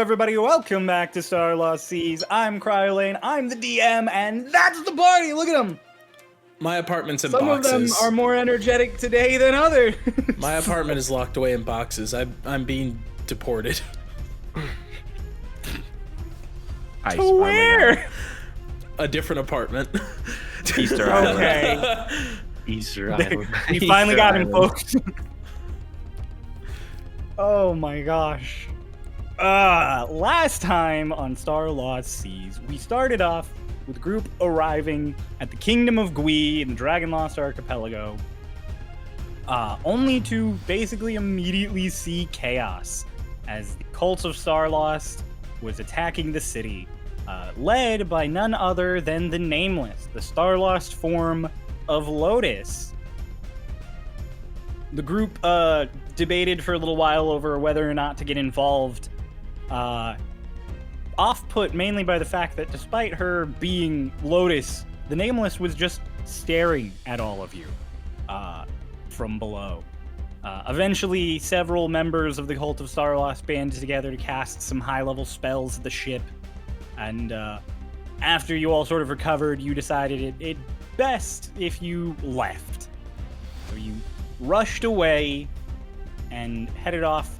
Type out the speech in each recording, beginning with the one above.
everybody, welcome back to Starlost Seas. I'm Cryolane, I'm the DM, and that's the party! Look at them! My apartment's in Some boxes. of them are more energetic today than others. My apartment is locked away in boxes. I'm being deported. To where? A different apartment. Easter Island. Okay. Easter Island. We finally Easter got him, Island. folks. Oh my gosh. Last time on Starlost Seas, we started off with a group arriving at the Kingdom of Gui in the Dragonlost Archipelago, only to basically immediately see chaos as the Cult of Starlost was attacking the city, led by none other than the Nameless, the Starlost form of Lotus. The group debated for a little while over whether or not to get involved, off-put mainly by the fact that despite her being Lotus, the Nameless was just staring at all of you from below. Eventually, several members of the Cult of Starlost banded together to cast some high-level spells at the ship, and after you all sort of recovered, you decided it best if you left. So you rushed away and headed off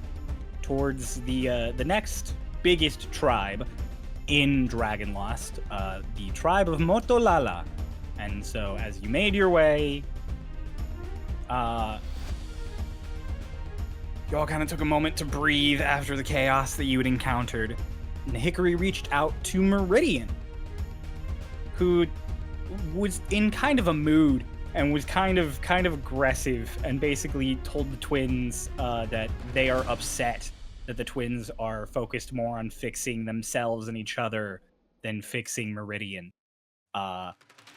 towards the next biggest tribe in Dragonlost, the tribe of Motolala. And so as you made your way, you all kind of took a moment to breathe after the chaos that you had encountered. And Hickory reached out to Meridian, who was in kind of a mood and was kind of aggressive, and basically told the twins that they are upset that the twins are focused more on fixing themselves and each other than fixing Meridian.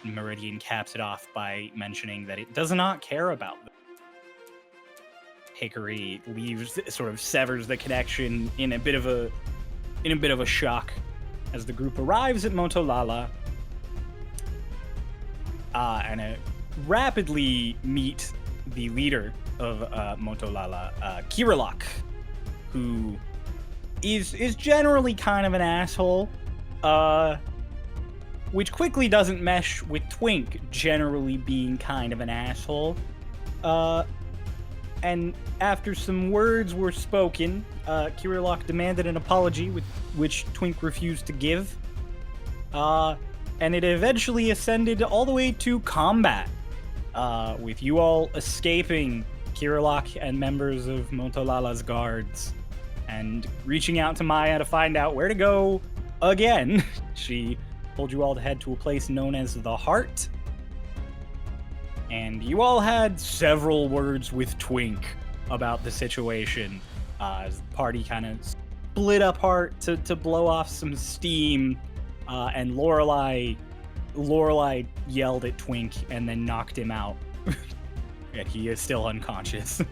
Meridian caps it off by mentioning that it does not care about them. Hickory sort of severs the connection in a bit of a shock as the group arrives at Motolala, and rapidly meet the leader of Motolala, Kirillok, who is generally kind of an asshole, which quickly doesn't mesh with Twink generally being kind of an asshole. And after some words were spoken, Kirillok demanded an apology, which Twink refused to give. And it eventually ascended all the way to combat, with you all escaping Kirillok and members of Motolala's guards, and reaching out to Maya to find out where to go again. She told you all to head to a place known as the Heart, and you all had several words with Twink about the situation, as the party kind of split apart to blow off some steam, and Lorelei yelled at Twink and then knocked him out. And he is still unconscious.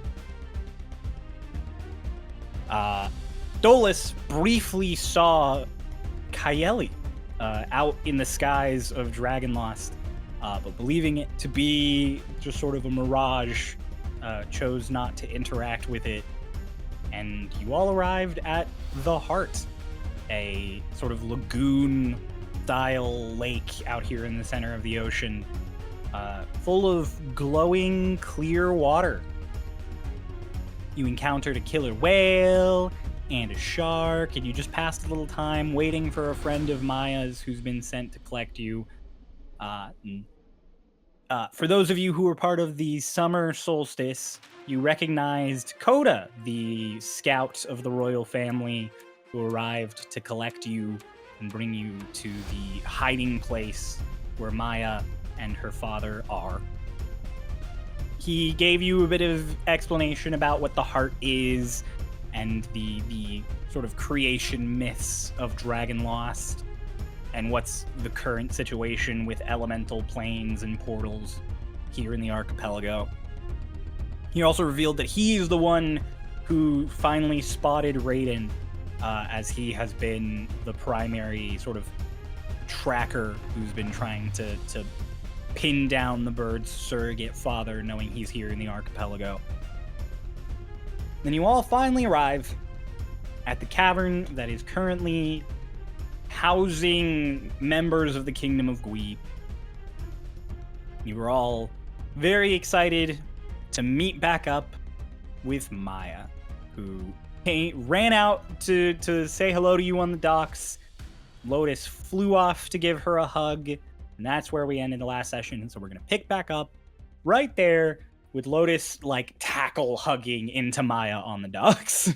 Dolus briefly saw Kaeli out in the skies of Dragonlost, but believing it to be just sort of a mirage, chose not to interact with it. And you all arrived at the Heart, a sort of lagoon-style lake out here in the center of the ocean, full of glowing, clear water. You encountered a killer whale and a shark, and you just passed a little time waiting for a friend of Maya's who's been sent to collect you. For those of you who were part of the summer solstice, you recognized Coda, the scout of the royal family who arrived to collect you and bring you to the hiding place where Maya and her father are. He gave you a bit of explanation about what the Heart is and the sort of creation myths of Dragonlost, and what's the current situation with elemental planes and portals here in the archipelago. He also revealed that he is the one who finally spotted Raiden, as he has been the primary sort of tracker who's been trying to pin down the bird's surrogate father, knowing he's here in the archipelago. Then you all finally arrive at the cavern that is currently housing members of the Kingdom of Gui. You were all very excited to meet back up with Maya, who ran out to say hello to you on the docks. Lotus flew off to give her a hug, and that's where we ended the last session. So we're going to pick back up right there with Lotus, like, tackle hugging into Maya on the docks.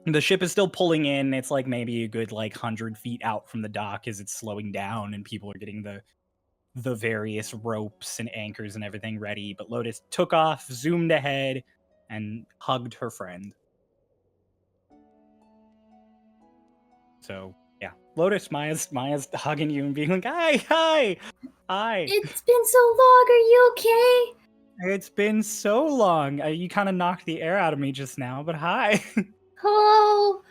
The ship is still pulling in. It's like maybe a good 100 feet out from the dock as it's slowing down and people are getting the various ropes and anchors and everything ready. But Lotus took off, zoomed ahead, and hugged her friend. So yeah, Lotus, Maya's hugging you and being like, hi. It's been so long. Are you okay? It's been so long. You kind of knocked the air out of me just now, but hi. Oh,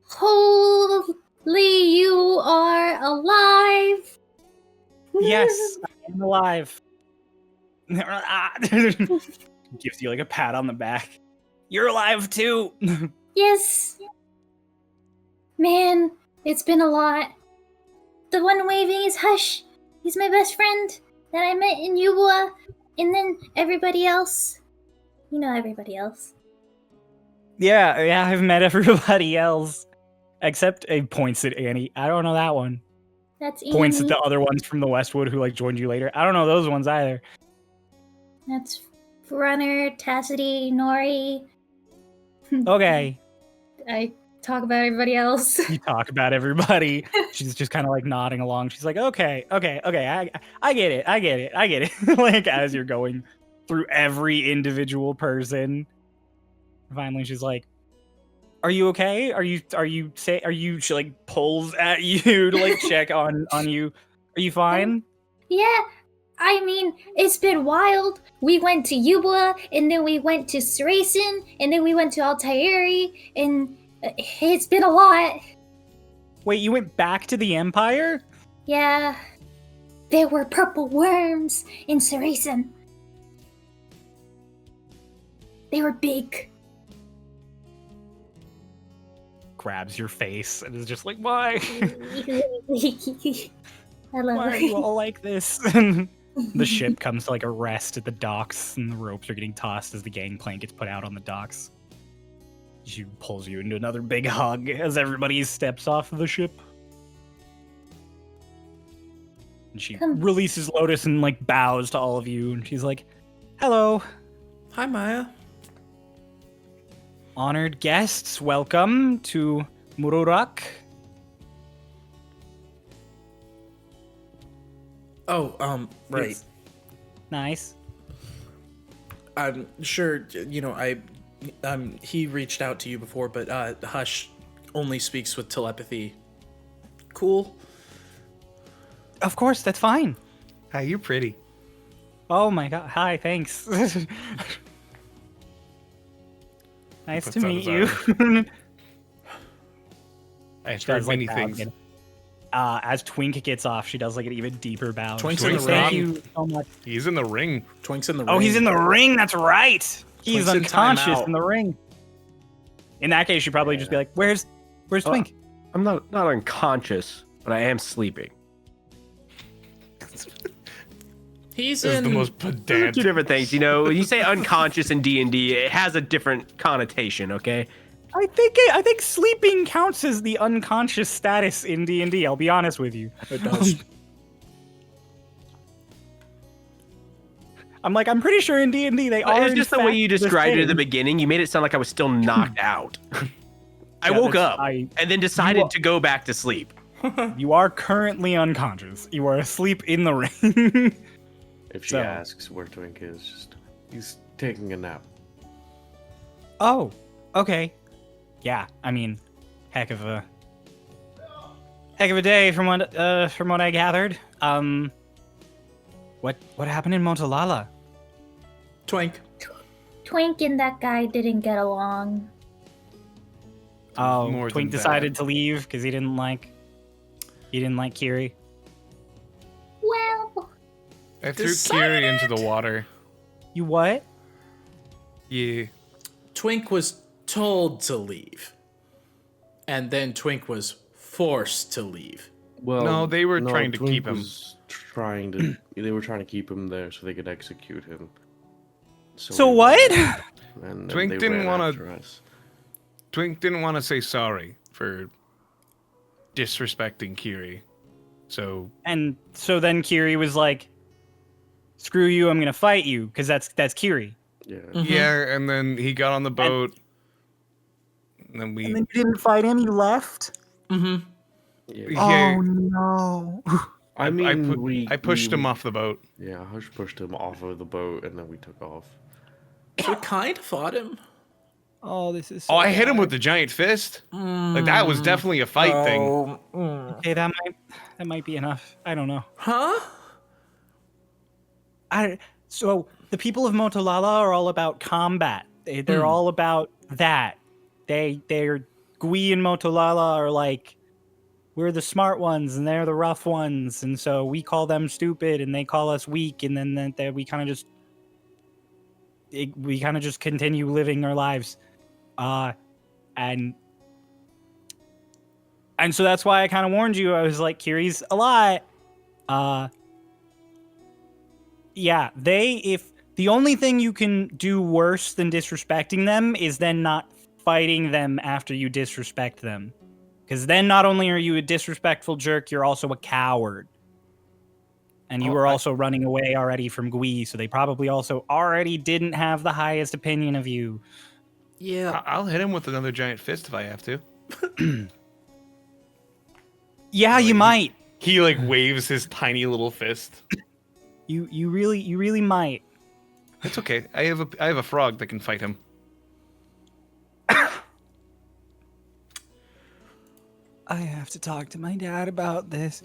holy, you are alive. Yes, I am alive. Gives you a pat on the back. You're alive too. Yes. Man, it's been a lot. The one waving is Hush. He's my best friend that I met in Yubua. And then everybody else. You know everybody else. Yeah, I've met everybody else. Except a points at Annie. I don't know that one. That's Annie. Points at the other ones from the Westwood who joined you later. I don't know those ones either. That's Runner, Tassity, Nori. Okay. I talk about everybody else. You talk about everybody. She's just kind of nodding along. She's like, okay. I get it. As you're going through every individual person. Finally, she's like, "Are you okay? She pulls at you to check on you. Are you fine?" Yeah, I mean, it's been wild. We went to Yubla, and then we went to Sracin, and then we went to Altairi, and it's been a lot. Wait, you went back to the Empire? Yeah, there were purple worms in Sracin. They were big. Grabs your face and is just like, why? Hello. Why are you all like this? The ship comes to a rest at the docks, and the ropes are getting tossed as the gangplank gets put out on the docks. She pulls you into another big hug as everybody steps off the ship. And she releases Lotus and bows to all of you, and she's like, "Hello. Hi, Maya. Honored guests, welcome to Murak." Oh, right. It's nice. I'm sure, he reached out to you before, but Hush only speaks with telepathy. Cool. Of course, that's fine. Hi, you're pretty. Oh my god. Hi, thanks. Nice to meet you. I've heard many things. As Twink gets off, she does an even deeper bow. Twink's in the Thank ring. you so much. He's in the ring. Twink's in the ring. Oh, he's in the ring. That's right. He's Twink's in unconscious timeout. in the ring. In that case, she'd probably just be like, "Where's Twink?" I'm not unconscious, but I am sleeping. He's This is in the most Two pedantic. different things, When you say unconscious in D&D, it has a different connotation, okay? I think sleeping counts as the unconscious status in D&D. I'll be honest with you. It does. I'm pretty sure in D&D they are. It's in just the way fact you the described it at the same. beginning. You made it sound like I was still knocked out. I Yeah, woke that's- up I- and then decided to go back to sleep. You are currently unconscious. You are asleep in the ring. If she So- asks where Twink is, he's taking a nap. Oh, okay. Yeah, I mean, heck of a day from what I gathered. What happened in Montolala? Twink. Twink and that guy didn't get along. Oh, More Twink than decided to leave because he didn't like Kiri. Well, I threw Kiri into the water. You what? Yeah. Twink was told to leave. And then Twink was forced to leave. Well, No, they were trying to Twink keep him. was trying to. They were trying to keep him there so they could execute him. So we what? ran, and then Twink they didn't ran wanna- after us. Twink didn't want to say sorry for disrespecting Kiri. So And so then Kiri was like, "Screw you! I'm gonna fight you," because that's Kiri. Yeah. yeah, and then he got on the boat. And then we And then you didn't fight him. You left. Yeah. yeah, no! I mean, I pushed him off the boat. Yeah, Hush pushed him off of the boat, and then we took off. So we kind of fought him. Oh, this is. Oh, I hit him with the giant fist. Like that was definitely a fight thing. Okay, that might be enough. I don't know. Huh? So the people of Motolala are all about combat. They're all about that. They're Gui and Motolala are like, we're the smart ones and they're the rough ones, and so we call them stupid and they call us weak, and then we kind of just continue living our lives, and so that's why I kind of warned you. I was like, Kiri's a lot. Yeah, if the only thing you can do worse than disrespecting them is then not fighting them after you disrespect them. Because then not only are you a disrespectful jerk, you're also a coward. And you were also running away already from Gui, so they probably also already didn't have the highest opinion of you. Yeah. I'll hit him with another giant fist if I have to. Yeah, you might. He like waves his tiny little fist. You really might. It's okay. I have a frog that can fight him. I have to talk to my dad about this.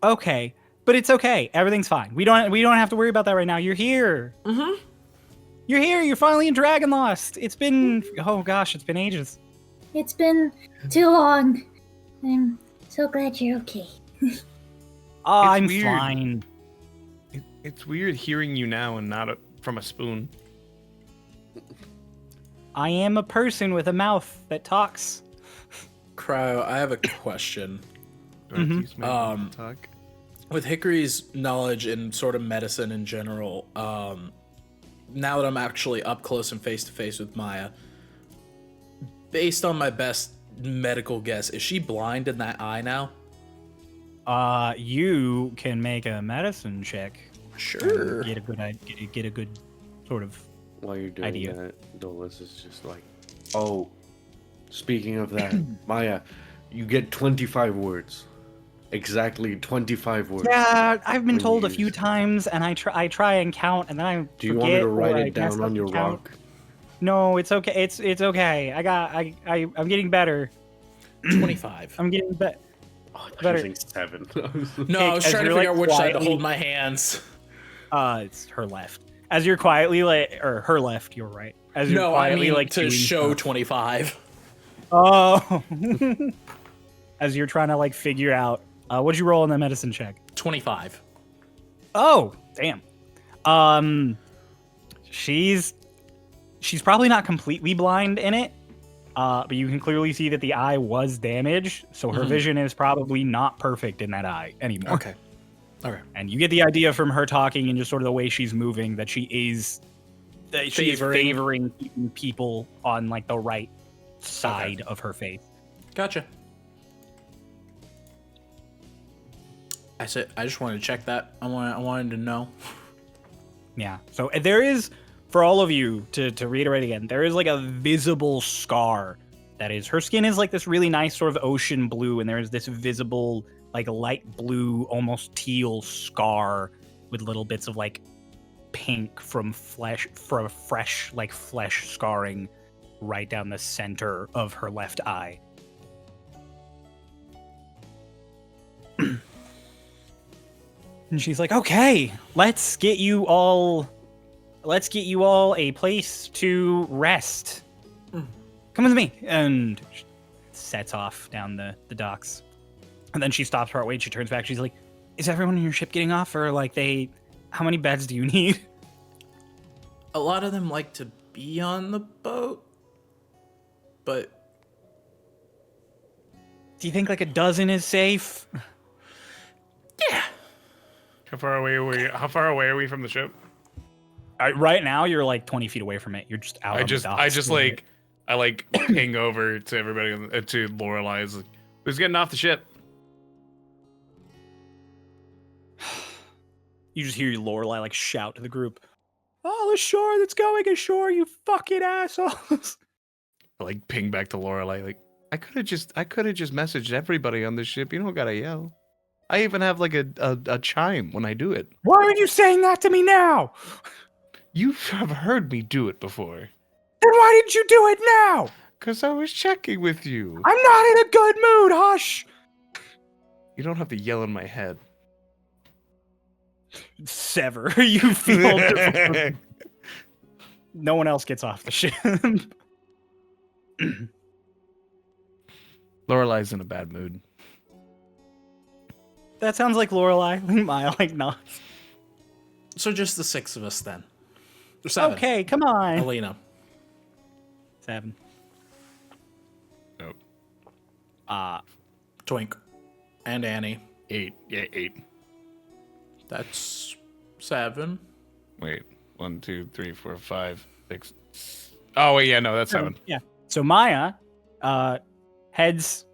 Okay, but it's okay. Everything's fine. We don't have to worry about that right now. You're here. You're here. You're finally in Dragonlost. It's been it's been ages. It's been too long. I'm so glad you're okay. Oh, It's I'm weird. fine. It's weird hearing you now and not from a spoon. I am a person with a mouth that talks. Cryo, I have a question. Do I have to use my Um, talk? With Hickory's knowledge in sort of medicine in general, now that I'm actually up close and face to face with Maya, based on my best medical guess, is she blind in that eye now? You can make a medicine check. Sure. Get a good sort of. While you're doing Idea. that, Dolus is just like, oh, speaking of that, Maya, you get 25 words. Exactly 25 words. Yeah, I've been When told you a few use- times, and I try and count, and then I Do you want me forget, to or write I it down mess on up your the count. rock? No, it's okay. It's okay. I'm getting better. 25. I'm getting better. Oh, I thought you Better. were saying 7. No, I was as trying to you're, figure like, out which side to quietly- hold my hands. It's her left. As you're quietly or her left. You're right. As you're No, I quietly mean like to doing show stuff. 25. Oh. As you're trying to like figure out, what'd you roll on that medicine check? 25. Oh, damn. She's probably not completely blind in it, but you can clearly see that the eye was damaged, so her vision is probably not perfect in that eye anymore. Okay. And you get the idea from her talking and just sort of the way she's moving that she is favoring keeping people on like the right side of her faith. Gotcha. I just wanted to check that. I wanted to know. Yeah. So there is, for all of you, to reiterate again, there is like a visible scar that is, her skin is like this really nice sort of ocean blue, and there is this visible like light blue, almost teal scar with little bits of like pink from fresh like flesh scarring right down the center of her left eye. And she's like, okay, let's get you all a place to rest. Come with me. And she sets off down the docks. And then she stops partway and she turns back. She's like, is everyone in your ship getting off? Or like how many beds do you need? a lot of them like to be on the boat, but Do you think like a dozen is safe? yeah. How far away are we from the ship? Right now, you're like 20 feet away from it. You're just out on the docks. I like ping over to everybody to Lorelai's like, who's getting off the ship? You just hear Lorelai like shout to the group, "Oh, the shore that's going ashore, you fucking assholes!" I like ping back to Lorelai like, I could have just messaged everybody on the ship. You don't gotta yell. I even have like a chime when I do it. Why are you saying that to me now? You have heard me do it before. Then why didn't you do it now? Cause I was checking with you. I'm not in a good mood, hush! You don't have to yell in my head. Sever. You feel different. No one else gets off the ship. Lorelai's in a bad mood. That sounds like Lorelai. Maya like nods. So just the 6 of us then. Or 7. Okay, come on. Alina. 7. Nope. Twink. And Annie. 8. Yeah, 8. That's 7. Wait. 1, 2, 3, 4, 5, 6. Oh wait, yeah, no, that's 7. Yeah. So Maya heads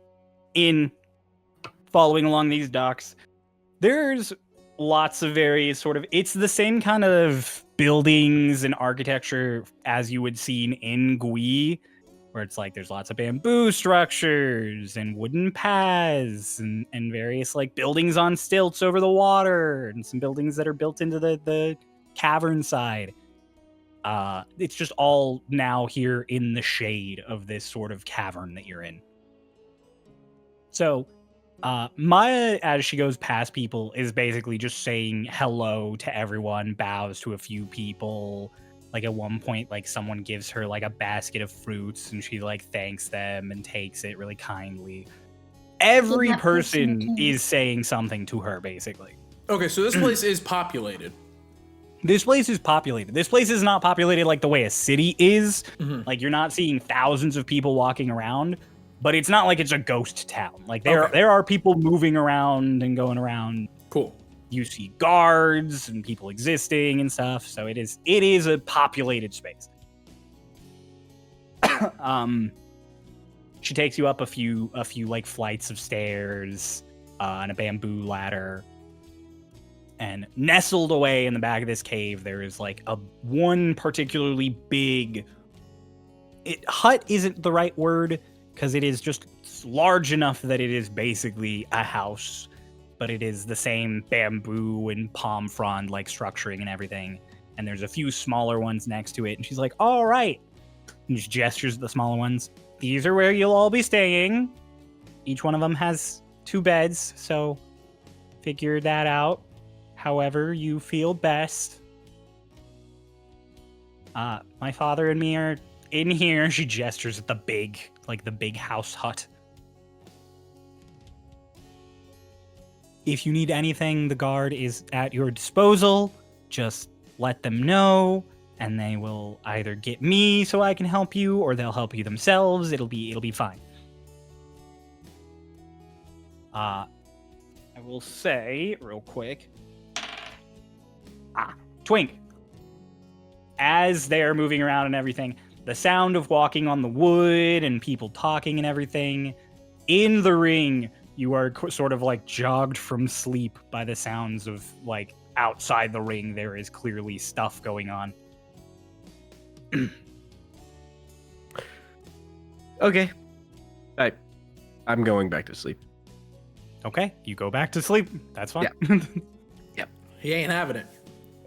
in, following along these docks. There's lots of various sort of, it's the same kind of buildings and architecture as you would see in Gui, where it's like there's lots of bamboo structures and wooden paths and various like buildings on stilts over the water and some buildings that are built into the cavern side. It's just all now here in the shade of this sort of cavern that you're in. So Maya, as she goes past people, is basically just saying hello to everyone, bows to a few people. Like at one point, like someone gives her like a basket of fruits and she like thanks them and takes it really kindly. Every that person person too. is saying something to her, basically. Okay, so this place is populated. This place is populated. This place is not populated like the way a city is. Mhm. Like you're not seeing thousands of people walking around, but it's not like it's a ghost town. Like there are people moving around and going around. Cool. You see guards and people existing and stuff. So it is a populated space. She takes you up a few like flights of stairs on a bamboo ladder. And nestled away in the back of this cave, there is like one particularly big hut isn't the right word, because it is just large enough that it is basically a house, but it is the same bamboo and palm frond like structuring and everything. And there's a few smaller ones next to it. And she's like, all right. And she gestures at the smaller ones. These are where you'll all be staying. Each one of them has 2 beds, so figure that out however you feel best. My father and me are in here. She gestures at the big house hut. If you need anything, the guard is at your disposal. Just let them know, and they will either get me so I can help you, or they'll help you themselves. It'll be fine. I will say real quick. Twink. As they're moving around and everything, the sound of walking on the wood and people talking and everything, in the ring, you are sort of like jogged from sleep by the sounds of like outside the ring. There is clearly stuff going on. Okay. I'm going back to sleep. Okay, you go back to sleep. That's fine. He ain't having it.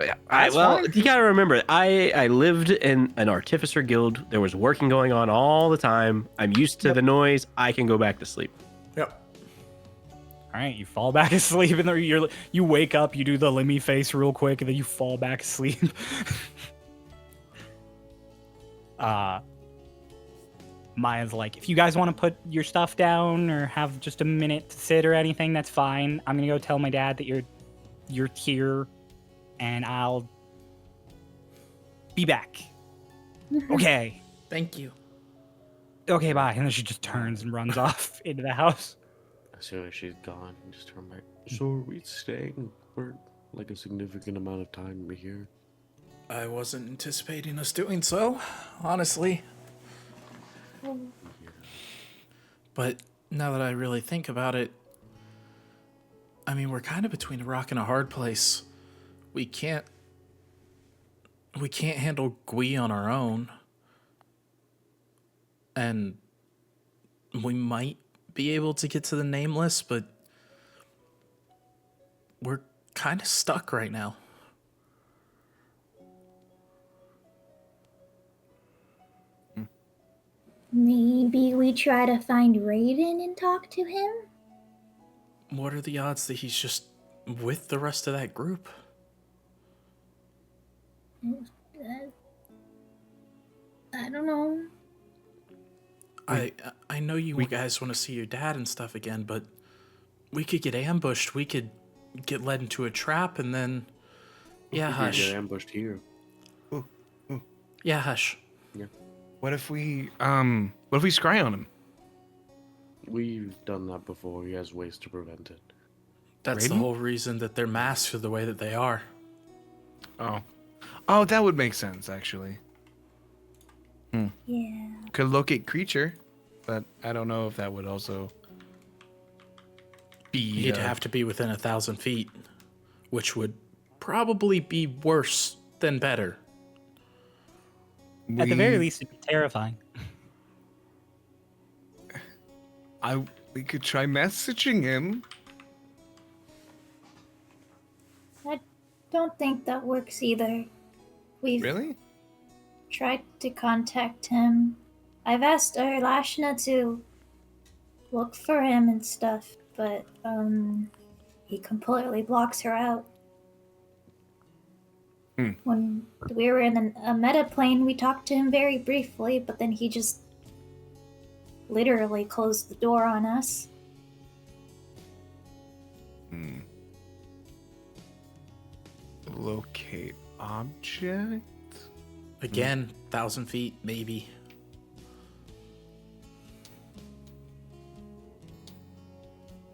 Yeah. That's Well, fine. you gotta remember, I lived in an artificer guild. There was working going on all the time. I'm used to the noise. I can go back to sleep. Yep. All right, you fall back asleep, and you wake up. You do the Lemmy face real quick, and then you fall back asleep. Maya's like, if you guys want to put your stuff down or have just a minute to sit or anything, that's fine. I'm gonna go tell my dad that you're here, and I'll Be back. Okay. Thank you. Okay, bye. And then she just turns and runs off into the house. As soon as she's gone, just turn back. So are we staying for like a significant amount of time here? I wasn't anticipating us doing so, honestly. But now that I really think about it, I mean, we're kind of between a rock and a hard place. We can't handle Gui on our own. And we might be able to get to the Nameless, but we're kind of stuck right now. Maybe we try to find Raiden and talk to him? What are the odds that he's just with the rest of that group? I don't know. I know you guys want to see your dad and stuff again, but we could get ambushed. We could get led into a trap, and then yeah, We could hush. get ambushed here. Yeah, hush. What if we scry on him? We've done that before. He has ways to prevent it. That's the Raiden? whole reason that their masks are the way that they are. Oh, that would make sense actually. Yeah. Could locate creature, but I don't know if that would also be. You'd have to be within 1,000 feet, which would probably be worse than better. At the very least, it'd be terrifying. We could try messaging him. I don't think that works either. We've Really? tried to contact him. I've asked Lashna to look for him and stuff, but he completely blocks her out. When we were in a meta plane, we talked to him very briefly, but then he just literally closed the door on us. Locate object. Again, 1,000 feet, maybe.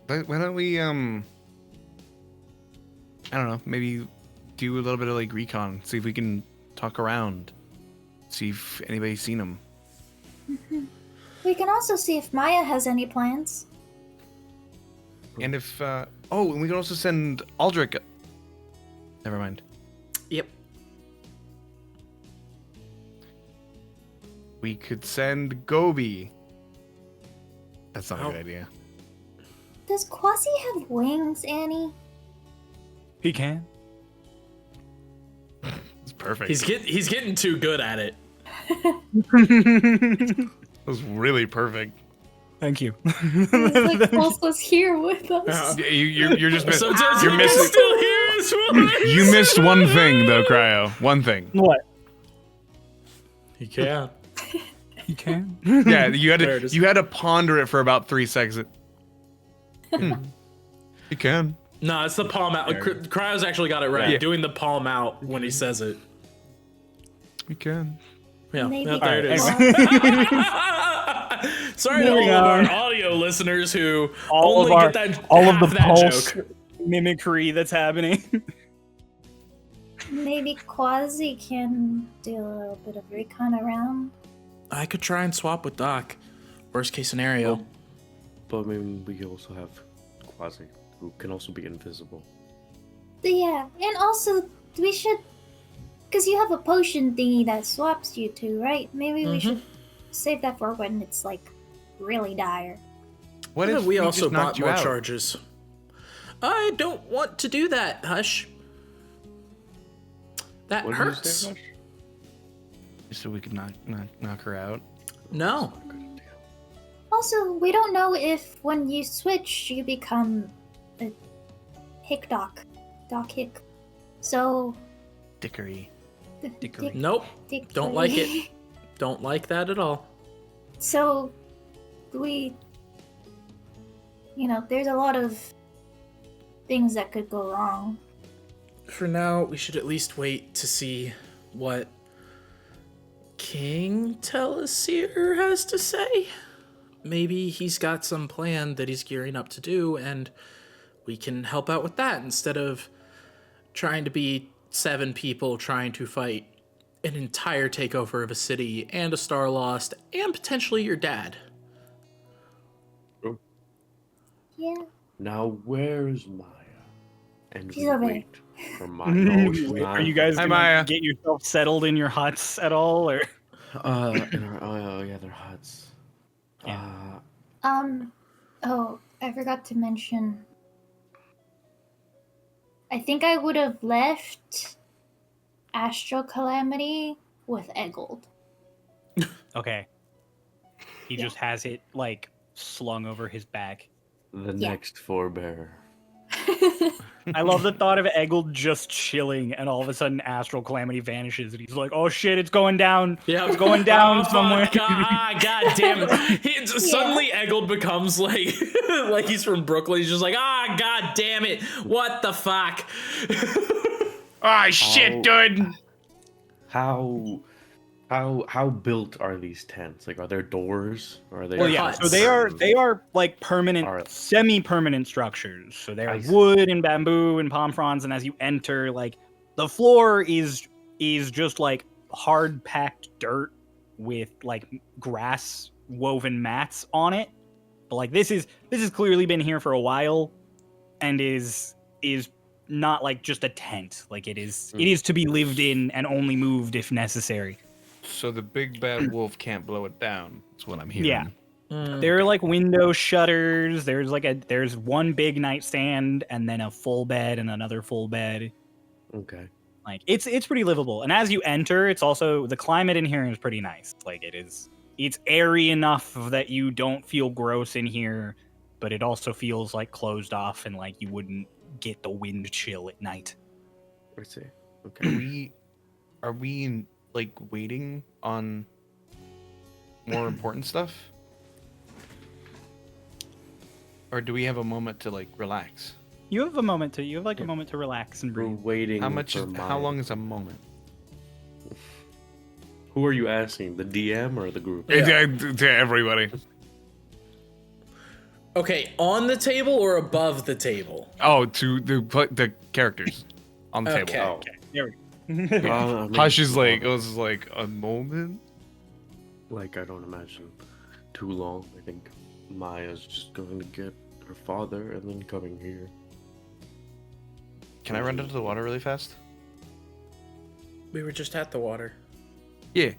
But why don't we I don't know, maybe do a little bit of like recon, see if we can talk around, see if anybody's seen him. We can also see if Maya has any plans. And if and we can also send Aldrich. Never mind. Yep. We could send Gobi. That's not a Oh. good idea. Does Quasi have wings, Annie? He can. It's perfect. He's getting too good at it. That was really perfect. Thank you. He's like Pulso's here with us. You're just missing. Sometimes You're he missing. can still hear his voice. You missed one thing though, Cryo. One thing. What? He can. He can. Yeah, you There it is. had to ponder it for about 3 seconds. You can. No, it's the palm out. Cryo's actually got it right. Yeah. Doing the palm out when he says it. You can. Yeah, Maybe yeah, there it is. Quasi- Sorry to all Moving of our on. audio listeners who All only of our, get that all half of the that pulse joke. mimicry that's happening. Maybe Quasi can do a little bit of recon around. I could try and swap with Doc. Worst case scenario. But maybe we also have Quasi, who can also be invisible. Yeah, and also we should, because you have a potion thingy that swaps you two, right? Maybe we should save that for when it's like really dire. What Yeah, if we also just knocked bought you more out? charges? I don't want to do that, Hush. That What did you hurts. say, Hush? Just so we could knock her out. No. Also, we don't know if when you switch, you become a Hick Doc. Doc Hick. So. Dickery. Dickery. Nope. Don't like it. Don't like that at all. So, we. There's a lot of things that could go wrong. For now, we should at least wait to see what King Tel'Asir has to say. Maybe he's got some plan that he's gearing up to do, and we can help out with that instead of trying to be 7 people trying to fight an entire takeover of a city and a Starlost and potentially your dad. Yeah. Now where's Maya? And She's we over wait for Maya. No, she's not. Are you guys Hi, gonna Maya. get yourself settled in your huts at all, or? Oh yeah, they're huts. Yeah. Oh, I forgot to mention. I think I would have left Astral Calamity with Eggold. Okay. He just has it like slung over his back. The Yeah. next forebearer. I love the thought of Eggold just chilling, and all of a sudden Astral Calamity vanishes, and he's like, "Oh shit, it's going down! Yeah, It's going down somewhere." God damn it! Suddenly, Eggold becomes like, like he's from Brooklyn. He's just like, god damn it! What the fuck? Ah, shit, dude. How built are these tents? Like, are there doors? Or are they? Well, yeah. huts. So they are like permanent, Alright. semi-permanent structures. So they're I see. wood and bamboo and palm fronds, and as you enter, like the floor is just like hard packed dirt with like grass woven mats on it. But like this has clearly been here for a while, and is not like just a tent. Like it is to be lived in and only moved if necessary. So the big bad wolf can't blow it down. That's what I'm hearing. Yeah. There are like window shutters. There's one big nightstand and then a full bed and another full bed. Okay. Like it's pretty livable. And as you enter, it's also the climate in here is pretty nice. Like it's airy enough that you don't feel gross in here, but it also feels like closed off and like you wouldn't get the wind chill at night. I see. Are Okay. we like waiting on more important stuff? Or do we have a moment to like relax? You have a moment to relax and We're breathe. waiting. How Maya. long is a moment? Who are you asking? The DM or the group? Yeah. To everybody. Okay, on the table or above the table? Oh, to the characters on the Okay. table. Oh. There we go. I mean, Hush is like, it was like a moment. Like, I don't imagine too long. I think Maya's just going to get her father and then coming here. Can I run into the water really fast? We were just at the water. Yeah.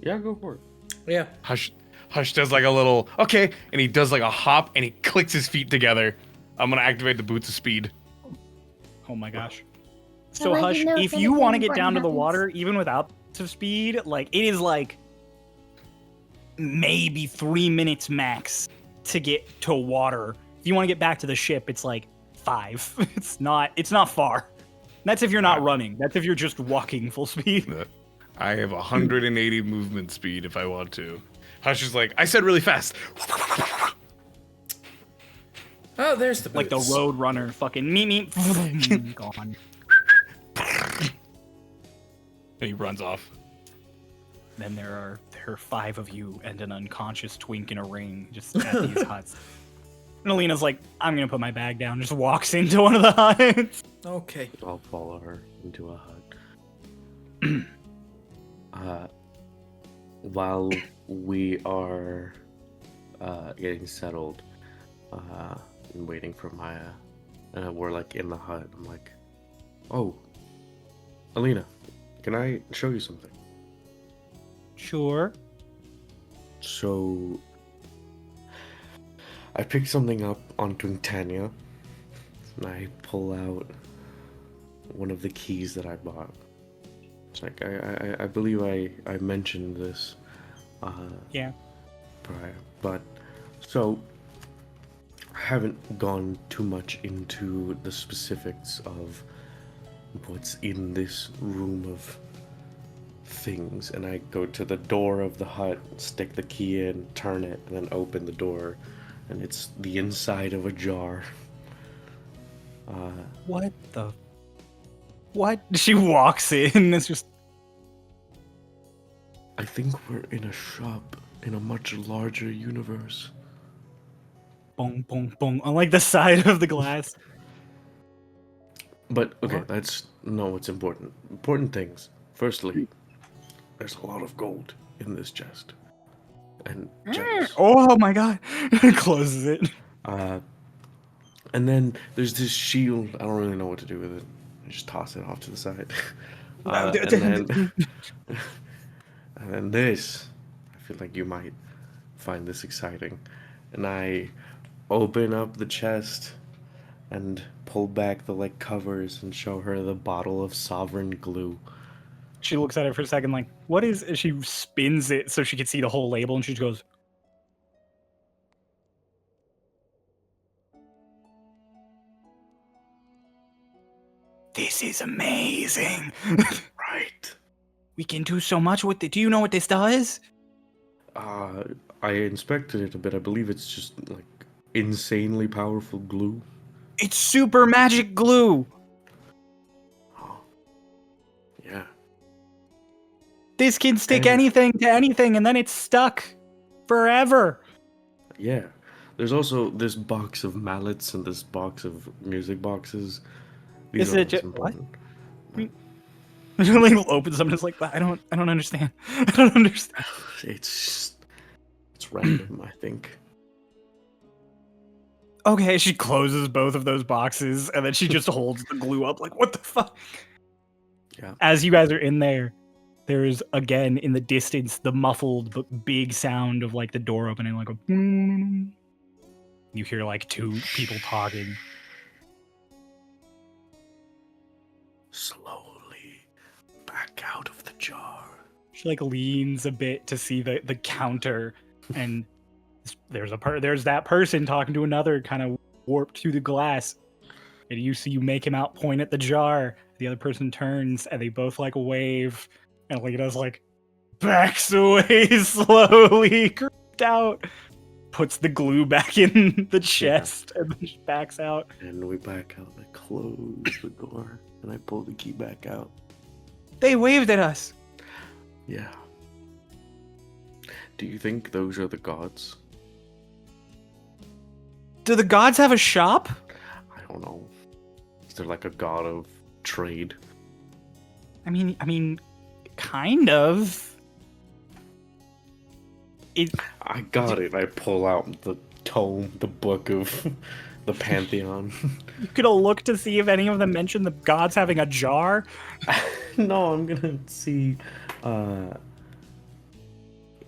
Yeah, go for it. Yeah. Hush does like a little okay, and he does like a hop and he clicks his feet together. I'm gonna activate the boots of speed. Oh my gosh. I'll So let Hush, you know if if you want to anything get down to the important water, even without the speed, like it is like maybe 3 minutes max to get to water. If you want to get back to the ship, it's like 5. It's not far. That's if you're not running. That's if you're just walking full speed. I have 180 movement speed if I want to. Hush is like, I said really fast. Oh, there's the Like the boots. road runner, fucking meep meep, gone. And he runs off. Then there are 5 of you and an unconscious twink in a ring just at these huts. And Alina's like, I'm gonna put my bag down, just walks into one of the huts. Okay. I'll follow her into a hut. While we are getting settled and waiting for Maya, we're like in the hut. I'm like, oh, Alina, can I show you something? Sure. So, I picked something up on Quintania, and I pull out one of the keys that I bought. It's like, I believe I mentioned this Yeah. prior, but so I haven't gone too much into the specifics of what's in this room of things, and I go to the door of the hut, stick the key in, turn it, and then open the door, and it's the inside of a jar. What? She walks in. It's just I think we're in a shop in a much larger universe. Boom, boom, boom, on like the side of the glass. But okay, What? that's not what's important. Important things. Firstly, there's a lot of gold in this chest. And gems. Oh my god. Closes it. And then there's this shield. I don't really know what to do with it. I just toss it off to the side. And then and then this. I feel like you might find this exciting. And I open up the chest and pull back the like covers and show her the bottle of sovereign glue. She looks at it for a second, like, what is? She spins it so she can see the whole label, and she just goes, "This is amazing. Right. We can do so much with it. Do you know what this does?" I inspected it a bit. I believe it's just like insanely powerful glue. It's super magic glue. Yeah. This can stick And- anything to anything, and then it's stuck forever. Yeah. There's also this box of mallets and this box of music boxes. These Is are it what's ju- what? important. Like opens them and it's like, I don't understand. I don't understand. It's random, I think. Okay, she closes both of those boxes and then she just holds the glue up like, what the fuck? Yeah. As you guys are in there, there's again in the distance the muffled but big sound of like the door opening, like a you hear like two people talking. Slowly back out of the jar. She like leans a bit to see the counter, and there's that person talking to another, kind of warped through the glass. And you see, you make him out, point at the jar. The other person turns, and they both like wave, and like does like backs away slowly, creeped out, puts the glue back in the chest, and then she backs out. And we back out. I close the door and I pull the key back out. They waved at us. Yeah. Do you think those are the gods? Do the gods have a shop? I don't know. Is there like a god of trade? I mean, kind of. I got it. I pull out the tome, the book of the Pantheon. You could have looked to see if any of them mentioned the gods having a jar. No, I'm gonna see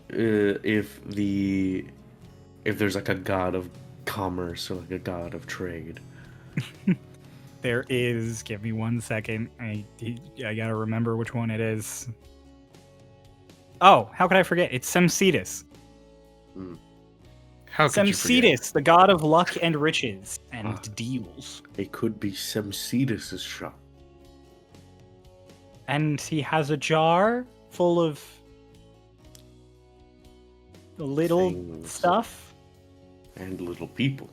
if there's like a god of commerce or like a god of trade. There is. Give me 1 second. I gotta remember which one it is. Oh, how could I forget? It's Semcetus. How could you forget? Semcetus, the god of luck and riches and deals. It could be Semcetus' shop. And he has a jar full of little Things. stuff. And little people.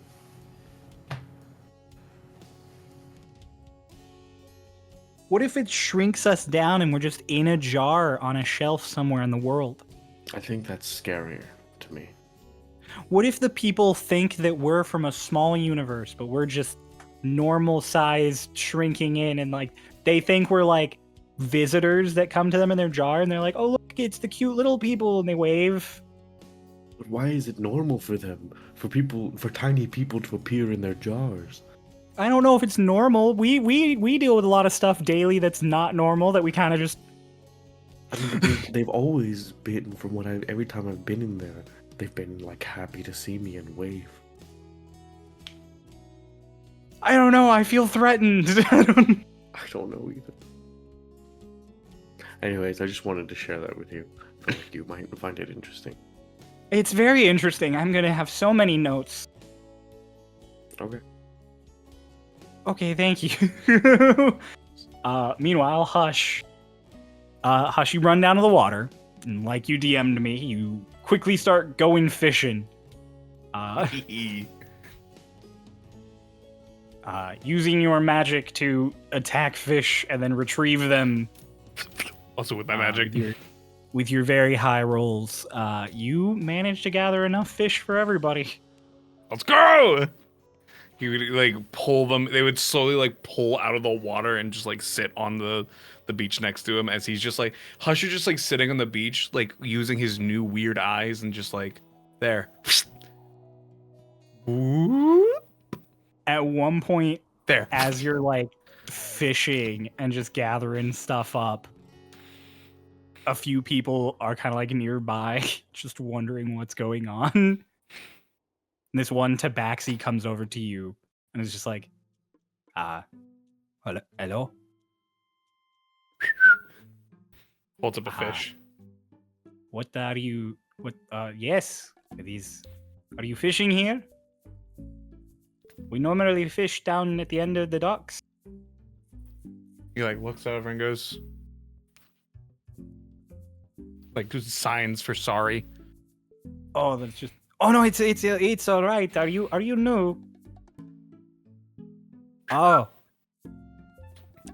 What if it shrinks us down and we're just in a jar on a shelf somewhere in the world? I think that's scarier to me. What if the people think that we're from a small universe, but we're just normal sized shrinking in, and like they think we're like visitors that come to them in their jar, and they're like, oh look, it's the cute little people, and they wave. But why is it normal for them, for tiny people to appear in their jars? I don't know if it's normal. We deal with a lot of stuff daily that's not normal, that we kind of just. I mean, but they've always been, from what every time I've been in there, they've been like happy to see me and wave. I don't know. I feel threatened. I don't know either. Anyways, I just wanted to share that with you. I feel like you might find it interesting. It's very interesting. I'm gonna have so many notes. Okay. Okay, thank you. Meanwhile, Hush, you run down to the water, and like you DM'd me, you quickly start going fishing. Using your magic to attack fish and then retrieve them. Also with my magic. with your very high rolls, you managed to gather enough fish for everybody. Let's go! He would like pull them. They would slowly like pull out of the water and just like sit on the beach next to him as he's just like Hush is just like sitting on the beach, like using his new weird eyes and just like there. At one point, There. as you're like fishing and just gathering stuff up, a few people are kind of like nearby, just wondering what's going on. And this one tabaxi comes over to you and is just like, hello? Holds up a fish. Yes, are you fishing here? We normally fish down at the end of the docks. He like looks over and goes, like does signs for sorry. Oh, that's just. Oh no, it's all right. Are you new? Oh,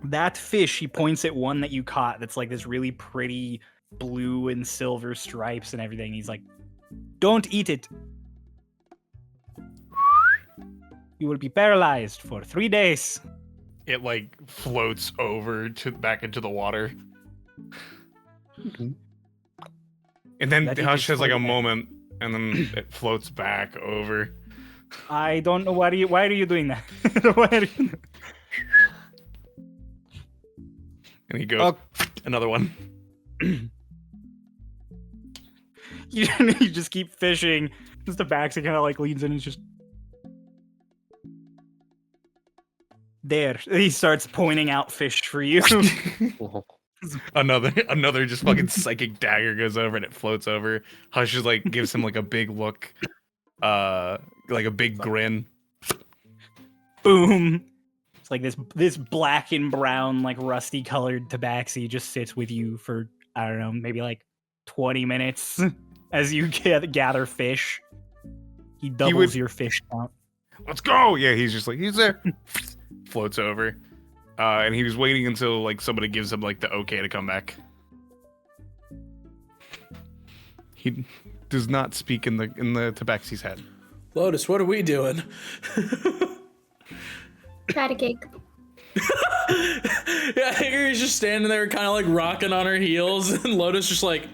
that fish. He points at one that you caught. That's like this really pretty blue and silver stripes and everything. He's like, "Don't eat it. You will be paralyzed for 3 days." It like floats over to back into the water. And then That is Hush has like a totally bad. moment, and then it floats back over. I don't know why are you doing that? Why are you... And he goes, another one. You just keep fishing. Just the tabaxi kind of like leans in and just. There. He starts pointing out fish for you. Another just fucking psychic dagger goes over and it floats over. Hush is like gives him like a big look, like a big grin. Boom. It's like this black and brown, like rusty colored tabaxi just sits with you for, I don't know, maybe like 20 minutes as you gather fish. He doubles your fish count. Let's go! Yeah, he's just like, he's there. Floats over. And he was waiting until like somebody gives him like the okay to come back. He does not speak in the tabaxi's head. Lotus, what are we doing? Patty cake. Yeah, Hickory's just standing there kind of like rocking on her heels, and Lotus just like,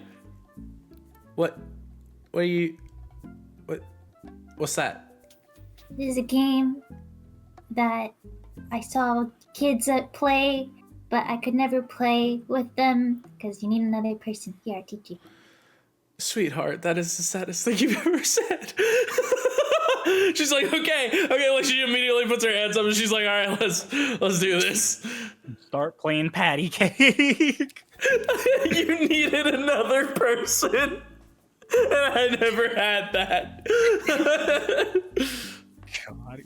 what's that? This is a game that I saw kids at play, but I could never play with them because you need another person. Here, I'll teach you. Sweetheart, that is the saddest thing you've ever said. She's like, okay. Like she immediately puts her hands up and she's like, all right, let's do this. Start playing patty cake. You needed another person, and I never had that. God.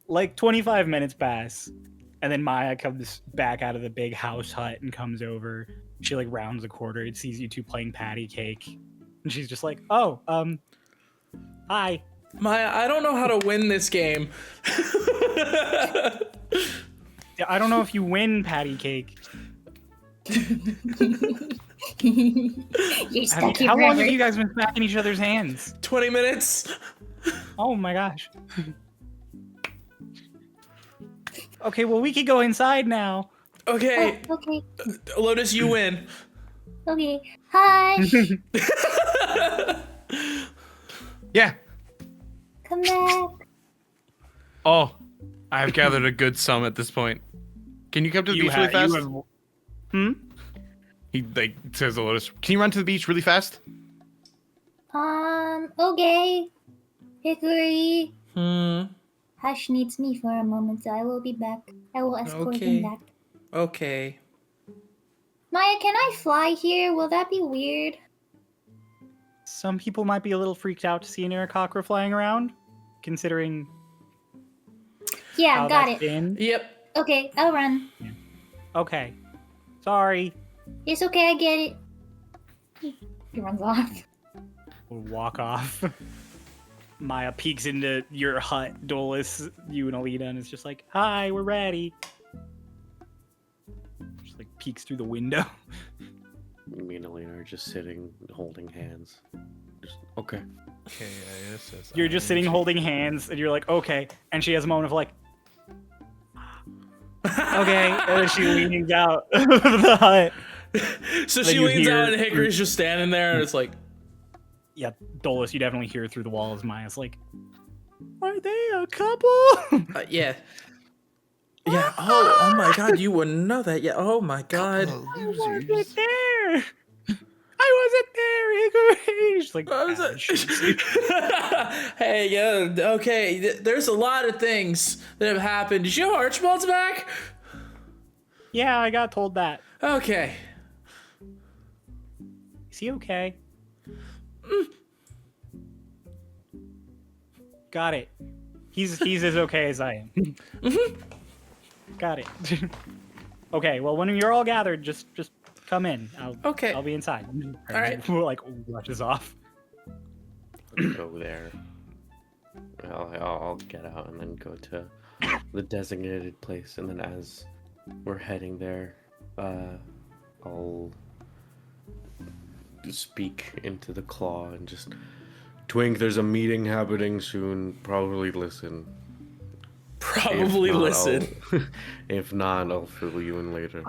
Like 25 minutes pass, and then Maya comes back out of the big house hut and comes over. She like rounds a corner and sees you two playing patty cake, and she's just like, "Oh, hi." Maya, I don't know how to win this game. Yeah, I don't know if you win patty cake. You're stuck here How long forever. have you guys been smacking each other's hands? 20 minutes. Oh my gosh. Okay, well we could go inside now. Okay, Oh, okay. Lotus, you win. Okay. Hi. Yeah. Come back. Oh, I've gathered a good sum at this point. Can you come to the beach really fast? He like says to Lotus, "Can you run to the beach really fast?" Okay. Hickory. Hmm. Hush needs me for a moment, so I will be back. I will escort Okay. him back. Okay. Maya, can I fly here? Will that be weird? Some people might be a little freaked out to see an Aarakocra flying around, considering Yeah, how got that's it. been. Yep. Okay, I'll run. Okay. Sorry. It's okay, I get it. He runs off. We'll walk off. Maya peeks into your hut, Dolus, you and Alita, and is just like, "Hi, we're ready." Just like peeks through the window. just sitting, holding hands. Just okay. You're just sitting holding hands, and you're like, okay. And she has a moment of like, okay. And then she leans out of the hut. So Then she you leans hear- out, and Hickory's just standing there, and it's like, Yeah, Dolus, you definitely hear through the walls. Maya's like, are they a couple? yeah. Yeah. Oh my God! You wouldn't know that. Yeah. Oh my God. I wasn't there. I wasn't there, Hickory. She's like, What was "Ah, it?" shit." Hey, yeah, okay. There's a lot of things that have happened. Did you know Archibald's back? Yeah, I got told that. Okay. Is he okay? Got it. He's as okay as I am. Got it. Okay, well, when you're all gathered, just come in. Okay. I'll be inside. All right. Like rushes off. Go there. I'll get out and then go to the designated place, and then as we're heading there, I'll speak into the claw and just, Twink, there's a meeting happening soon. Probably listen. Probably If not, listen. If not, I'll fill you in later.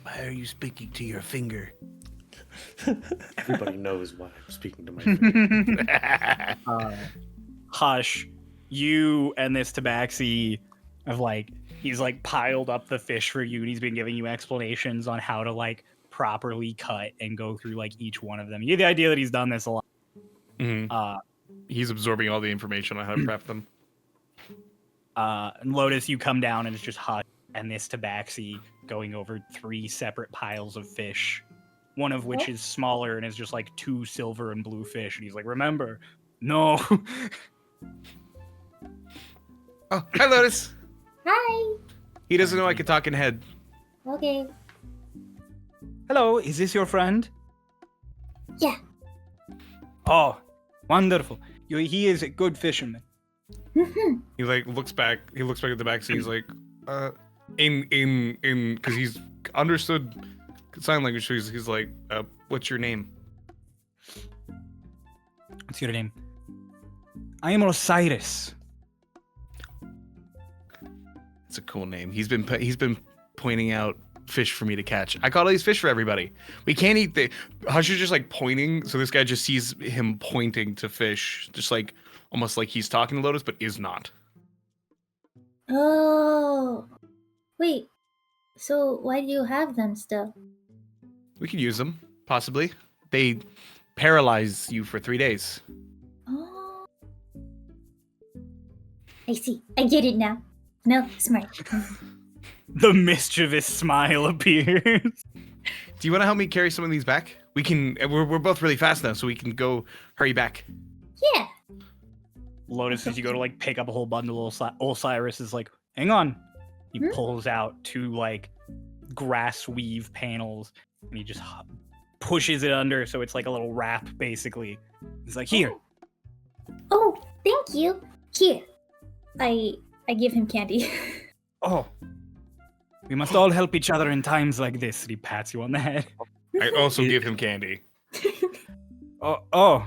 Why are you speaking to your finger? Everybody knows why I'm speaking to my friend. Hush, you and this tabaxi have he's piled up the fish for you, and he's been giving you explanations on how to properly cut and go through each one of them. You get the idea that he's done this a lot. Mhm. He's absorbing all the information on how to prep them. And Lotus, you come down and it's just Hush and this tabaxi going over 3 separate piles of fish, one of which is smaller and is just 2 silver and blue fish. And he's like, remember, no. Oh, hi, Lotus. Hi. He doesn't know I can talk in head. Okay. Hello, is this your friend? Yeah. Oh, wonderful. He is a good fisherman. He looks back. He looks back at the back scene. He's like, because he's understood sign language. So he's like, what's your name? What's your name? I am Osiris. It's a cool name. He's been pointing out fish for me to catch. I caught all these fish for everybody. We can't eat the. Hush is just pointing, so this guy just sees him pointing to fish, just almost like he's talking to Lotus, but is not. Oh. Wait. So why do you have them still? We could use them, possibly. They paralyze you for 3 days. Oh. I see. I get it now. No, smart. The mischievous smile appears. Do you want to help me carry some of these back? We can. We're both really fast now, so we can go hurry back. Yeah. Lotus, as you go to pick up a whole bundle, Osiris is like, hang on. He pulls out 2 grass weave panels, and he just pushes it under, so it's a little wrap, basically. He's like, here. Oh, thank you. Here. I give him candy. Oh. We must all help each other in times like this. And he pats you on the head. I also give him candy. Oh.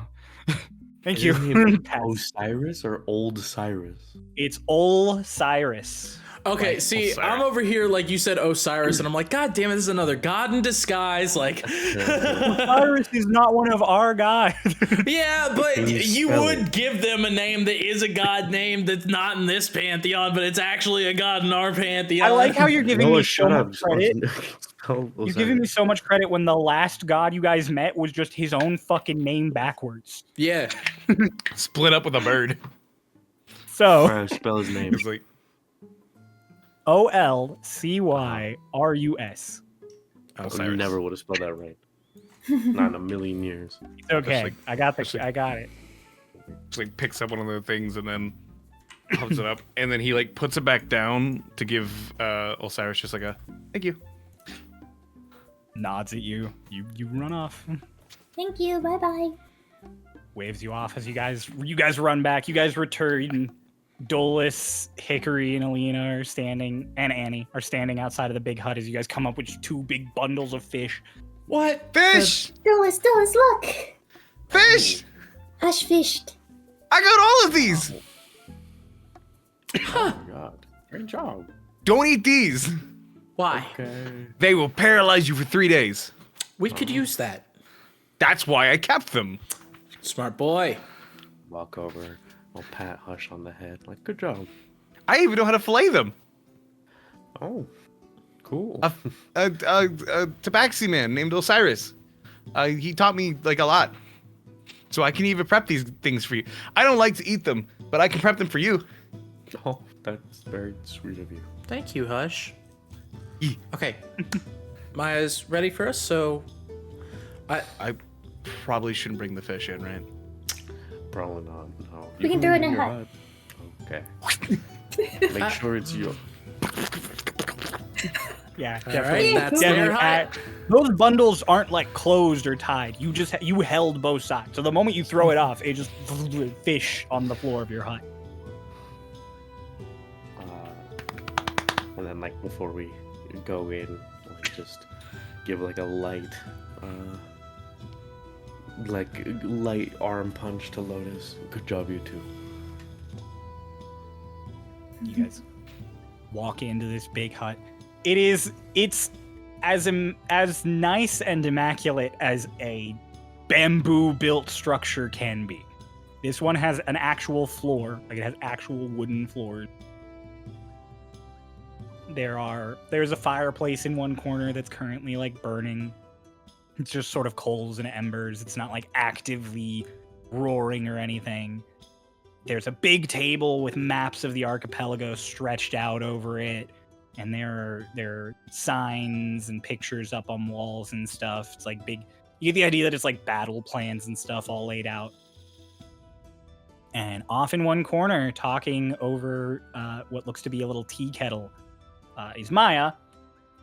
Thank you. Osiris or Old Cyrus? It's Osiris. Okay, see, Osiris. I'm over here like you said Osiris, and I'm like, God damn it, this is another god in disguise. Osiris is not one of our guys. Yeah, but Can you you spell would it? give them a name that is a god name that's not in this pantheon, but it's actually a god in our pantheon. I like how you're giving Noah, me so shut up. much credit. You're giving me so much credit when the last god you guys met was just his own fucking name backwards. Yeah. Split up with a bird. So, Alright, spell his name. It's like, Olcyrus. I Osiris. never would have spelled that right. Not in a million years. It's okay. like- I got it. Just picks up one of the things and then holds it up, and then he puts it back down to give Osiris just a thank you. Nods at you. You run off. Thank you. Bye bye. Waves you off as you guys run back. You guys return. Dolus, Hickory, and Alina and Annie are standing outside of the big hut as you guys come up with just 2 big bundles of fish. What? Fish! Dulles, look! Fish! Hush fished. I got all of these! Oh my god. Great job. Don't eat these. Why? Okay. They will paralyze you for 3 days. We could use that. That's why I kept them. Smart boy. Walk over. I'll pat Hush on the head. Like, good job. I even know how to fillet them. Oh, cool. A tabaxi man named Osiris. He taught me like a lot. So I can even prep these things for you. I don't like to eat them, but I can prep them for you. Oh, that's very sweet of you. Thank you, Hush. Yee. Okay. Maya's ready for us, so I probably shouldn't bring the fish in, right? Probably not. No. We can throw it in your hut. Okay. Make sure it's your. Yeah, all definitely. right, that's Definitely their hut. those bundles aren't like closed or tied. You just you held both sides. So the moment you throw it off, it just fish on the floor of your hut. And then, like, before we go in, like, just give like a light arm punch to Lotus. Good job, you two. You guys walk into this big hut. It's as nice and immaculate as a bamboo built structure can be. This one has an actual floor, like it has actual wooden floors. There's a fireplace in one corner that's currently like burning. It's just sort of coals and embers. It's not like actively roaring or anything. There's a big table with maps of the archipelago stretched out over it, and there are signs and pictures up on walls and stuff. It's like big. You get the idea that it's like battle plans and stuff all laid out. And off in one corner, talking over what looks to be a little tea kettle, is Maya,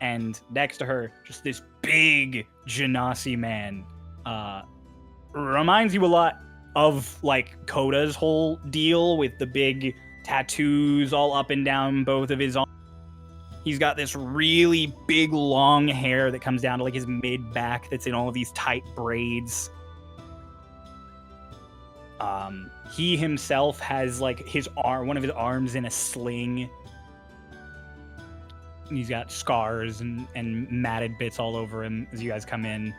and next to her, just this big Genasi man. Reminds you a lot of like Koda's whole deal with the big tattoos all up and down both of his arms. He's got this really big long hair that comes down to like his mid back that's in all of these tight braids. He himself has like one of his arms in a sling. He's got scars and matted bits all over him as you guys come in.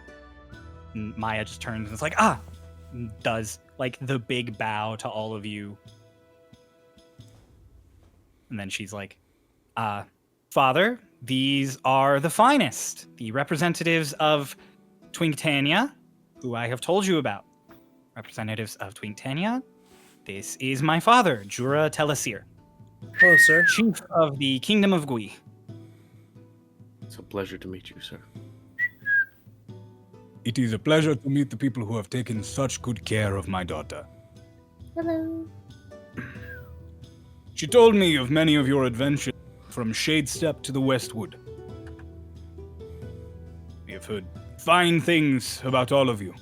And Maya just turns and it's like, and does like the big bow to all of you. And then she's like, Father, these are the finest, the representatives of Twingtania, who I have told you about. Representatives of Twingtania, this is my father, Jura Tel'Asir, Hello, sir. chief of the Kingdom of Gui. It's a pleasure to meet you, sir. It is a pleasure to meet the people who have taken such good care of my daughter. Hello. She told me of many of your adventures from Shadestep to the Westwood. We have heard fine things about all of you.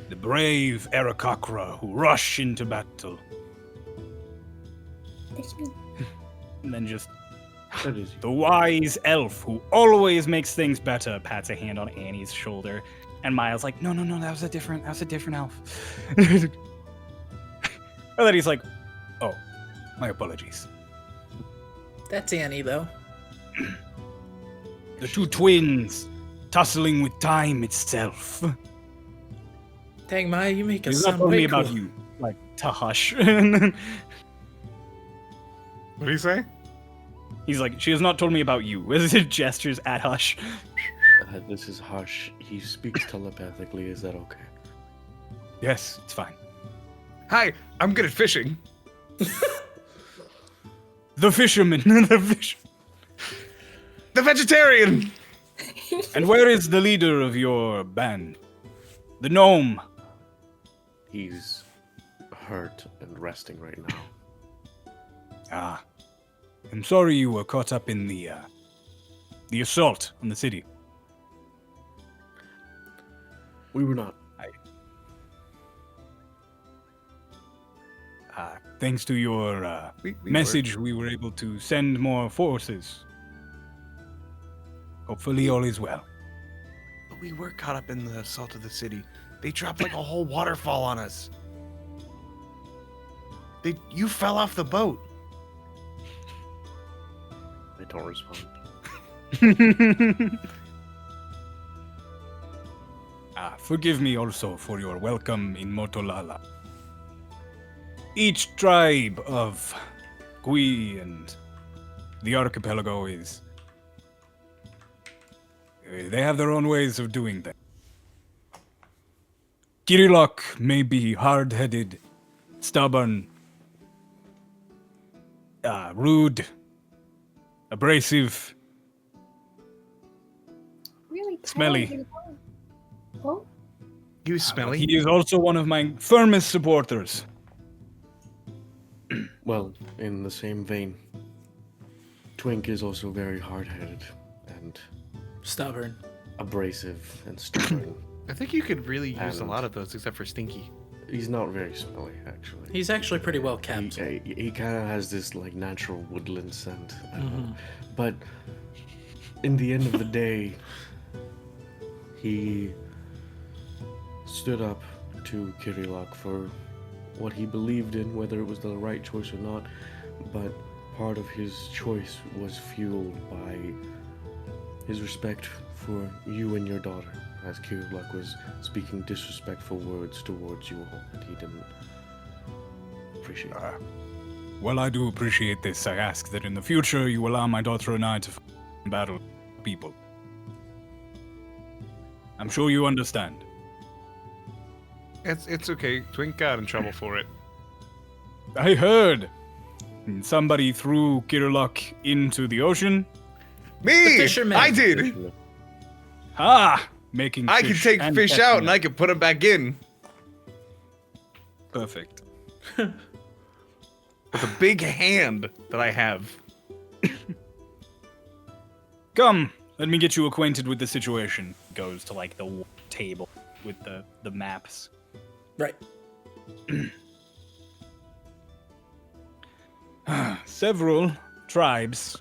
The brave Arakakra who rush into battle. That's me. And then just That is you. the wise elf who always makes things better pats a hand on Annie's shoulder. And Maya's like, no, that was a different elf. And then he's like, oh, my apologies. That's Annie, though. The two twins tussling with time itself. Dang, Maya, you make us He's not sound telling way me cool. about you. like, to hush. What do you say? He's like, she has not told me about you. As it gestures at Hush. This is Hush. He speaks telepathically. Is that okay? Yes, it's fine. Hi, I'm good at fishing. The fisherman. The fish. The vegetarian. And where is the leader of your band? The gnome. He's hurt and resting right now. Ah. I'm sorry you were caught up in the assault on the city. We were not. Thanks to your We message, we were able to send more forces. Hopefully all is well. we were caught up in the assault of the city. They dropped like a whole waterfall on us. You fell off the boat. I don't respond. Forgive me also for your welcome in Motolala. Each tribe of Gui and the archipelago is... they have their own ways of doing things. Kirilok may be hard-headed, stubborn, rude, abrasive, Really Smelly. tired. Oh, He was smelly. he is also one of my firmest supporters. Well, in the same vein, Twink is also very hard-headed and Stubborn. abrasive and stubborn. I think you could really use a And- lot of those, except for Stinky. He's not very smelly, actually. He's actually pretty well kept. He kind of has this like natural woodland scent. I don't Mm-hmm. know. But in the end of the day, he stood up to Kirilok for what he believed in, whether it was the right choice or not. But part of his choice was fueled by his respect for you and your daughter, as Kirilok was speaking disrespectful words towards you all, and he didn't appreciate that. Well, I do appreciate this. I ask that in the future you allow my daughter and I to battle people. I'm sure you understand. It's okay. Twink got in trouble for it. I heard somebody threw Kirilok into the ocean. Me! fisherman. I did! Making I can fish take and fish catching out and them. I can put them back in. Perfect. With a big hand that I have. Come, let me get you acquainted with the situation. Goes to like the table with the maps. Right. Several tribes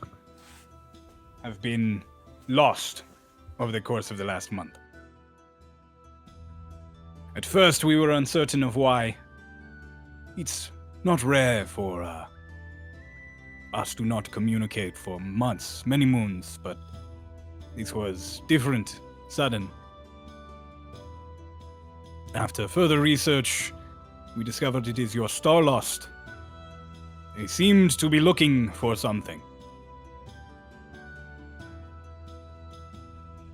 have been lost over the course of the last month. At first, we were uncertain of why. It's not rare for us to not communicate for months, many moons, but this was different, sudden. After further research, we discovered it is your Starlost. They seemed to be looking for something.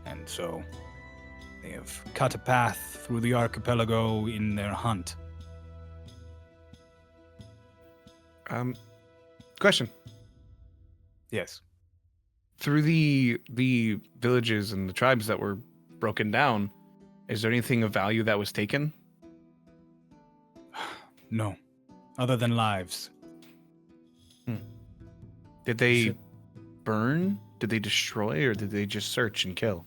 And so, they have cut a path through the archipelago in their hunt. Question. Yes. Through the villages and the tribes that were broken down, is there anything of value that was taken? No. Other than lives. Did they burn? Did they destroy? Or did they just search and kill?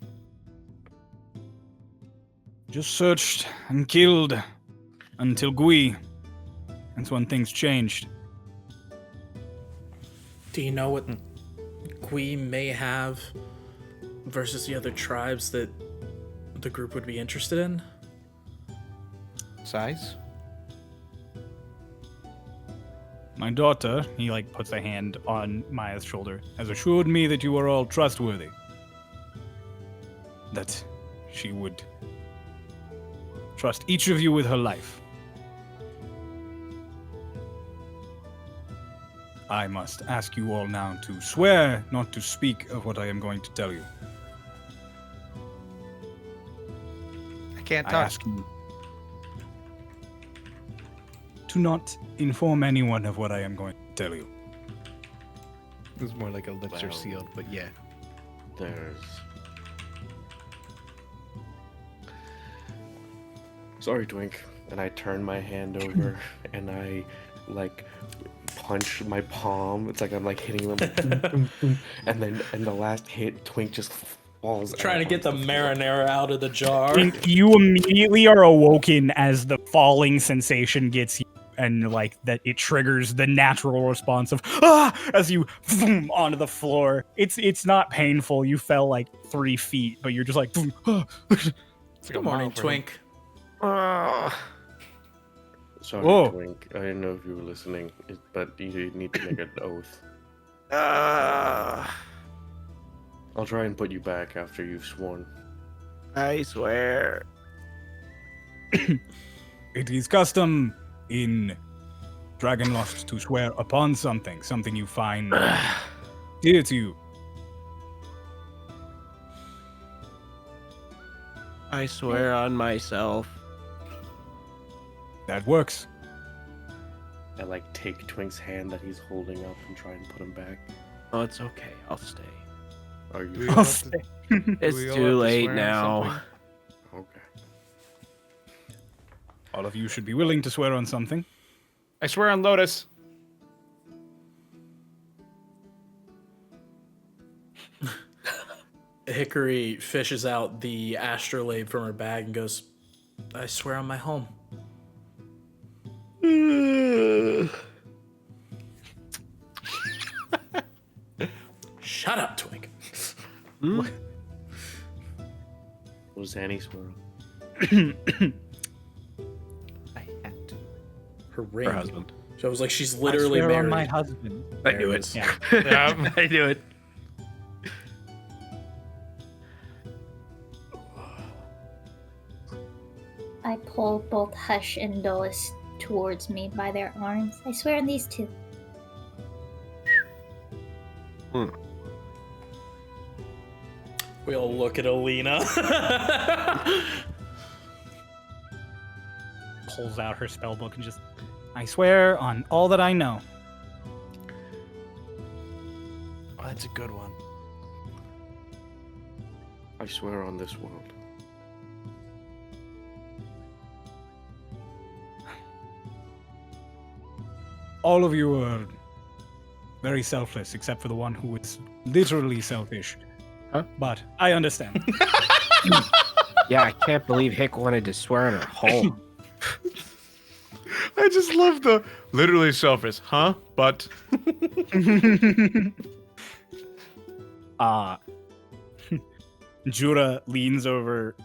Just searched and killed until Gui. That's when things changed. Do you know what Gui may have versus the other tribes that the group would be interested in? Size? My daughter, he puts a hand on Maya's shoulder, has assured me that you are all trustworthy. That she would trust each of you with her life. I must ask you all now to swear not to speak of what I am going to tell you. I can't I talk. ask you to not inform anyone of what I am going to tell you. It was more like a lips are Well. sealed, but yeah. There's... Sorry, Twink. And I turn my hand over and I, punch my palm. It's like I'm, hitting them. And then in the last hit, Twink just falls Trying to out get the onto floor. marinara out of the jar. You immediately are awoken as the falling sensation gets you, and like that it triggers the natural response of ah as you boom, onto the floor. It's not painful. You fell like 3 feet, but you're just like boom, ah. It's like Good a morning, mile for him. Twink. Sorry, Oh. Twink. I didn't know if you were listening, but you need to make an oath. I'll try and put you back after you've sworn. I swear. It is custom in Dragonlost to swear upon something you find dear to you. I swear on myself. That works. I like take Twink's hand that he's holding up and try and put him back. Oh, it's okay. I'll stay. Are Do you? we I'll all have to- stay. do It's we all too have to late swear on now. something? Okay. All of you should be willing to swear on something. I swear on Lotus. Hickory fishes out the astrolabe from her bag and goes, I swear on my home. Shut up, Twink. What does Annie swear on? I had to. Her ring. Her husband. So I was like, she's I literally swear married. on my husband. I There knew it it. is. Yeah. Yeah. I knew it. I pull both Hush and Dulles towards me by their arms. I swear on these two. We all look at Alina. Pulls out her spell book and just, I swear on all that I know. Oh, that's a good one. I swear on this world. All of you are very selfless, except for the one who is literally selfish. Huh? But I understand. Yeah, I can't believe Hick wanted to swear on her home. I just love the literally selfish, huh? But Jura leans over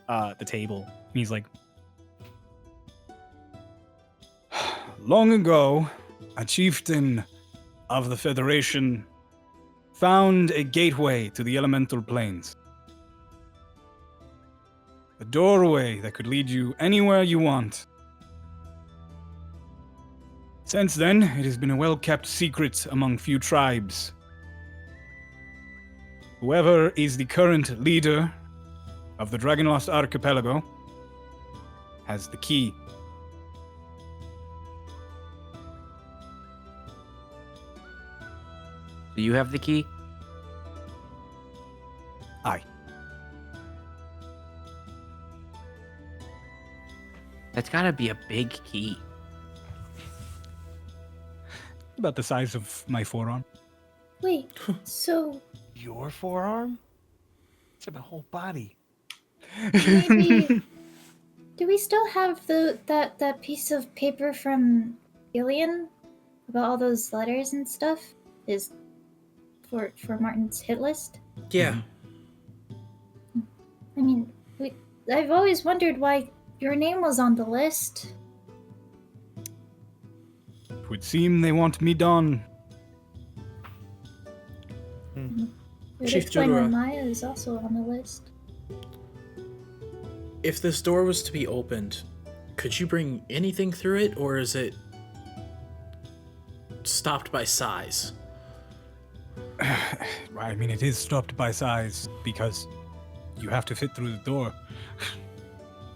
the table and he's like, Long ago, a chieftain of the Federation found a gateway to the elemental planes. A doorway that could lead you anywhere you want. Since then, it has been a well-kept secret among few tribes. Whoever is the current leader of the Dragonlost Archipelago has the key. Do you have the key? Aye. That's gotta be a big key. About the size of my forearm. Wait, so your forearm? It's my whole body. maybe do we still have that piece of paper from Gillian about all those letters and stuff? Is for Martin's hit list? Yeah. I mean, I've always wondered why your name was on the list. It would seem they want me done. It would Chief explain why Jura. Maya is also on the list. If this door was to be opened, could you bring anything through it, or is it stopped by size? I mean, it is stopped by size because you have to fit through the door.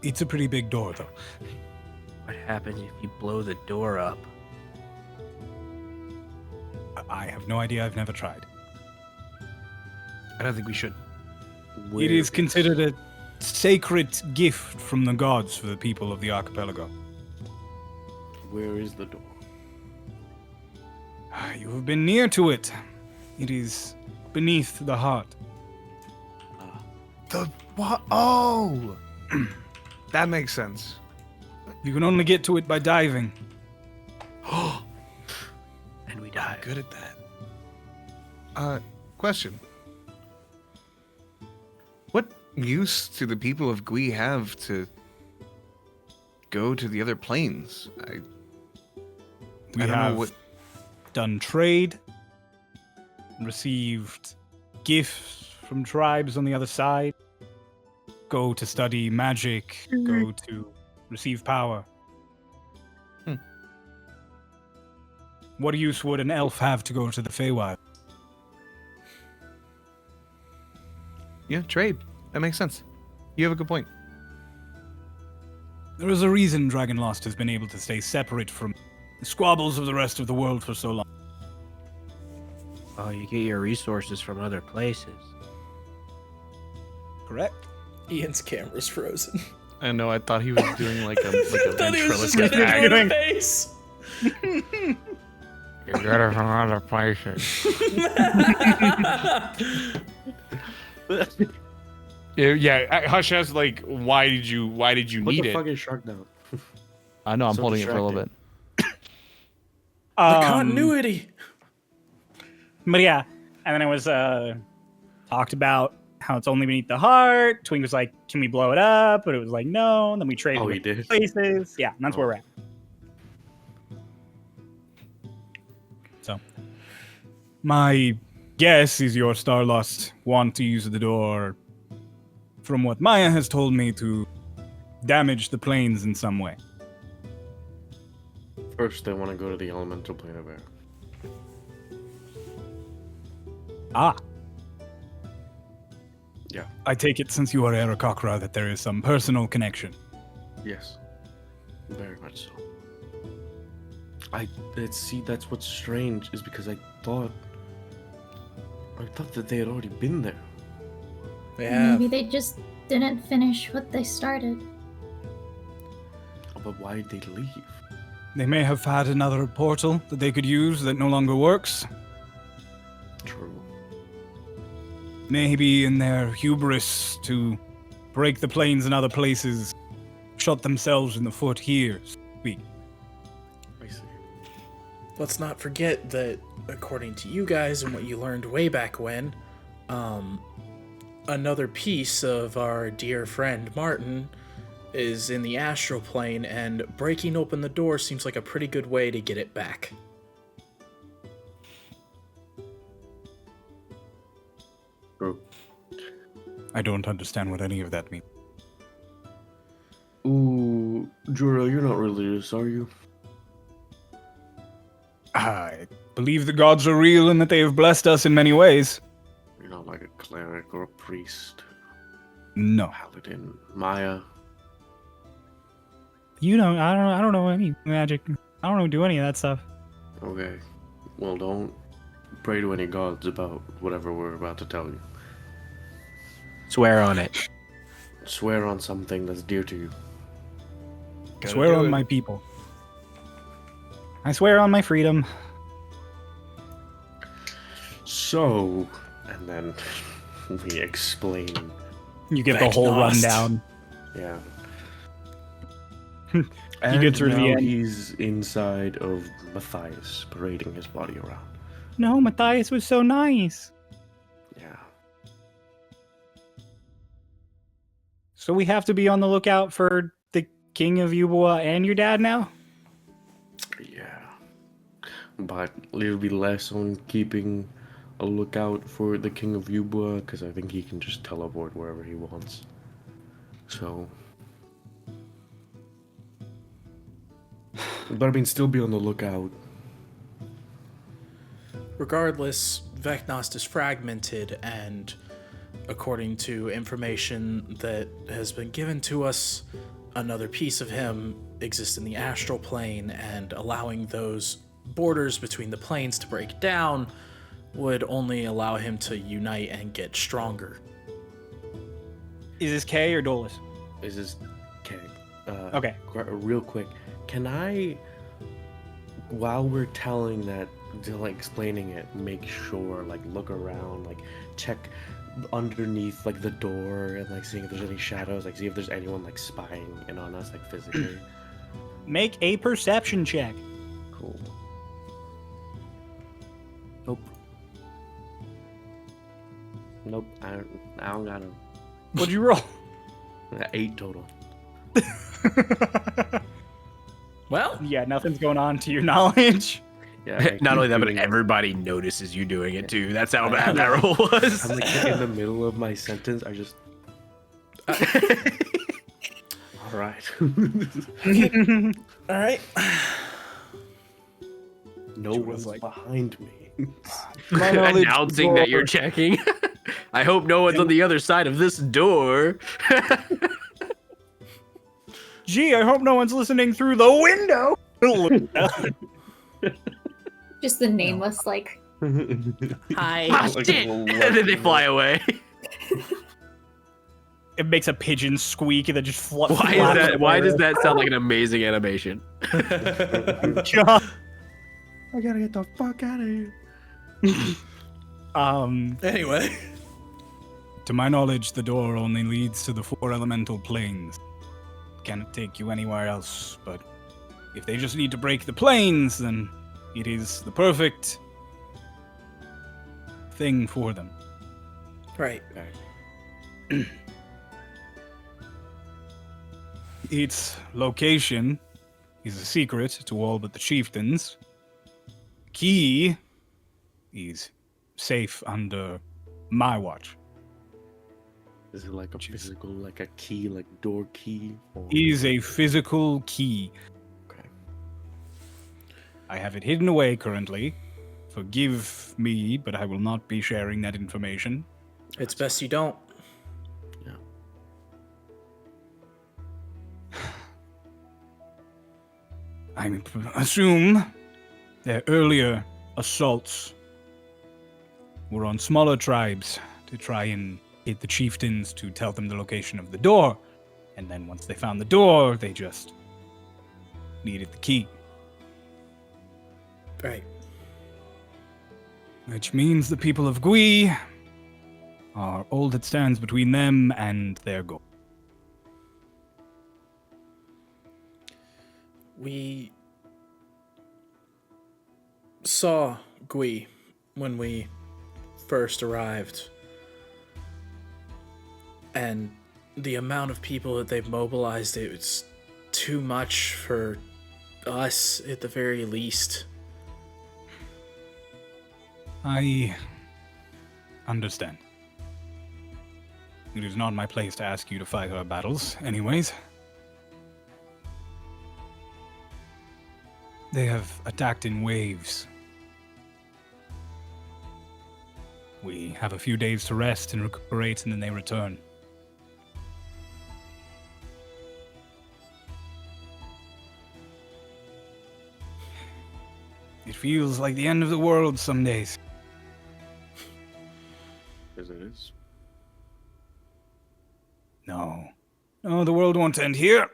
It's a pretty big door, though. What happens if you blow the door up? I have no idea. I've never tried. I don't think we should. It is considered a sacred gift from the gods for the people of the archipelago. Where is the door? You have been near to it. It is beneath the heart. The what? Oh, that makes sense. You can only get to it by diving. good at that. Question. What use do the people of Gui have to go to the other planes? We I don't have know what. done trade, received gifts from tribes on the other side, go to study magic, go to receive power. Hmm. What use would an elf have to go to the Feywild? Yeah, trade. That makes sense. You have a good point. There is a reason Dragonlost has been able to stay separate from the squabbles of the rest of the world for so long. Oh, you get your resources from other places. Correct? Ian's camera's frozen. I know. I thought he was doing like a I thought he was just ventriloquist gonna act. do it in face. You get it from other places. Yeah. Hush has like, why did you What need the it? fuck is Shark down? I know. I'm So holding it for a little bit. The continuity. But yeah, and then it was talked about how it's only beneath the heart. Twink was like, "Can we blow it up?" But it was like, "No." And then we traded Oh, he with did? places. Yeah, and that's where we're at. So, my guess is your Starlost want to use the door, from what Maya has told me, to damage the planes in some way. First, they want to go to the elemental plane of air. Ah. Yeah. I take it, since you are Aarakocra, that there is some personal connection. Yes. Very much so. See, that's what's strange, is because I thought that they had already been there. Yeah. Maybe they just didn't finish what they started. But why did they leave? They may have had another portal that they could use that no longer works. True. Maybe in their hubris to break the planes in other places, shot themselves in the foot here. I see. Let's not forget that, according to you guys and what you learned way back when, another piece of our dear friend Martin is in the astral plane, and breaking open the door seems like a pretty good way to get it back. True. I don't understand what any of that means. Ooh, Jura, you're not religious, are you? I believe the gods are real and that they have blessed us in many ways. You're not like a cleric or a priest, No. paladin, Maya. You know, I don't know any magic. I don't know do any of that stuff. Okay. Well, don't pray to any gods about whatever we're about to tell you. Swear on it. Swear on something that's dear to you. Gotta Swear do on it. my people. I swear on my freedom. So, and then we explain. You get the whole Vecnost. rundown. Yeah. You get through to the now end. he's inside of Matthias, parading his body around. No, Matthias was so nice. Yeah. So we have to be on the lookout for the king of Yubawa and your dad now? Yeah. But it'll be less on keeping a lookout for the king of Yubua, because I think he can just teleport wherever he wants. So. But I mean, still be on the lookout. Regardless, Vecnost is fragmented, and according to information that has been given to us, another piece of him exists in the astral plane, and allowing those borders between the planes to break down would only allow him to unite and get stronger. Is this K or Dolus? Is this okay? Okay. Real quick, can I, while we're telling that, like explaining it, make sure, like look around, like check underneath like the door and like seeing if there's any shadows, like see if there's anyone like spying in on us, like physically. Make a perception check. Cool. Nope. Nope. I don't got a What'd you roll? 8 total. Well, Yeah, nothing's going on to your knowledge. Yeah. I Not keep only that, but doing it. everybody notices you doing it too. That's how I- bad that roll was. I'm like in the middle of my sentence. I just. All right. all right. No one's behind me. My knowledge, Announcing that you're checking. I hope no one's on the other side of this door. Gee, I hope no one's listening through the window. Just the nameless, like, Hi. Ah, Like shit. a And then they fly away. It makes a pigeon squeak and then just Why is that? Why does that sound like an amazing animation? that? I gotta get the fuck out of here. Anyway. To my knowledge, the door only leads to the 4 elemental planes. Can't take you anywhere else, but if they just need to break the planes, then it is the perfect thing for them. Right. Its location is a secret to all but the chieftains. Key is safe under my watch. Is it like a physical, like a key, like door key? Or... Is a physical key. Okay. I have it hidden away currently. Forgive me, but I will not be sharing that information. It's best you don't. Yeah. I assume their earlier assaults were on smaller tribes to try and get the chieftains to tell them the location of the door. And then once they found the door, they just needed the key. Right. Which means the people of Gui are all that stands between them and their goal. We saw Gui when we first arrived. And the amount of people that they've mobilized, it's too much for us at the very least. I understand. It is not my place to ask you to fight our battles, anyways. They have attacked in waves. We have a few days to rest and recuperate, and then they return. It feels like the end of the world some days. As it is. No. No, the world won't end here.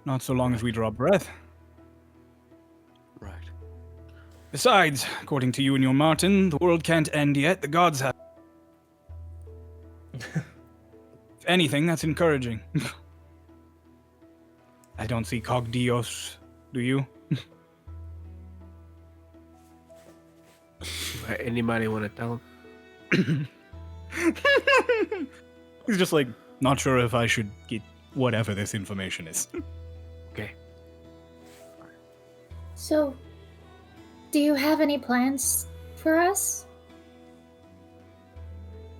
Not so long as we draw breath. Right. Besides, according to you and your Martin, the world can't end yet. The gods have. If anything, that's encouraging. I don't see Cog Dios, do you? Anybody want to tell him? He's just like, not sure if I should get whatever this information is. Okay. so, do you have any plans for us?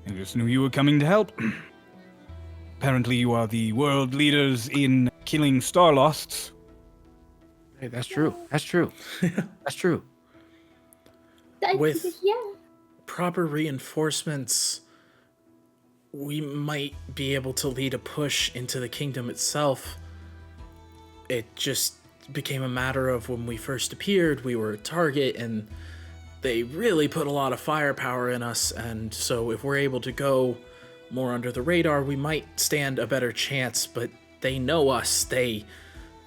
I just knew you were coming to help. Apparently, you are the world leaders in killing Starlosts. Hey, that's true. That's true. That's true. With- Yeah. Proper reinforcements, we might be able to lead a push into the kingdom itself. It just became a matter of when we first appeared, we were a target, and they really put a lot of firepower in us, and so if we're able to go more under the radar, we might stand a better chance, but they know us. They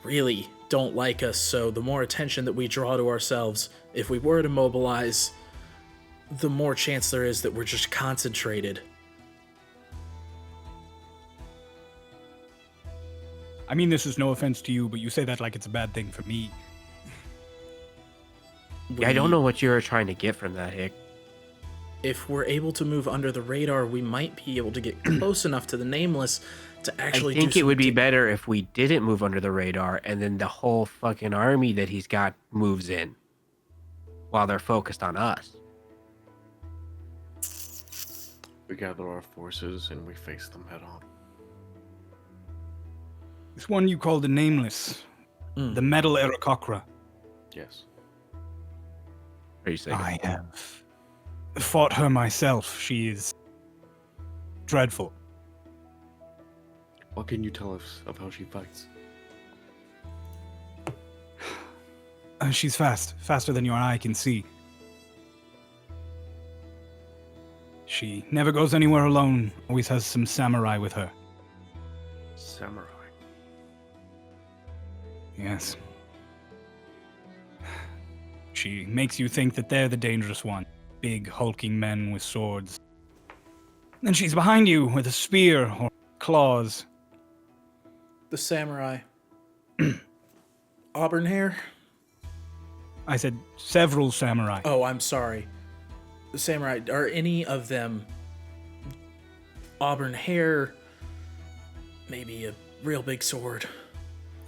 really don't like us, so the more attention that we draw to ourselves, if we were to mobilize, the more chance there is that we're just concentrated. I mean, this is no offense to you, but you say that like it's a bad thing for me. Yeah, I don't know what you're trying to get from that, Hick. If we're able to move under the radar, we might be able to get close enough to the Nameless to actually I think do it would be some better if we didn't move under the radar and then the whole fucking army that he's got moves in while they're focused on us. We gather our forces and we face them head on. This one you call the Nameless. Mm. The Metal Aarakocra. Yes. Are you saying? I have fought her myself. She is dreadful. What can you tell us of how she fights? She's fast. Faster than your eye can see. She never goes anywhere alone. Always has some samurai with her. Samurai. Yes. She makes you think that they're the dangerous one. Big, hulking men with swords. Then she's behind you with a spear or claws. the samurai. Auburn hair? I said several samurai. Oh, I'm sorry. The samurai, are any of them auburn hair? Maybe a real big sword?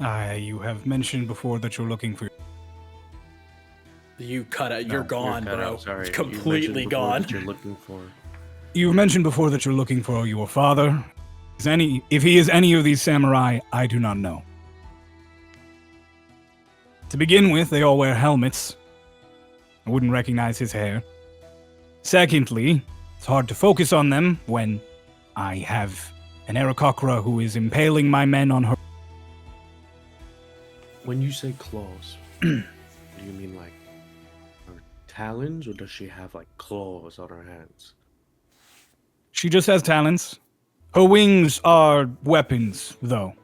You have mentioned before that you're looking for... You cut out. You're No, gone, cut bro. out, sorry. You Completely mentioned before gone. that You're looking for. You've mentioned before that you're looking for your father. If he is any of these samurai, I do not know. To begin with, they all wear helmets. I wouldn't recognize his hair. Secondly, it's hard to focus on them when I have an Aarakocra who is impaling my men on her. When you say claws, do you mean like her talons, or does she have like claws on her hands? She just has talons. Her wings are weapons, though.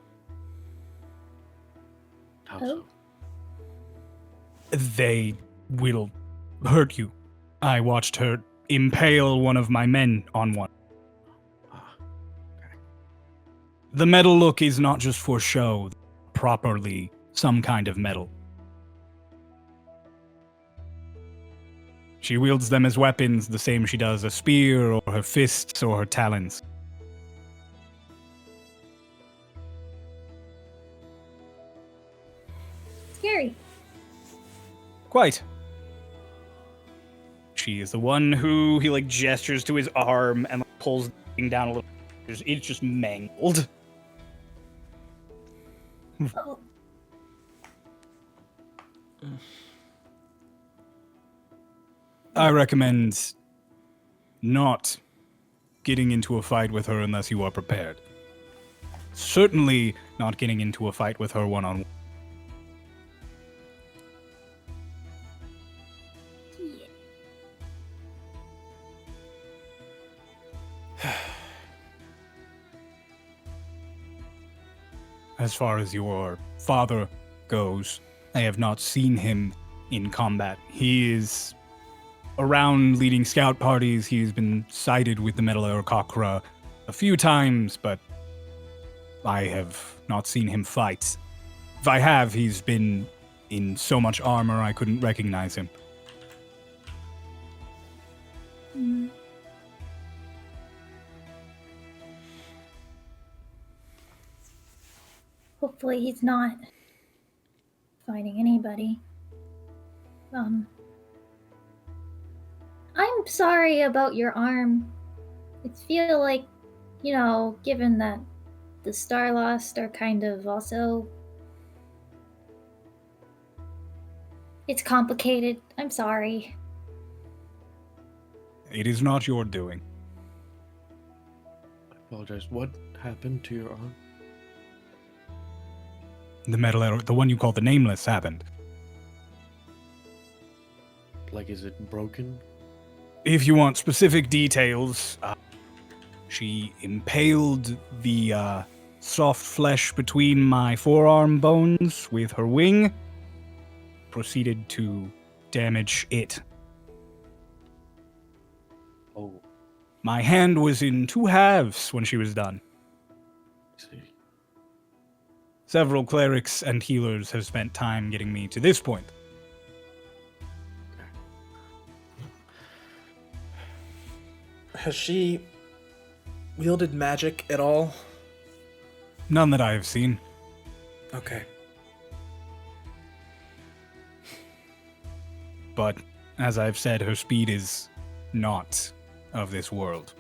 How Oh. so? They will hurt you. I watched her impale one of my men on one. Ah, The metal look is not just for show, properly some kind of metal. She wields them as weapons the same she does a spear or her fists or her talons. Scary. Quite. She is the one who he gestures to his arm and pulls the thing down a little. It's just mangled. Oh, I recommend not getting into a fight with her unless you are prepared. Certainly not getting into a fight with her one-on-one. yeah. As far as your father goes, I have not seen him in combat. He is around leading scout parties. He's been sighted with the Metal Aarakocra a few times, but I have not seen him fight. If I have, he's been in so much armor I couldn't recognize him. Mm. Hopefully he's not fighting anybody. I'm sorry about your arm. I feel like, given that the Starlosts are kind of also... It's complicated. I'm sorry. It is not your doing. I apologize. What happened to your arm? The one you call the Nameless happened. Like, is it broken? If you want specific details, she impaled the soft flesh between my forearm bones with her wing, proceeded to damage it. Oh, My hand was in two halves when she was done. I see. Several clerics and healers have spent time getting me to this point. Has she wielded magic at all? None that I have seen. Okay. But as I've said, her speed is not of this world.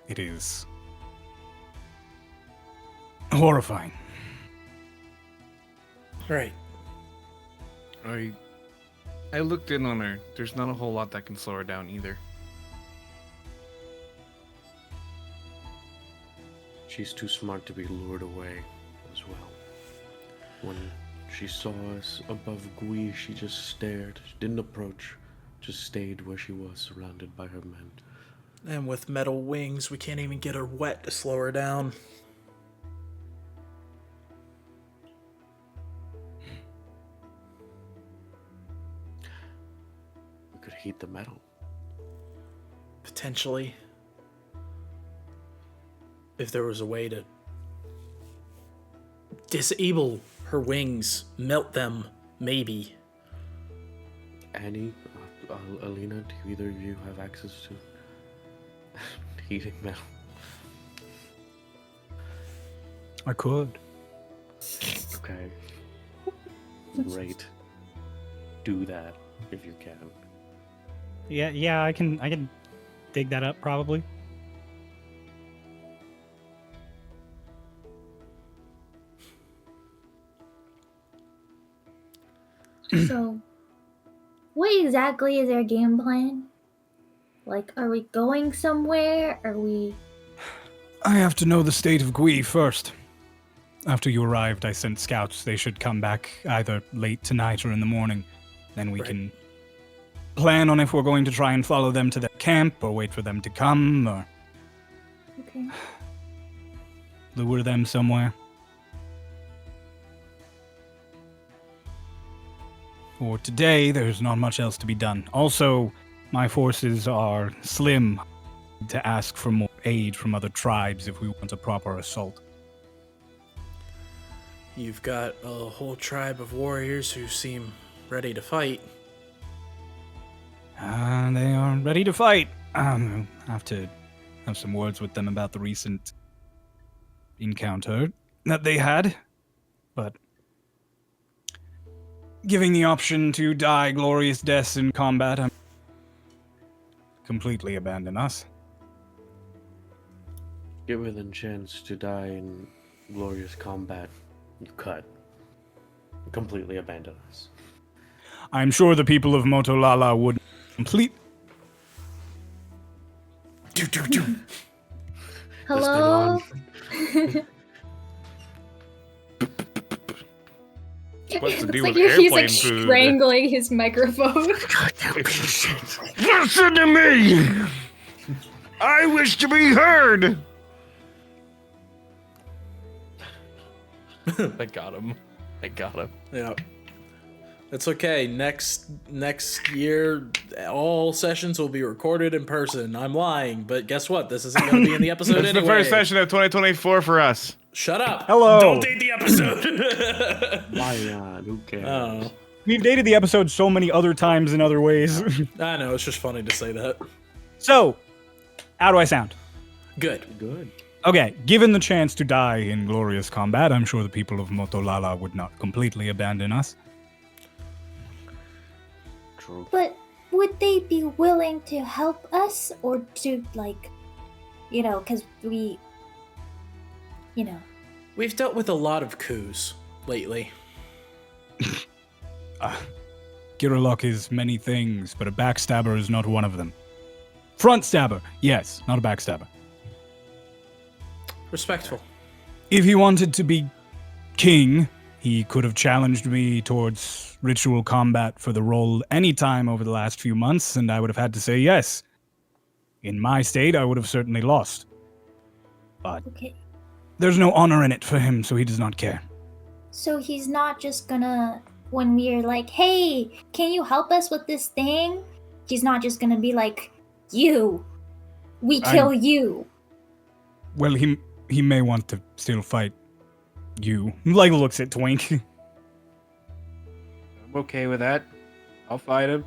It is horrifying. Right. I looked in on her. There's not a whole lot that can slow her down either. She's too smart to be lured away as well. When she saw us above Gui, she just stared. She didn't approach, just stayed where she was, surrounded by her men. And with metal wings, we can't even get her wet to slow her down. We could heat the metal. Potentially. If there was a way to disable her wings, melt them, maybe. Annie, Alina, do either of you have access to heating metal? I could. Okay. Great. Do that if you can. Yeah, I can dig that up probably. So, what exactly is our game plan? Like, are we going somewhere? Are we... I have to know the state of Gui first. After you arrived, I sent scouts. They should come back either late tonight or in the morning. Then we can plan on if we're going to try and follow them to their camp or wait for them to come or Okay. lure them somewhere. For today, there's not much else to be done. Also, my forces are slim to ask for more aid from other tribes if we want a proper assault. You've got a whole tribe of warriors who seem ready to fight. They are ready to fight. I'll have to have some words with them about the recent encounter that they had. But giving the option to die glorious deaths in combat, completely abandon us. Given the chance to die in glorious combat, you cut. Completely abandon us. I'm sure the people of Motolala would complete. Hello? What's the Looks deal like with he's airplane like food? strangling his microphone. Listen to me! I wish to be heard! I got him. Yeah. It's okay. Next year, all sessions will be recorded in person. I'm lying, but guess what? This isn't going to be in the episode It's anyway. the first session of 2024 for us. Shut up. Hello. Don't date the episode. Why not? Who cares? Oh, We've dated the episode so many other times in other ways. I know. It's just funny to say that. So, how do I sound? Good. Good. Okay, given the chance to die in glorious combat, I'm sure the people of Motolala would not completely abandon us. True. But would they be willing to help us or to, like, because we, We've dealt with a lot of coups lately. Giralok is many things, but a backstabber is not one of them. Front stabber, yes, not a backstabber. Respectful. If he wanted to be king, he could have challenged me towards ritual combat for the role any time over the last few months, and I would have had to say yes. In my state, I would have certainly lost. But okay. there's no honor in it for him, so he does not care. So he's not just gonna, when we're like, hey, can you help us with this thing? He's not just gonna be like, we kill you. Well, he may want to still fight you. Like, looks at Twink. I'm okay with that. I'll fight him.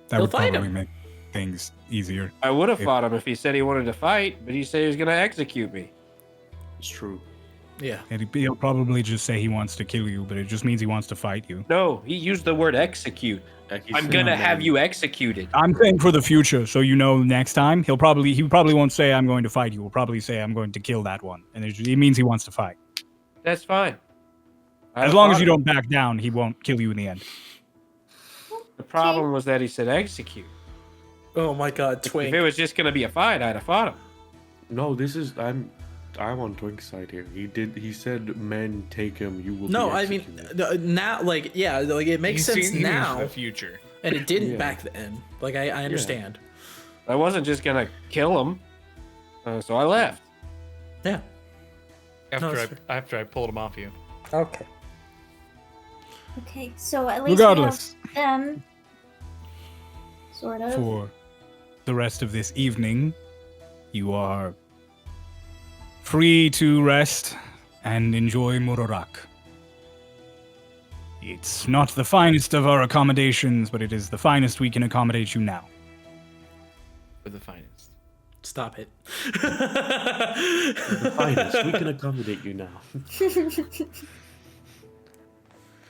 That He'll would fight probably him. make things easier. I would have If- fought him if he said he wanted to fight, but he said he was gonna execute me. It's true. Yeah. And he'll probably just say he wants to kill you, but it just means he wants to fight you. No, he used the word execute. He I'm said gonna that have you executed. I'm saying for the future, so you know next time he probably won't say I'm going to fight you. He'll probably say I'm going to kill that one, and it means he wants to fight. That's fine. As long as you don't back down, he won't kill you in the end. The problem was that he said execute. Oh my God, If Twink. it was just gonna be a fight, I'd have fought him. No, this is I'm on Twink's side here. He said men take him, you will No, be I mean executed. now, like yeah, like it makes sense He means now, the future. and it didn't Yeah. back then. Like I understand. I wasn't just gonna kill him, so I left. Yeah. After I pulled him off you. Okay. Okay, so at least Regardless, we have them. Sort of. for the rest of this evening, you are free to rest and enjoy Murak. It's not the finest of our accommodations, but it is the finest we can accommodate you now. For the finest. Stop it. The finest. We can accommodate you now.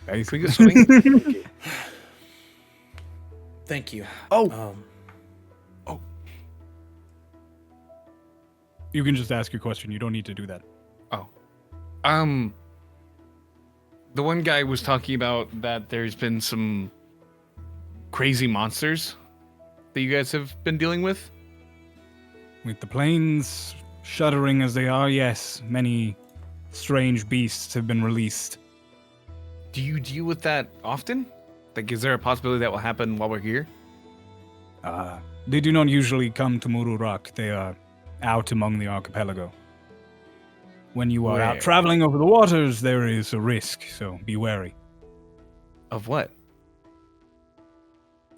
Can we go swing? Thank you. Oh. You can just ask your question. You don't need to do that. The one guy was talking about that there's been some crazy monsters that you guys have been dealing with. With the plains shuddering as they are, yes, many strange beasts have been released. Do you deal with that often? Like, is there a possibility that will happen while we're here? They do not usually come to Murak. They are out among the archipelago. When you are out Where? traveling over the waters, there is a risk, so be wary. Of what?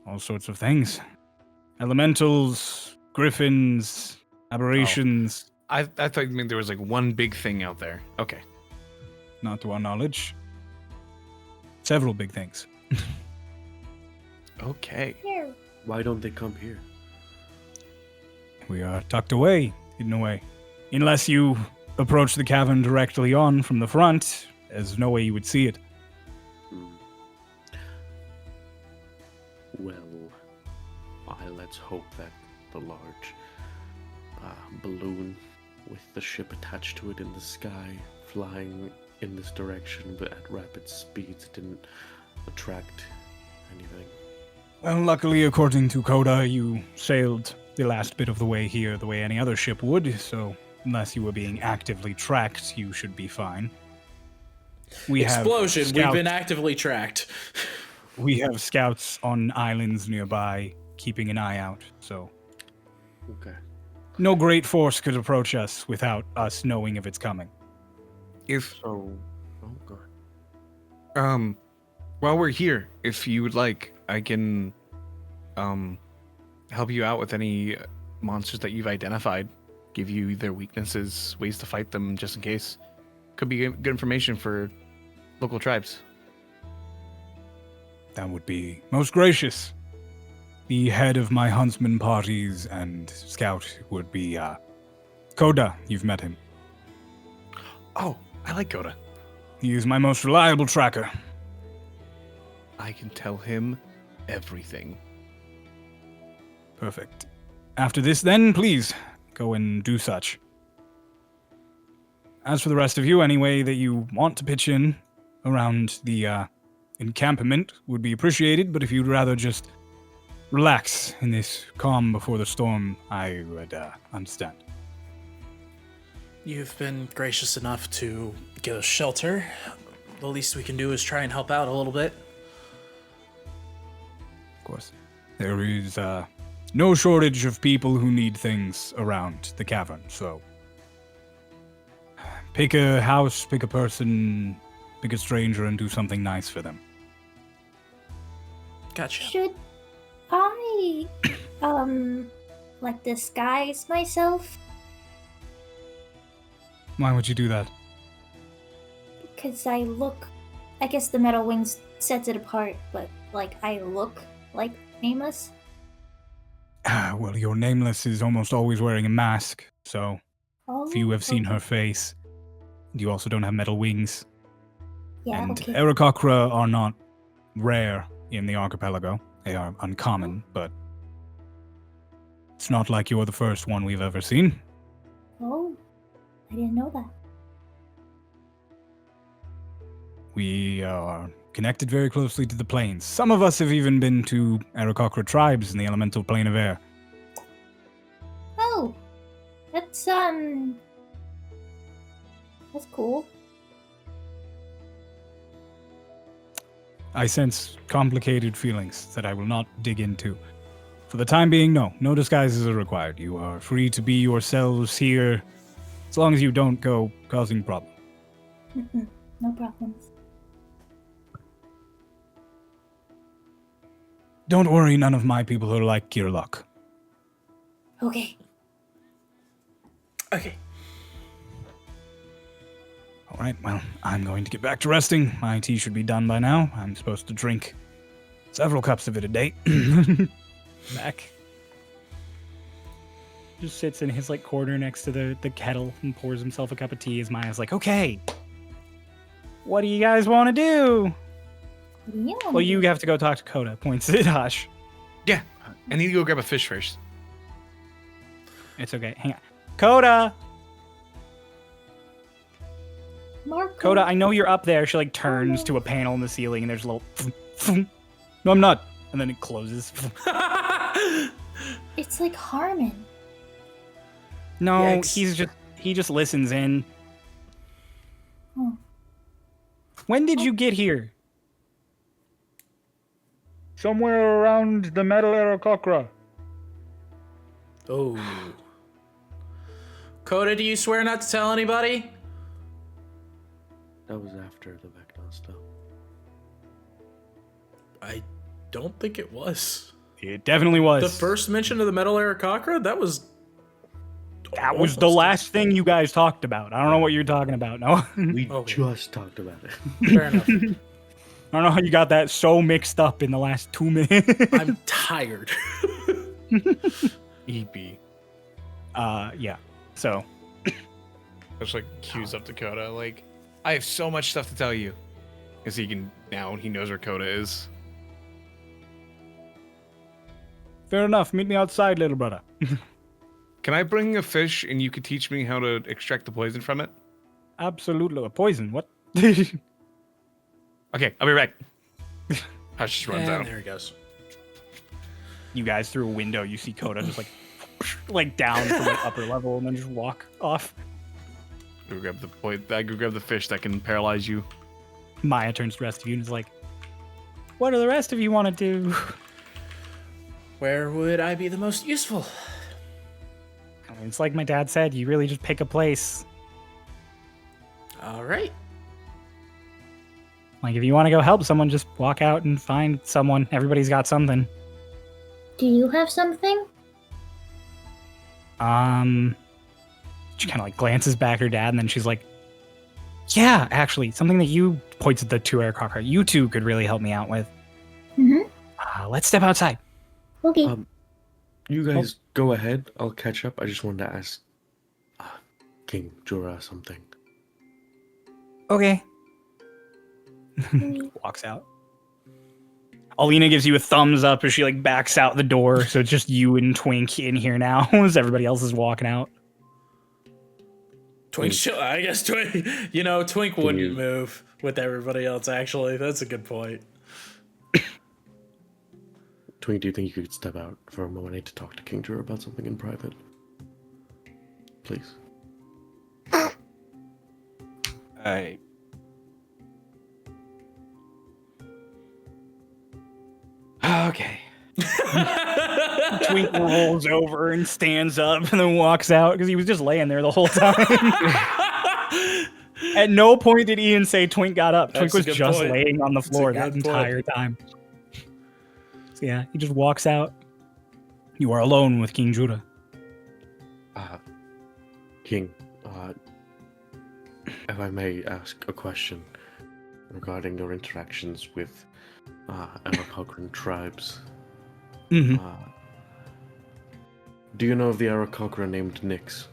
All sorts of things. Elementals, griffins, aberrations, I thought you meant there was like one big thing out there. Okay. not to our knowledge. Several big things. Okay. Here. Why don't they come here? We are tucked away, hidden away. Unless you approach the cavern directly on from the front, there's no way you would see it. Well, let's hope that the large balloon with the ship attached to it in the sky, flying in this direction but at rapid speeds, didn't attract anything. Well, luckily, according to Coda, you sailed the last bit of the way here the way any other ship would, so unless you were being actively tracked, you should be fine. We have Explosion. We've scouts- been actively tracked. We have scouts on islands nearby, keeping an eye out, so Okay. no great force could approach us without us knowing if it's coming. If So, oh god. while we're here, if you would like, I can help you out with any monsters that you've identified. Give you their weaknesses, ways to fight them, just in case. Could be good information for local tribes. That would be most gracious. The head of my huntsman parties and scout would be Coda. You've met him. Oh, I like Coda. He is my most reliable tracker. I can tell him everything. Perfect. After this, then, please go and do such. As for the rest of you, anyway, that you want to pitch in around the encampment would be appreciated, but if you'd rather just relax in this calm before the storm, I would understand. You've been gracious enough to give us shelter. The least we can do is try and help out a little bit. Of course. There is no shortage of people who need things around the cavern, so pick a house, pick a person, pick a stranger, and do something nice for them. Gotcha. Should I, like disguise myself? Why would you do that? Because I guess the metal wings sets it apart, but, like, I look like Nameless. Well, your Nameless is almost always wearing a mask, so Oh, few have seen okay. her face. You also don't have metal wings. Yeah, And okay. Aarakocra are not rare in the archipelago. They are uncommon, but it's not like you're the first one we've ever seen. Oh, I didn't know that. We are connected very closely to the planes. Some of us have even been to Aarakocra tribes in the elemental plane of air. Oh, that's cool. I sense complicated feelings that I will not dig into. For the time being, no disguises are required. You are free to be yourselves here, as long as you don't go causing problems. No problems. Don't worry, none of my people are like Gearlock. Okay. Okay. All right, well, I'm going to get back to resting. My tea should be done by now. I'm supposed to drink several cups of it a day. Back. Just sits in his like corner next to the kettle and pours himself a cup of tea. As Maya's like, okay, what do you guys want to do? What do you want? Well, you have to go talk to Coda. Points at Hush. Yeah, I need to go grab a fish first. It's okay. Hang on. Coda! Marco. Coda, I know you're up there. She like turns to a panel in the ceiling and there's a little no, I'm not. And then it closes. It's like Harmon. No, Yikes. he just listens in. Oh. When did you get here? Somewhere around the Metal Aarakocra. Oh. Coda, do you swear not to tell anybody? That was after the Vecna stuff. I don't think it was. It definitely was. The first mention of the Metal Aarakocra? That was the last thing you guys talked about. I don't know what you're talking about. No. We Okay. just talked about it. Fair enough. I don't know how you got that so mixed up in the last 2 minutes. I'm tired. EP. Yeah. So, Just like cues up to Coda, like, I have so much stuff to tell you. Because he knows where Coda is. fair enough. Meet me outside, little brother. Can I bring a fish and you could teach me how to extract the poison from it? Absolutely. Poison. What? Okay, I'll be right back. Hush just runs And out. there he goes. You guys through a window, you see Coda just like down from the upper level and then just walk off. Go grab I go grab the fish that can paralyze you. Maya turns to the rest of you and is like, what do the rest of you want to do? Where would I be the most useful? I mean, it's like my dad said, you really just pick a place. All right. Like, if you want to go help someone, just walk out and find someone. Everybody's got something. Do you have something? She kind of like glances back at her dad, and then she's like, yeah, actually, something that you points at the two Aarakocra. You two could really help me out with. Mm-hmm. Let's step outside. Okay. You guys go ahead. I'll catch up. I just wanted to ask King Jura something. Okay. Walks out. Alina gives you a thumbs up as she like backs out the door, so it's just you and Twink in here now as everybody else is walking out. Twink, I guess Twink. Twink wouldn't move with everybody else. Actually, that's a good point. Twink, do you think you could step out for a moment? I need to talk to King Jura about something in private. Please. Okay. Twink rolls over and stands up and then walks out because he was just laying there the whole time. At no point did Ian say Twink got up. That's Twink was a good just point. laying on the That's a floor good that point. entire time. So yeah, he just walks out. You are alone with King Jura. King, if I may ask a question regarding your interactions with Aarakocran tribes. Mm-hmm. Do you know of the Aarakocra named Nyx?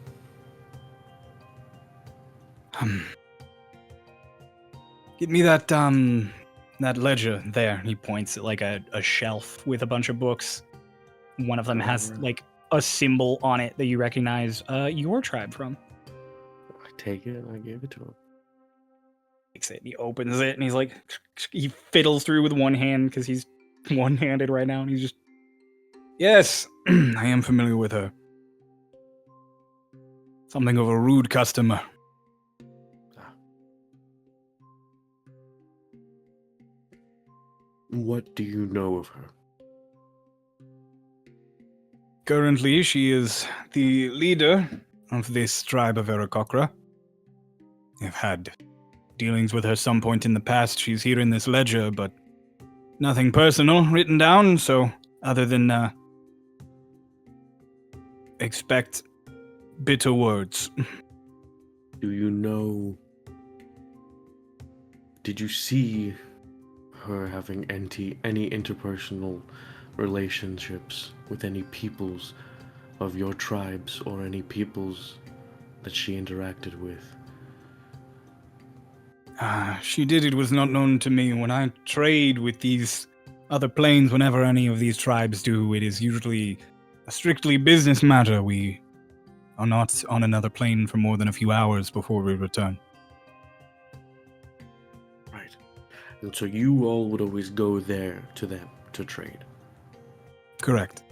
Get me that ledger there. He points at like a shelf with a bunch of books. One of them has Alright. like a symbol on it that you recognize your tribe from. I take it and I give it to him. Takes it, he opens it, and he's like, he fiddles through with one hand because he's one-handed right now, and he's just, Yes, I am familiar with her. Something of a rude customer. What do you know of her? Currently, she is the leader of this tribe of Aarakocra. I've had dealings with her some point in the past. She's here in this ledger, but nothing personal written down, so other than expect bitter words. Do you know... Did you see her having any interpersonal relationships with any peoples of your tribes or any peoples that she interacted with? She did. It was not known to me. When I trade with these other planes, whenever any of these tribes do, it is usually a strictly business matter. We are not on another plane for more than a few hours before we return. Right. And so you all would always go there to them to trade. Correct.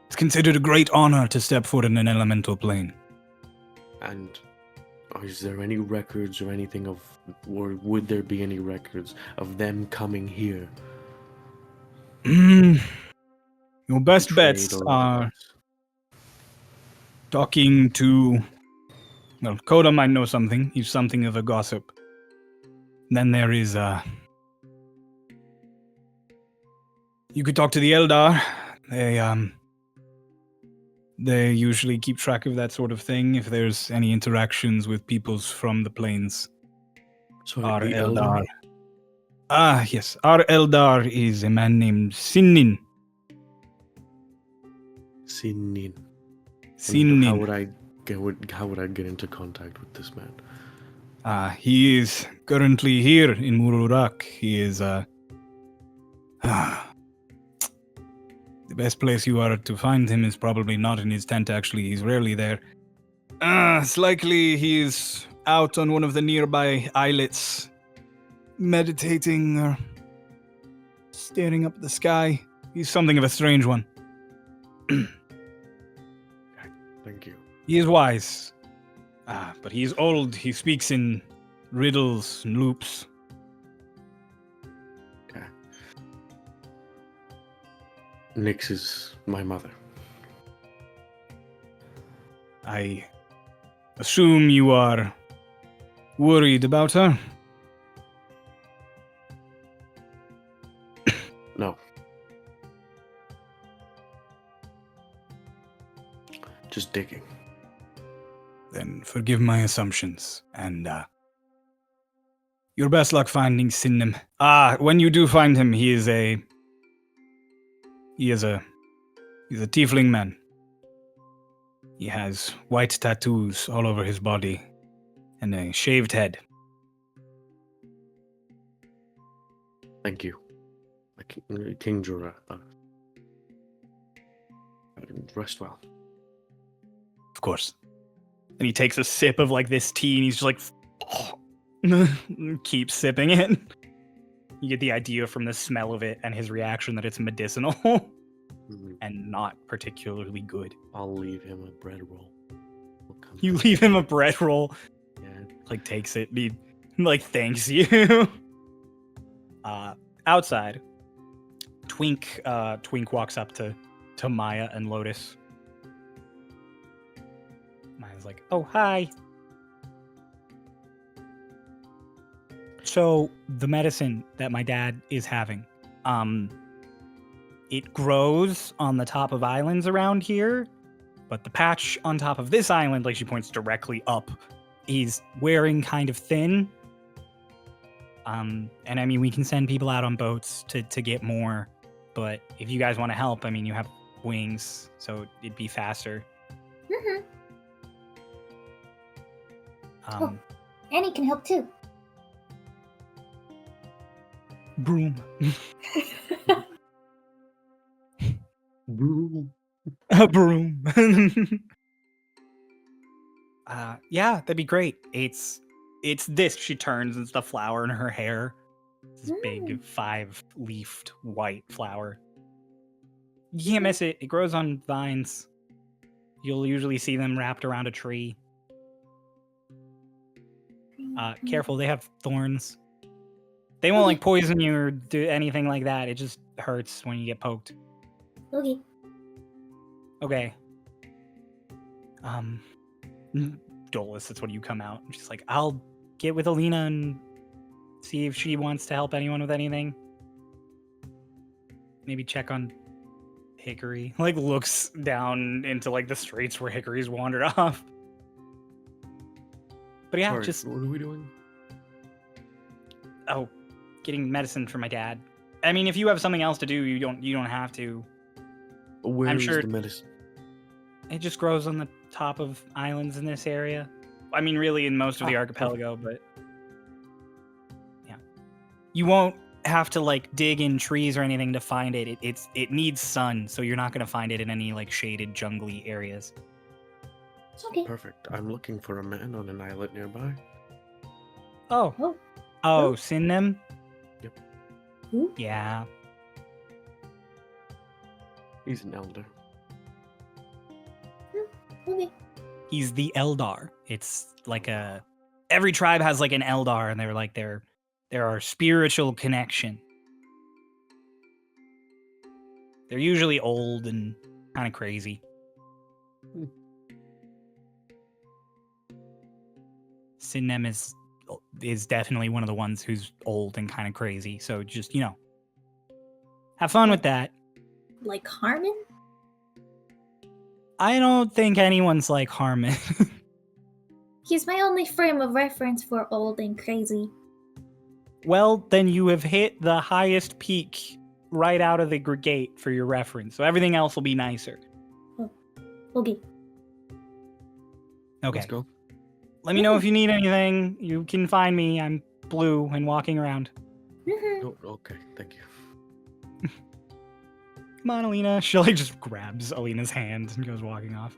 It's considered a great honor to step foot in an elemental plane. And is there any records or anything of, or would there be any records of them coming here? Your best to bets trade or are otherwise? talking to... Well, Koda might know something. He's something of a gossip. Then there is, you could talk to the Eldar. They usually keep track of that sort of thing if there's any interactions with peoples from the plains. So Our the Eldar. Yes. Our Eldar is a man named Sinnin. Sinnin. Sinnin. How would I get into contact with this man? He is currently here in Murak. He is, the best place you are to find him is probably not in his tent, actually. He's rarely there. It's likely he's out on one of the nearby islets, meditating or staring up at the sky. He's something of a strange one. Thank you. He is wise. But he's old. He speaks in riddles and loops. Okay. Nyx is my mother. I assume you are worried about her? No. Just digging. Then forgive my assumptions, and your best luck finding Sinnim. When you do find him, he's a tiefling man. He has white tattoos all over his body and a shaved head. Thank you. King Jura. Rest well. Of course. and he takes a sip of like this tea, and he's just like, keeps sipping it. You get the idea from the smell of it and his reaction that it's medicinal and not particularly good. I'll leave him a bread roll. We'll come You back. leave him a bread roll, Yeah. like takes it, and he like thanks you. Outside, Twink walks up to Maya and Lotus. Maya's like, "Oh, hi." So the medicine that my dad is having, it grows on the top of islands around here, but the patch on top of this island, like she points directly up, is wearing kind of thin. And I mean, we can send people out on boats to get more, but if you guys want to help, I mean, you have wings, so it'd be faster. Mm-hmm. Um, Annie can help too. Broom. Broom. A broom. Yeah, that'd be great. It's this. She turns, and it's the flower in her hair. This big 5-leafed white flower. You can't miss it. It grows on vines. You'll usually see them wrapped around a tree. Careful, they have thorns. They won't like poison you or do anything like that. It just hurts when you get poked. Okay. Okay. Dolus, that's when you come out. She's like, I'll get with Alina and see if she wants to help anyone with anything. Maybe check on Hickory. Like looks down into like the streets where Hickory's wandered off. But yeah, Alright, just what are we doing? getting medicine for my dad. I mean, if you have something else to do, you don't have to. Where is sure- the medicine? It just grows on the top of islands in this area. I mean, really in most of the Ah, archipelago, but yeah. You won't have to like dig in trees or anything to find it. It needs sun, so you're not going to find it in any like shaded jungly areas. It's okay. Perfect. I'm looking for a man on an islet nearby. Oh, Oh. Sinnem? Yep. Who? Yeah. He's an elder. Okay. He's the Eldar. It's like every tribe has like an Eldar, and they're like they're our spiritual connection. They're usually old and kind of crazy. Sinnem is definitely one of the ones who's old and kind of crazy. So just, have fun with that. Like Harmon? I don't think anyone's like Harmon. He's my only frame of reference for old and crazy. Well, then you have hit the highest peak right out of the gate for your reference. So everything else will be nicer. Okay. Okay. Let's go. Let me know if you need anything. You can find me. I'm blue and walking around. Mhm. Oh, okay, thank you. Come on, Alina. She like just grabs Alina's hand and goes walking off.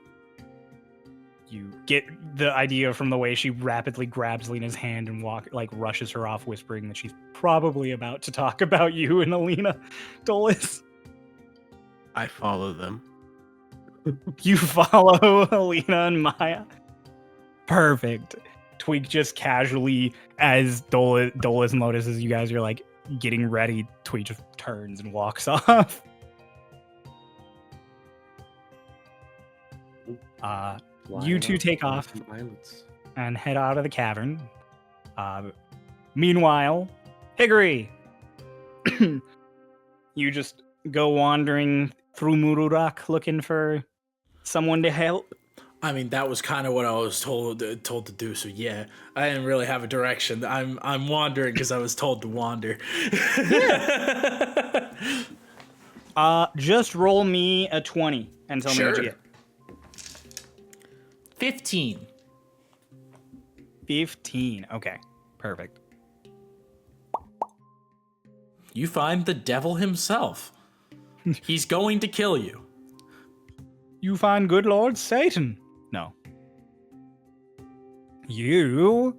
You get the idea from the way she rapidly grabs Alina's hand and rushes her off, whispering that she's probably about to talk about you and Alina. Dolus. I follow them. You follow Alina and Maya. Perfect. Tweak just casually, as Dolus notices you guys are like getting ready, Tweak just turns and walks off. You two take off From islets. and head out of the cavern. Meanwhile, Hickory, you just go wandering through Murak looking for someone to help. I mean, that was kind of what I was told to do. So yeah, I didn't really have a direction. I'm wandering because I was told to wander. Just roll me a 20 and tell me what you Sure. get. 15. 15. Okay, perfect. You find the devil himself. He's going to kill you. You find good Lord Satan. No. You're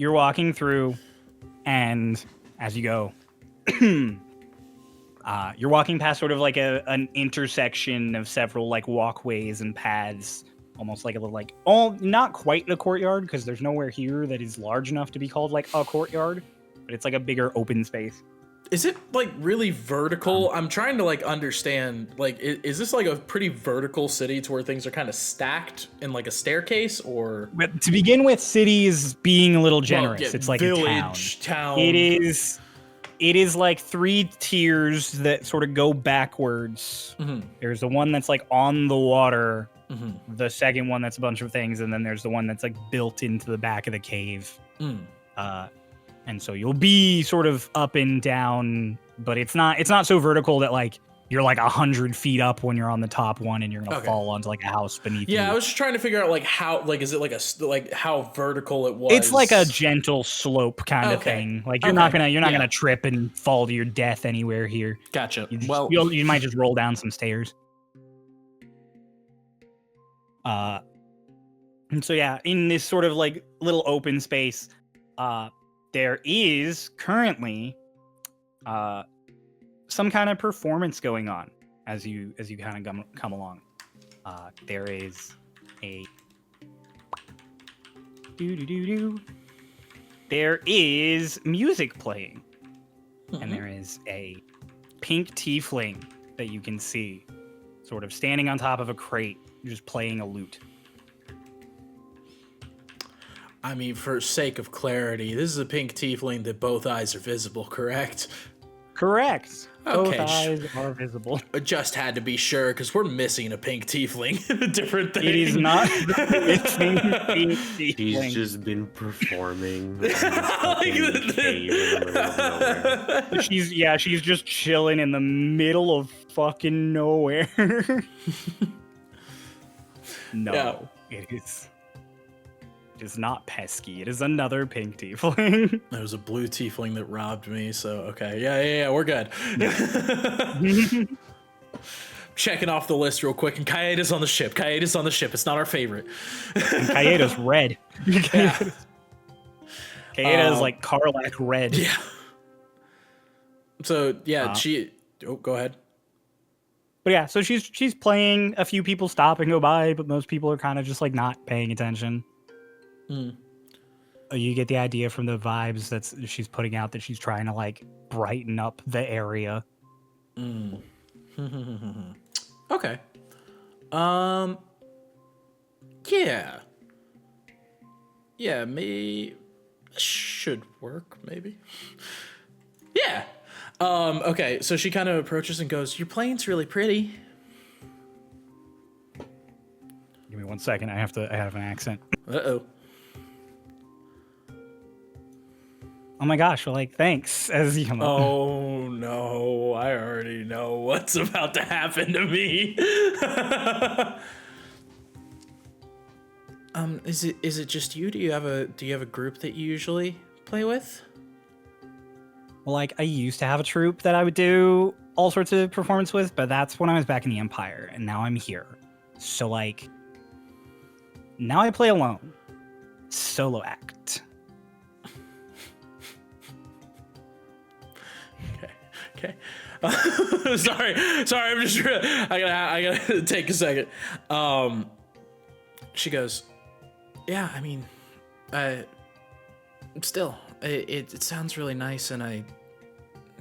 walking through, and as you go, you're walking past sort of like an intersection of several like walkways and paths, almost like a little like, not quite a courtyard, because there's nowhere here that is large enough to be called like a courtyard, but it's like a bigger open space. Is it like really vertical? I'm trying to like understand, like, is this like a pretty vertical city to where things are kind of stacked in like a staircase, or? But to begin with, city is being a little generous. Well, yeah, It's like village, a town. town. It is like 3 tiers that sort of go backwards. Mhm. There's the one that's like on the water, Mhm. the second one that's a bunch of things, and then there's the one that's like built into the back of the cave. Mm. And so you'll be sort of up and down, but it's not so vertical that like you're like 100 feet up when you're on the top one, and you're gonna Okay. fall onto like a house beneath you. Yeah, I was just trying to figure out like how, like, is it like how vertical it was? It's like a gentle slope kind of Okay. thing. Like you're not Okay. gonna Yeah. trip and fall to your death anywhere here. Gotcha. You, Well, you might just roll down some stairs. And so yeah, in this sort of like little open space, there is currently some kind of performance going on as you kind of come along. There is a there is music playing, and there is a pink tiefling that you can see sort of standing on top of a crate, just playing a lute. I mean, for sake of clarity, this is a pink tiefling that both eyes are visible, correct? Correct. Okay, Both eyes are visible. I just had to be sure because we're missing a pink tiefling. A different thing. It is not missing pink tiefling. He's just been performing in this fucking cave in the middle of nowhere. She's just chilling in the middle of fucking nowhere. No, it is not pesky. It is another pink tiefling. There was a blue tiefling that robbed me, so okay. Yeah, we're good. Checking off the list real quick, and Kaeda's on the ship. Kaeda's on the ship. It's not our favorite. And Kaeda's red. Yeah. Kaeda is like Karlach red. Yeah. So, yeah, go ahead. But yeah, so she's playing. A few people stop and go by, but most people are kind of just like not paying attention. You get the idea from the vibes that she's putting out that she's trying to like brighten up the area. Okay. Yeah, me should work, maybe. Yeah. Okay, so she kind of approaches and goes, "Your plane's really pretty." Give me 1 second. I have an accent. Uh-oh. Oh my gosh, well, like, thanks. As you come up. Oh no, I already know what's about to happen to me. Is it just you? Do you have a group that you usually play with? Well, like, I used to have a troupe that I would do all sorts of performance with, but that's when I was back in the Empire, and now I'm here. So, like, now I play alone. Solo act. Okay. Sorry. I'm just. I gotta take a second. She goes, "Yeah, I mean, still, it sounds really nice, and it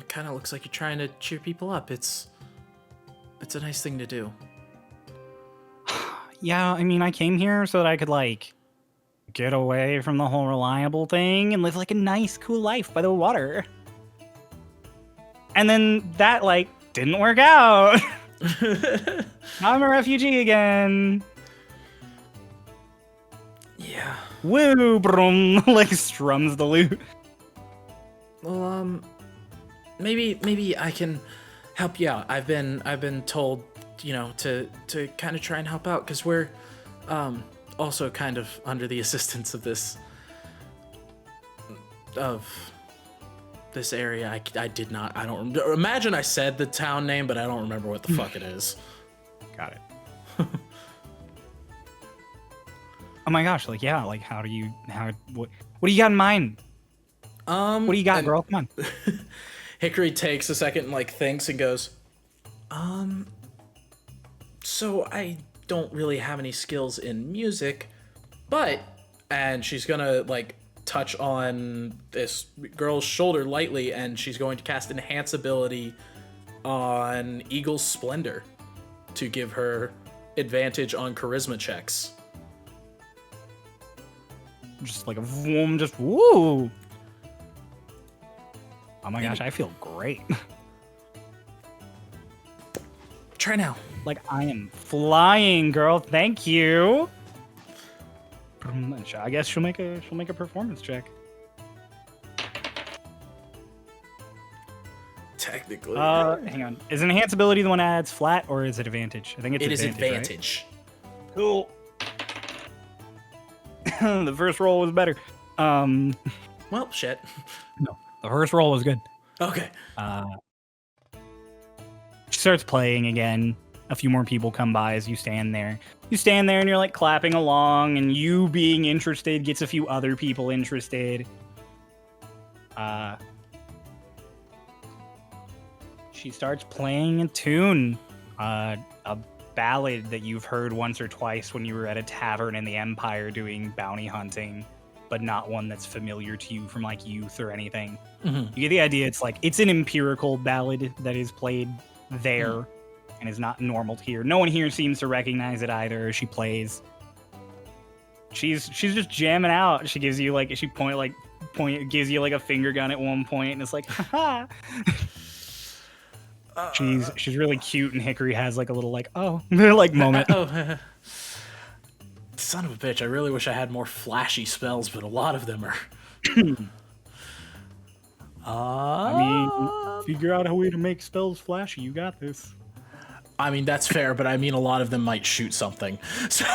kind of looks like you're trying to cheer people up. It's a nice thing to do." Yeah, I mean, I came here so that I could, like, get away from the whole reliable thing and live, like, a nice, cool life by the water. And then that, like, didn't work out. Now I'm a refugee again. Yeah. Woo, brum, like, strums the lute. Well, maybe I can help you out. I've been told, to kind of try and help out because we're also kind of under the assistance of this area. I don't imagine I said the town name, but I don't remember what the fuck it is. Got it. Oh my gosh, like, yeah, like, what do you got in mind? What do you got, girl? Come on. Hickory takes a second and, like, thinks and goes, so I don't really have any skills in music, but, and she's gonna, like, touch on this girl's shoulder lightly, and she's going to cast Enhance ability on Eagle's Splendor to give her advantage on charisma checks. Just like a vroom, just woo. Oh my gosh, I feel great. Try now. Like, I am flying, girl. Thank you. I guess she'll make a performance check. technically. Hang on. Is enhance ability the one that adds flat, or is it advantage? I think it's It is advantage. advantage. Right? Cool. The first roll was better. Well, shit. No, the first roll was good. Okay. She starts playing again. A few more people come by as you stand there. You stand there and you're like clapping along, and you being interested gets a few other people interested. She starts playing a tune, a ballad that you've heard once or twice when you were at a tavern in the Empire doing bounty hunting, but not one that's familiar to you from like youth or anything. Mm-hmm. You get the idea. It's an empirical ballad that is played there and is not normal here. No one here seems to recognize it either as she plays. She's just jamming out. She gives you like gives you like a finger gun at one point, and it's like, haha. She's really cute, and Hickory has like a little like like moment. Oh, son of a bitch! I really wish I had more flashy spells, but a lot of them are. I mean, figure out a way to make spells flashy. You got this. I mean, that's fair, but I mean, a lot of them might shoot something. So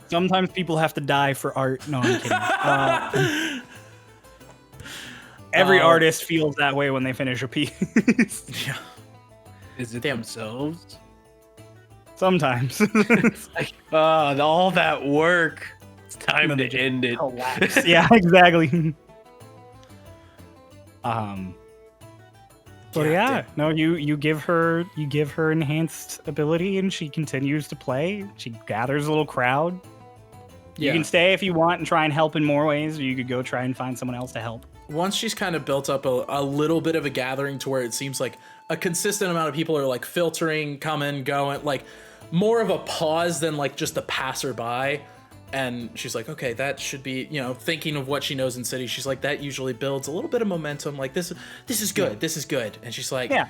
Sometimes people have to die for art. No, I'm kidding. Every artist feels that way when they finish a piece. yeah. Is it Damn. themselves? Sometimes. It's like, all that work. It's time then they to end it. Collapse. Yeah, exactly. But yeah, damn. no, you give her enhanced ability, and she continues to play. She gathers a little crowd. You can stay if you want and try and help in more ways, or you could go try and find someone else to help. Once she's kind of built up a little bit of a gathering to where it seems like a consistent amount of people are like filtering, coming, going, like more of a pause than like just a passerby. And she's like, okay, that should be, thinking of what she knows in city. She's like, that usually builds a little bit of momentum. Like this is good. This is good. And she's like, Yeah.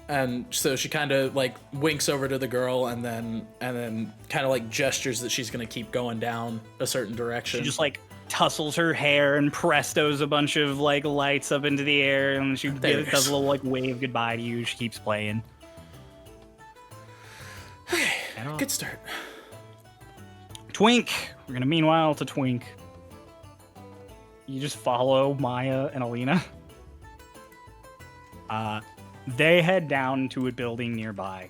And so she kind of like winks over to the girl and then kind of like gestures that she's going to keep going down a certain direction. She just like tussles her hair and prestos a bunch of like lights up into the air, and she There it does is. a little like wave goodbye to you. She keeps playing. Good start. Twink. We're gonna meanwhile to Twink. You just follow Maya and Alina. They head down to a building nearby,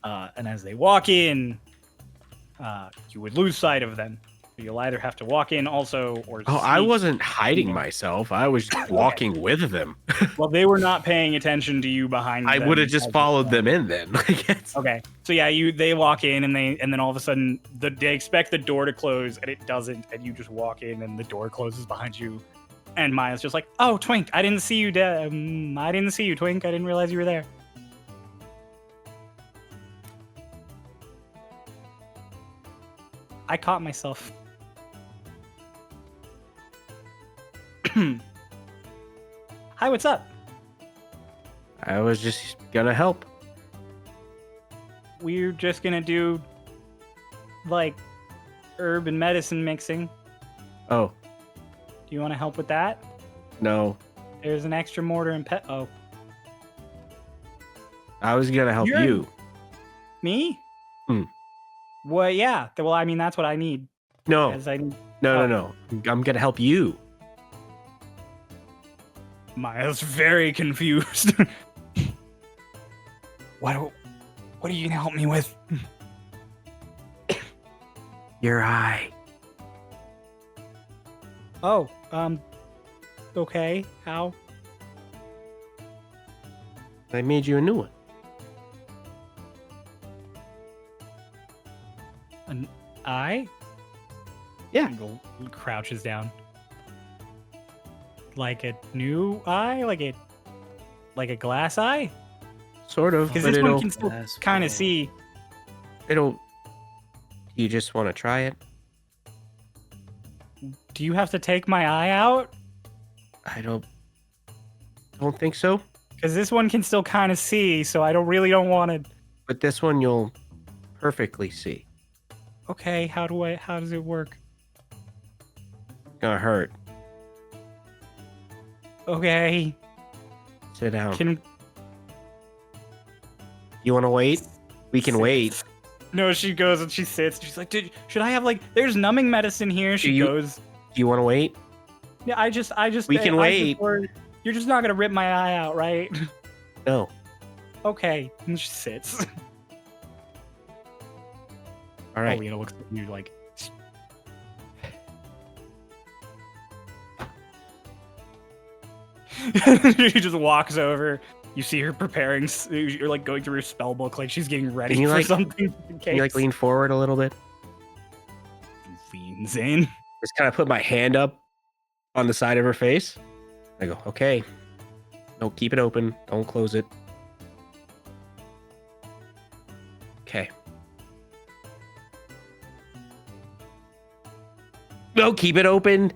and as they walk in, you would lose sight of them. You'll either have to walk in also, or I sneak. wasn't hiding myself. I was walking with them. Well, they were not paying attention to you behind. I them would have just as followed well. them in then. I guess. Okay, so yeah, they walk in and then all of a sudden they expect the door to close and it doesn't, and you just walk in and the door closes behind you, and Maya's just like, "Oh, Twink, I didn't see you. I didn't see you, Twink. I didn't realize you were there." I caught myself. Hi, what's up? I was just gonna help. We're just gonna do like herb and medicine mixing. Oh, Do you want to help with that? no. There's an extra mortar and Oh, I was gonna help You're- you. me? Hmm. Well, yeah. Well, I mean, that's what I need. No, As I need. no. I'm gonna help you. Maya's very confused. What are you gonna help me with? Your eye. Oh, okay. How? I made you a new one. An eye? Yeah. He crouches down. Like a new eye? Like a glass eye? Sort of, Because but this one it'll can still Glass kind eye. of see. it'll. You just want to try it? Do you have to take my eye out? I don't think so. Because this one can still kind of see, so I don't want to. But this one you'll perfectly see. Okay, how does it work? It's gonna hurt. Okay. Sit down. Can You want to wait? We can wait. No, she goes and she sits. She's like, "Dude, should I have like? There's numbing medicine here." She goes. Do you want to wait? Yeah, I just. We can wait. You're just not gonna rip my eye out, right? No. Okay. And she sits. All right. Alina looks at you like. She just walks over. You see her preparing. You're like going through her spell book, like she's getting ready Can you, for like- something. Can you like lean forward a little bit? Leans in. Just kind of put my hand up on the side of her face. I go, okay. No, keep it open. Don't close it. Okay. No, keep it open.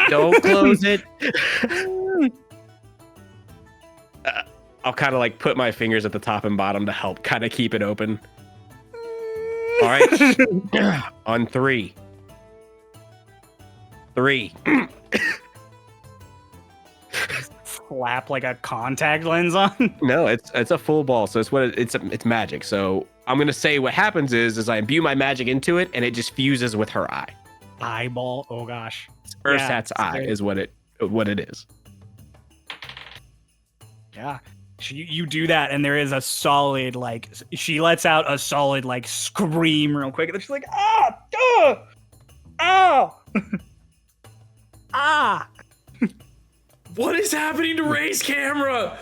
Don't close it. I'll kind of like put my fingers at the top and bottom to help kind of keep it open. All right. On 3. 3. Slap like a contact lens on. No, it's a full ball, so it's magic. So I'm gonna say what happens is I imbue my magic into it, and it just fuses with her eye. Eyeball. Oh gosh. Ursat's Yeah, eye great. is what it is. Yeah. You do that, and there is a solid like. She lets out a solid like scream real quick, and then she's like, ah, oh, ah. What is happening to Ray's camera?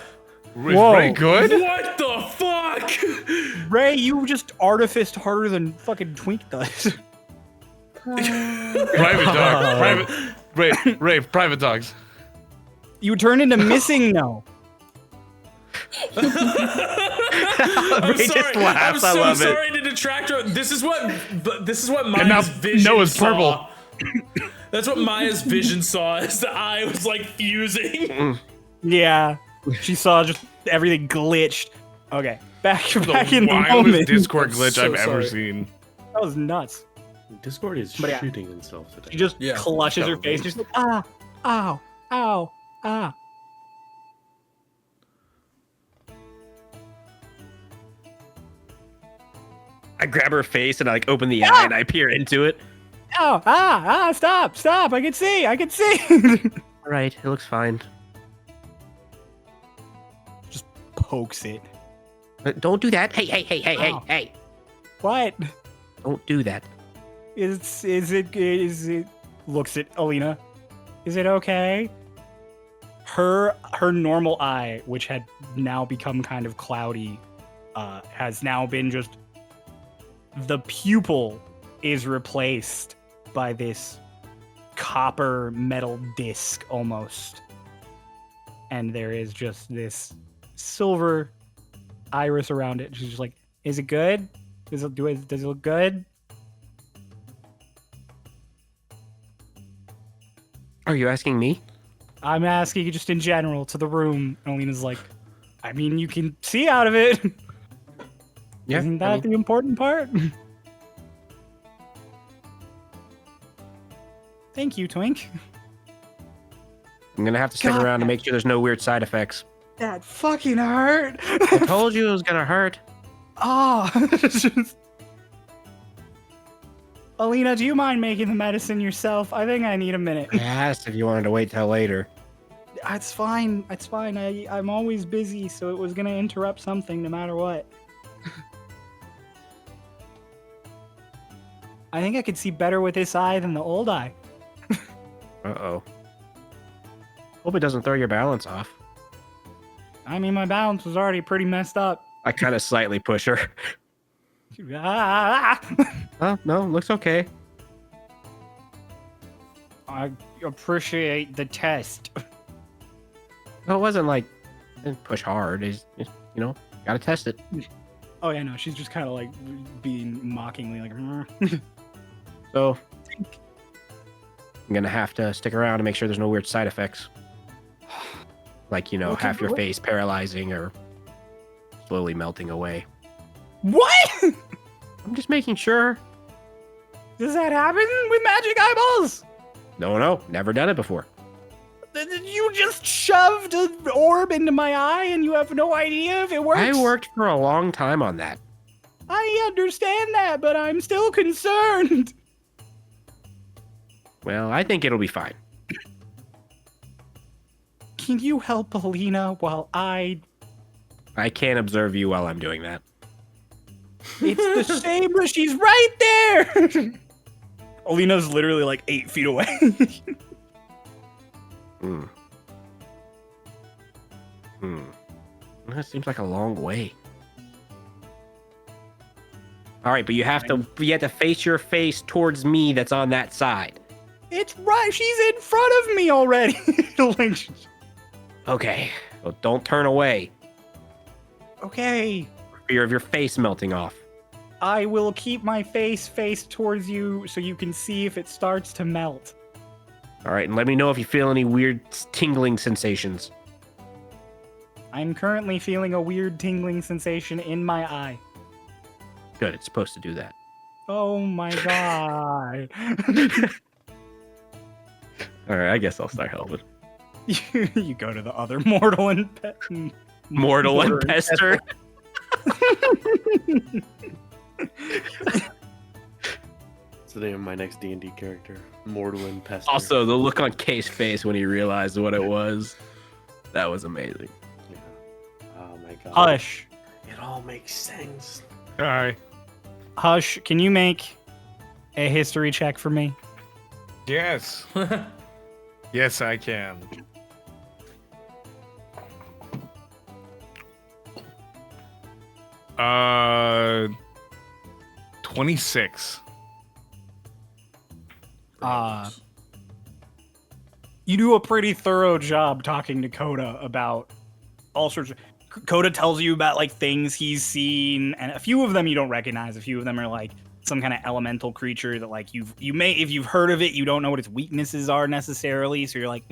Is Whoa. Ray good? What the fuck? Ray, you just artificed harder than fucking Twink does. Private dog. Ray, private dogs. You turn into missing now. I'm Ray sorry. just laughs. I'm I so love it. sorry to detract her. This is what And now Maya's vision Noah's saw. purple. That's what Maya's vision saw. As the eye was like fusing. Yeah. She saw just everything glitched. Okay. Back in the Wildest moment. Discord I'm glitch so I've ever sorry. seen. That was nuts. Discord is But yeah. shooting itself today. She just Yeah. clutches her face. Just like, ah, ow, ow, ah. I grab her face and I like open the eye and I peer into it. Oh, stop. I can see. All right, it looks fine. Just pokes it. Don't do that. Hey. Ow. What? Don't do that. Is it looks at Alina. Is it okay? Her normal eye, which had now become kind of cloudy, has now been just the pupil is replaced by this copper metal disc almost. And there is just this silver iris around it. She's just like, is it good? Does it look good? Are you asking me? I'm asking you just in general to the room. And Alina's like, I mean, you can see out of it. Yeah. Isn't I that the important part? Thank you, Twink. I'm gonna have to stick God. around to make sure there's no weird side effects. That fucking hurt. I told you it was gonna hurt. Oh. Alina, do you mind making the medicine yourself? I think I need a minute. I asked if you wanted to wait till later. It's fine. I'm always busy, so it was gonna interrupt something no matter what. I think I could see better with this eye than the old eye. Uh-oh. Hope it doesn't throw your balance off. I mean, my balance was already pretty messed up. I kind of slightly push her. Ah! Oh, no, looks okay. I appreciate the test. No, it wasn't like didn't push hard. It's gotta test it. Oh yeah, no, she's just kind of like being mockingly like. So I'm gonna have to stick around to make sure there's no weird side effects. Like, Okay, half your what- face paralyzing or slowly melting away. What? I'm just making sure. Does that happen with magic eyeballs? No, never done it before. You just shoved an orb into my eye and you have no idea if it works? I worked for a long time on that. I understand that, but I'm still concerned. Well, I think it'll be fine. Can you help Alina while I... I can't observe you while I'm doing that. It's the same, but she's right there! Alina's literally like 8 feet away. That seems like a long way. All right, but you have to face your face towards me that's on that side. It's right, she's in front of me already. Like, Okay, well, don't turn away. okay. For fear of your face melting off. I will keep my face faced towards you so you can see if it starts to melt. All right, and let me know if you feel any weird tingling sensations. I'm currently feeling a weird tingling sensation in my eye. Good, it's supposed to do that. Oh my god. All right, I guess I'll start helping. You go to the other mortal and Mortal and Pester. It's the name of my next D&D character, Mortal and Pester. Also, the look on Kay's face when he realized what it was, that was amazing. Yeah. Oh my god. Hush. It all makes sense. All right. Hush, can you make a history check for me? Yes. Yes, I can. Uh, 26. You do a pretty thorough job talking to Coda about all sorts of... Coda tells you about like things he's seen, and a few of them you don't recognize. A few of them are like some kind of elemental creature that like you may, if you've heard of it, you don't know what its weaknesses are necessarily. So you're like,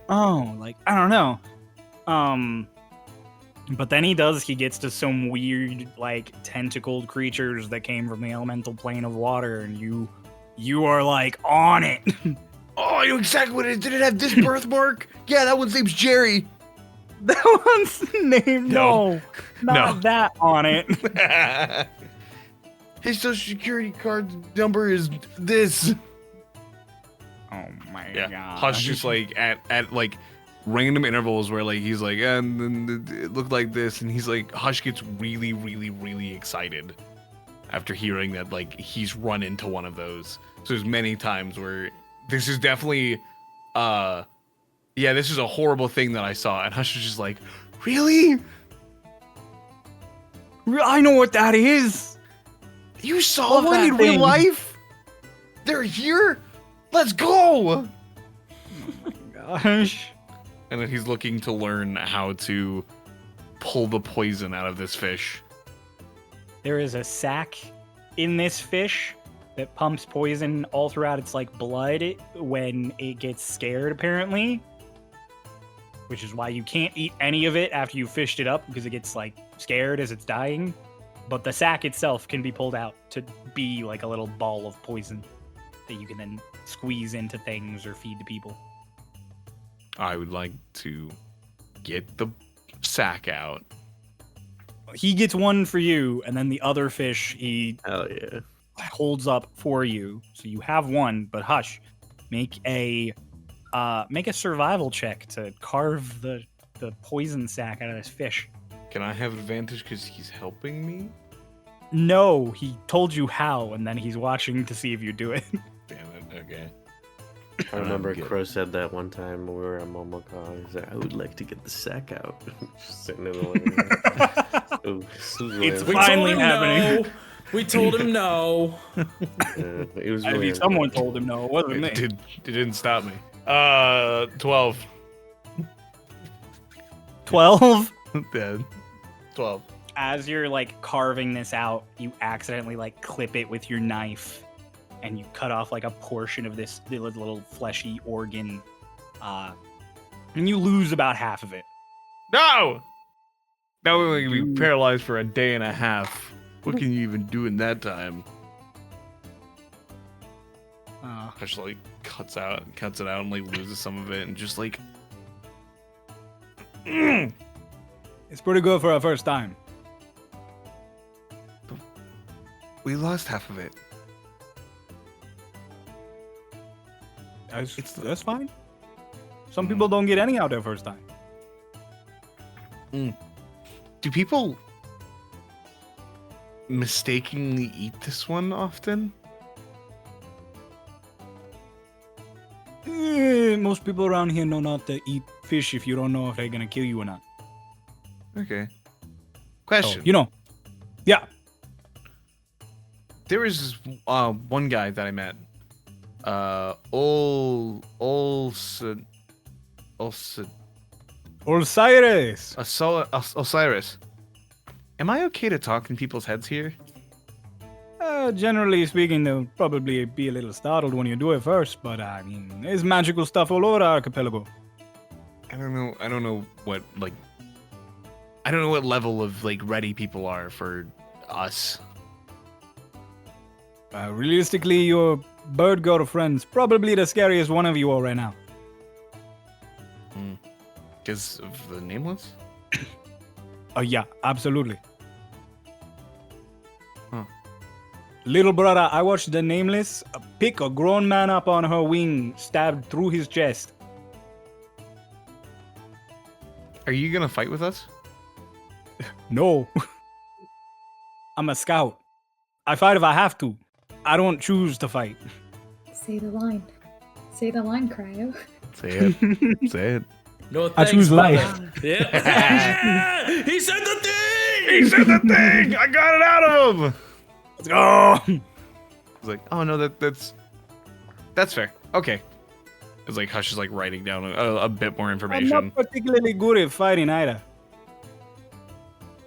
oh, like I don't know. But then he gets to some weird like tentacled creatures that came from the elemental plane of water, and you are like on it. Oh, I know exactly what it is. Did it have this birthmark? Yeah, that one's name's Jerry. That one's named not No. that on it. His social security card number is this. Oh my Yeah. god. Hush just like at like random intervals where like he's like, and then it looked like this, and he's like, Hush gets really, really, really excited after hearing that like he's run into one of those. So there's many times where this is definitely yeah, this is a horrible thing that I saw, and Hush is just like, really? I know what that is. You saw one that in thing. real life? They're here? Let's go! Gosh. And then he's looking to learn how to pull the poison out of this fish. There is a sac in this fish that pumps poison all throughout its like blood when it gets scared, apparently. Which is why you can't eat any of it after you fished it up, because it gets like scared as it's dying. But the sac itself can be pulled out to be like a little ball of poison that you can then squeeze into things or feed to people. I would like to get the sack out. He gets one for you, and then the other fish he Hell yeah. holds up for you. So you have one, but Hush, make a survival check to carve the poison sac out of this fish. Can I have advantage because he's helping me? No, he told you how, and then he's watching to see if you do it. Damn it, okay. I remember Good. Crow said that one time when we were at Momocon. He's like, I would like to get the sack out. Just sitting in the living room. Ooh, this was It's really- finally happening. No. We told him no. it was I really mean, someone told him no, it wasn't me. It didn't stop me. 12. 12? Dead. 12. As you're like carving this out, you accidentally like clip it with your knife, and you cut off like a portion of this little fleshy organ, and you lose about half of it. No! Now we're going to be paralyzed for a day and a half. What can you even do in that time? Hush like cuts it out and like loses some of it and just like It's pretty good for our first time. We lost half of it. That's fine. Some people don't get any out their first time. Do people mistakenly eat this one often? Most people around here know not to eat fish if you don't know if they're gonna kill you or not. Okay. So, Question. Yeah. There was one guy that I met. Osiris. Osiris. Am I okay to talk in people's heads here? Generally speaking, they'll probably be a little startled when you do it first, but I mean, there's magical stuff all over the archipelago. I don't know what I don't know what level of ready people are for us. Realistically, your bird girlfriend's probably the scariest one of you all right now. Because of the Nameless? Yeah, absolutely. Huh. Little brother, I watched the Nameless pick a grown man up on her wing, stabbed through his chest. Are you gonna fight with us? No. I'm a scout. I fight if I have to. I don't choose to fight. Say the line. Say the line, Cryo. Say it. Say it. No, I thanks, choose brother. life. Yeah. He said the thing. He said the thing! I got it out of him! Let's go. It's like, oh no, that's fair. Okay. It's like Hush is writing down a bit more I'm information. not particularly good at fighting either.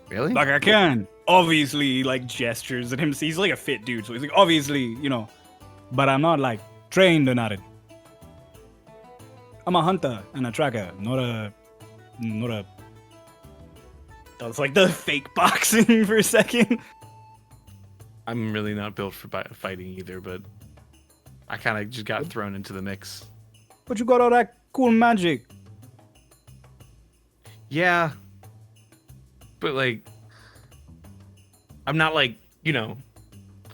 Really? Like I can. Obviously, gestures at him. He's like a fit dude, so he's obviously, but I'm not trained or nothing. I'm a hunter and a tracker, not a. That was the fake boxing for a second. I'm really not built for fighting either, but I kind of just got thrown into the mix. But you got all that cool magic. Yeah. But I'm not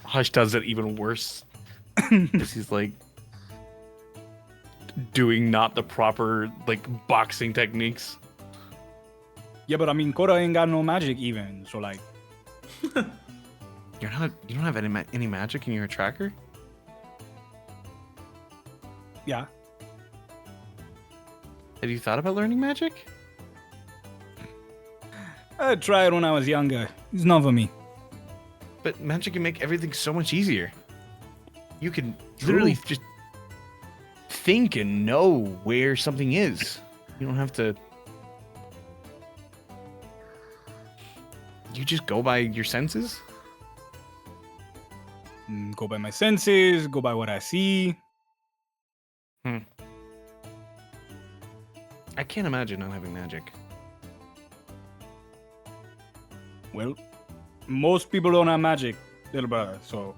Hush does it even worse. Because he's doing not the proper boxing techniques. Yeah, but I mean, Kota ain't got no magic even, so You don't have any magic in your tracker? yeah. Have you thought about learning magic? I tried when I was younger. It's not for me. But magic can make everything so much easier. You can literally just think and know where something is. You don't have to. You just go by your senses? Go by my senses, go by what I see. I can't imagine not having magic. Well, most people don't have magic, little brother, so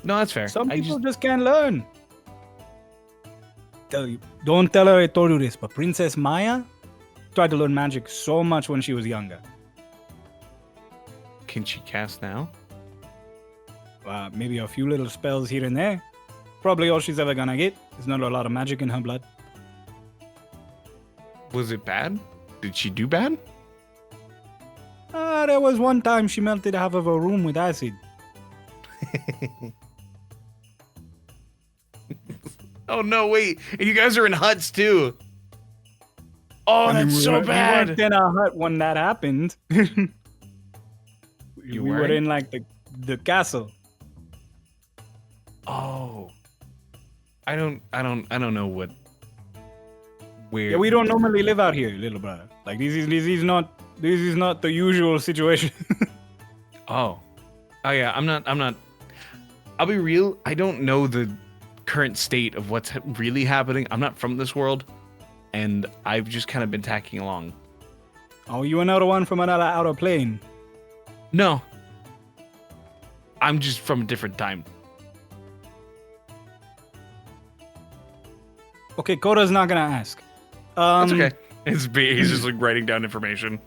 No, that's fair. some people just can't learn. Don't tell her I told you this, but Princess Maya tried to learn magic so much when she was younger. Can she cast now? Maybe a few little spells here and there. Probably all she's ever gonna get. There's not a lot of magic in her blood. Was it bad? Did she do bad? There was one time she melted half of her room with acid. Oh no, wait. And you guys are in huts too. Oh, I mean, that's we so weren't bad. in a hut when that happened. we were weren't? in the castle. Oh. I don't know what where Yeah, we don't normally live out here, little brother. This is not the usual situation. Oh yeah, I'm not I'll be real, I don't know the current state of what's really happening. I'm not from this world, and I've just kind of been tacking along. Oh, you another one from another outer plane. No. I'm just from a different time. Okay, Kota's not gonna ask. That's okay. He's just like writing down information.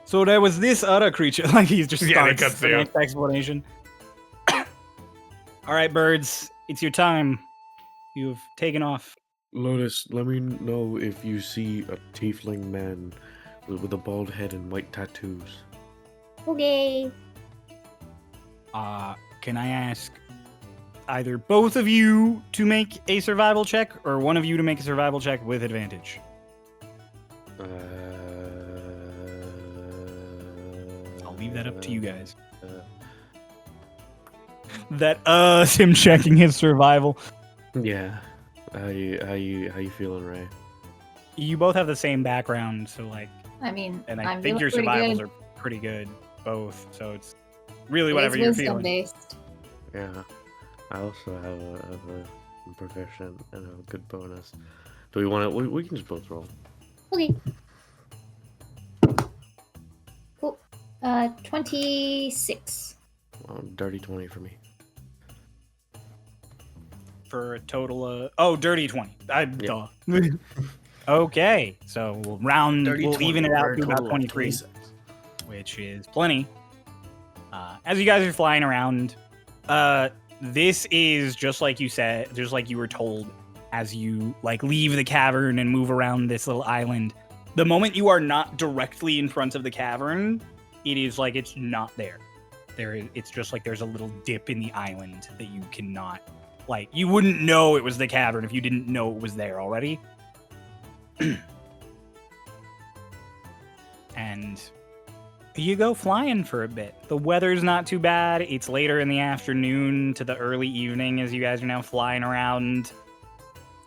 So there was this other creature. Like he just Yeah, they starts cut the to you. next explanation. All right, birds, it's your time. You've taken off. Lotus, let me know if you see a tiefling man with a bald head and white tattoos. Okay. Can I ask either both of you to make a survival check, or one of you to make a survival check with advantage? I'll leave that up to you guys. That's him checking his survival. Yeah. How you feeling, Ray? You both have the same background, so like, I mean, and I I'm think your feeling pretty survivals good. are pretty good, both. So it's really It whatever is you're wisdom feeling. based. Yeah. I also have a proficient and a good bonus. Do we want to? We can just both roll. Okay. Cool. 26. Dirty 20 for me. For a total of dirty 20. Yeah. Duh. Okay, so we'll round, Dirty we'll 20 even it for out a to about total of 23, 26. which is plenty. As you guys are flying around, this is just like you said, just like you were told, as you like leave the cavern and move around this little island. The moment you are not directly in front of the cavern, it is like it's not there. It's just like there's a little dip in the island that you cannot, like, you wouldn't know it was the cavern if you didn't know it was there already. And you go flying for a bit. The weather's not too bad. It's later in the afternoon to the early evening as you guys are now flying around.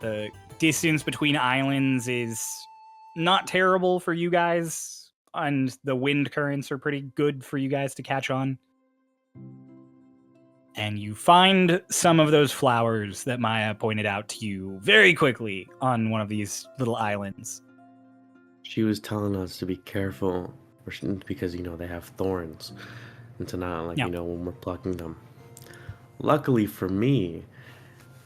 The distance between islands is not terrible for you guys, and the wind currents are pretty good for you guys to catch on. And you find some of those flowers that Maya pointed out to you very quickly on one of these little islands. She was telling us to be careful because they have thorns, and to not Yeah. when we're plucking them. Luckily for me,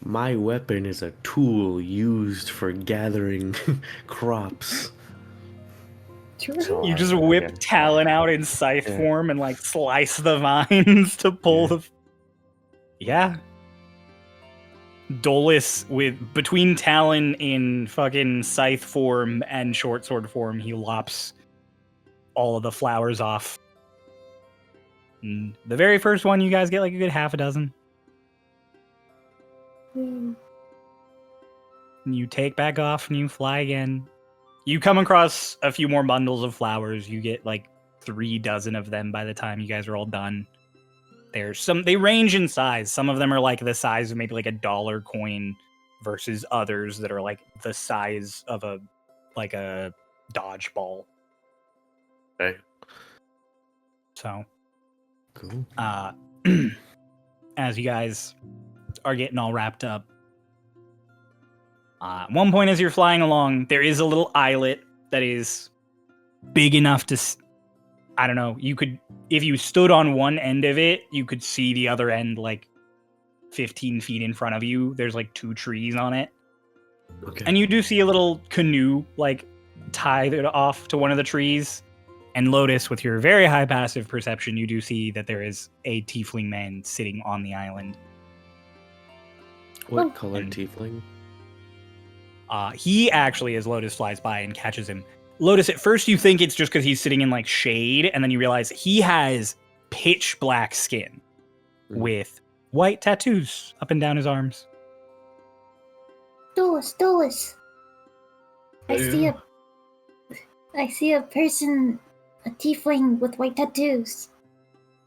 my weapon is a tool used for gathering crops. So You just I whip can- Talon out in scythe Yeah. form and like slice the vines to pull Yeah. the. Yeah. Dolus between Talon in fucking scythe form and short sword form, he lops all of the flowers off. And the very first one, you guys get like a good half a dozen. Hmm. And you take back off and you fly again. You come across a few more bundles of flowers. You get like 3 dozen of them by the time you guys are all done. They range in size. Some of them are like the size of maybe like a dollar coin versus others that are like the size of a dodgeball. Okay. So, Cool. as you guys are getting all wrapped up, at one point as you're flying along, there is a little islet that is big enough to, I don't know, you could, if you stood on one end of it, you could see the other end like 15 feet in front of you. There's like 2 trees on it. Okay. And you do see a little canoe like tied off to one of the trees. And Lotus, with your very high passive perception, you do see that there is a tiefling man sitting on the island. What Oh. color And- tiefling? He actually, as Lotus flies by and catches him, Lotus, at first you think it's just because he's sitting in like shade, and then you realize he has pitch black skin Mhm. with white tattoos up and down his arms. Dolus. I see a person, a tiefling with white tattoos.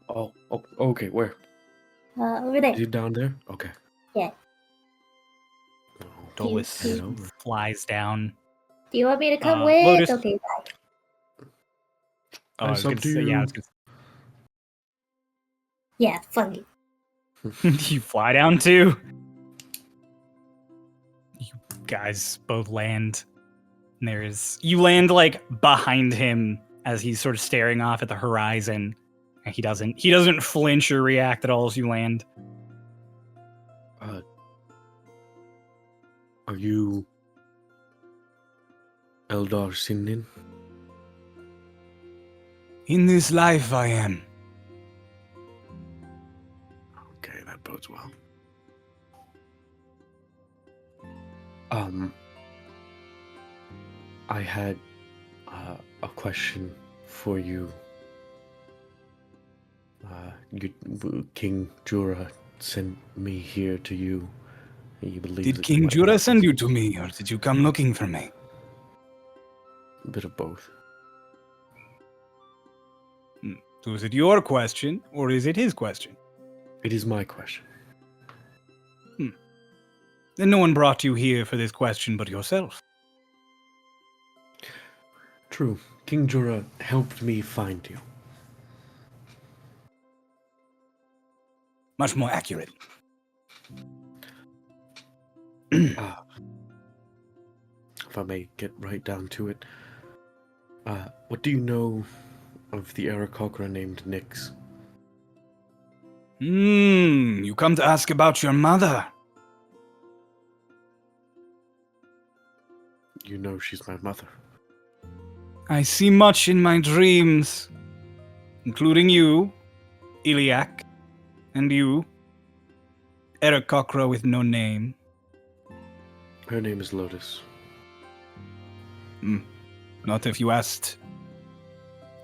Oh, okay. Where? Over there. Is he down there? Okay. Yeah. Oh, Dolus head over. flies down. Do you want me to come Uh, with? Lotus- Okay, bye. Oh, I was It's gonna up to say, yeah, I you. was gonna Yeah, fuck it. you fly down too. You guys both land. And you land like behind him as he's sort of staring off at the horizon. And he doesn't flinch or react at all as you land. Are you Eldar Sinin? In this life I am. Okay, that bodes well. I had a question for you. King Jura sent me here to you. He believes Did that King might Jura help send us. you to me, or did you come looking for me? A bit of both. So is it your question, or is it his question? It is my question. Then no one brought you here for this question but yourself. True. King Jura helped me find you. Much more accurate. Ah, if I may get right down to it. What do you know of the Aarakocra named Nyx? You come to ask about your mother. You know she's my mother. I see much in my dreams, including you, Iliac, and you, Aarakocra with no name. Her name is Lotus. Not if you asked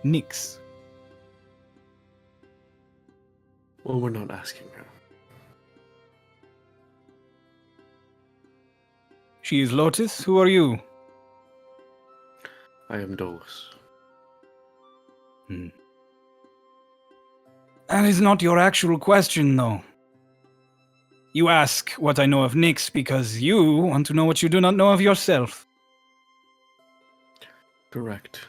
Nyx. Well, we're not asking her. She is Lotus. Who are you? I am Dolus. That is not your actual question, though. You ask what I know of Nyx because you want to know what you do not know of yourself. Correct.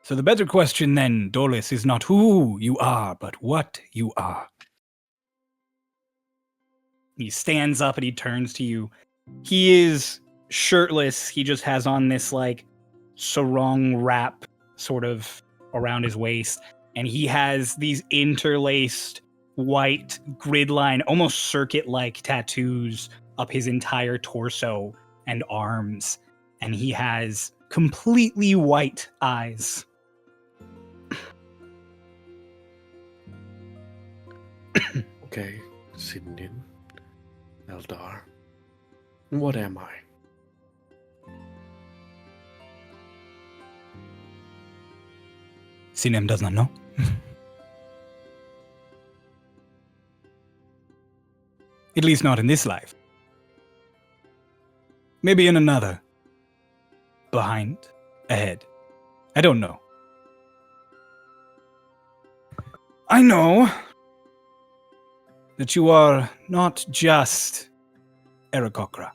So the better question then, Dolus, is not who you are, but what you are. He stands up and he turns to you. He is shirtless. He just has on this like sarong wrap sort of around his waist. And he has these interlaced white grid line, almost circuit-like tattoos up his entire torso and arms. And he has completely white eyes. Okay, Sinin, Eldar. What am I? Sinem does not know. At least not in this life. Maybe in another. Behind. Ahead. I don't know. I know that you are not just Aarakocra.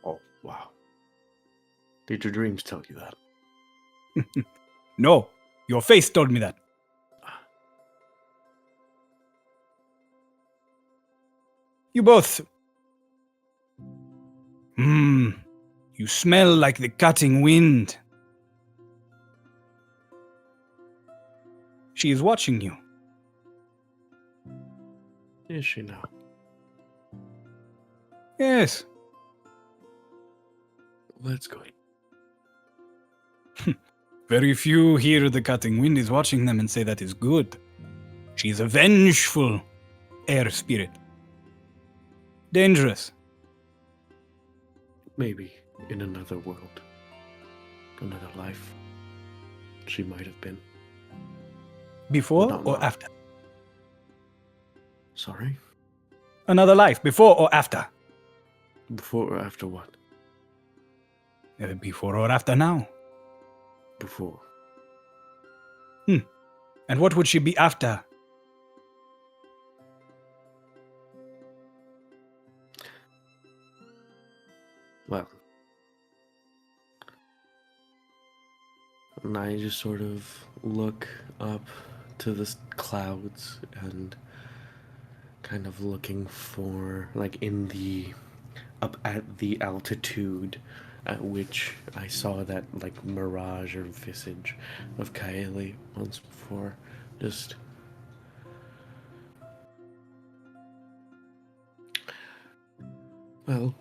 Oh, wow. Did your dreams tell you that? No, your face told me that. You both. You smell like the cutting wind. She is watching you. Is she now? Yes. Let's go. Very few hear the cutting wind is watching them and say that is good. She is a vengeful air spirit. Dangerous. Maybe in another world. Another life. She might have been. Before Not or mine. after? Sorry? Another life, before or after? Before or after what? Before or after now. Before. And what would she be after? Well. And I just sort of look up to the clouds and kind of looking for, like, up at the altitude at which I saw that, like, mirage or visage of Kaeli once before. Just well,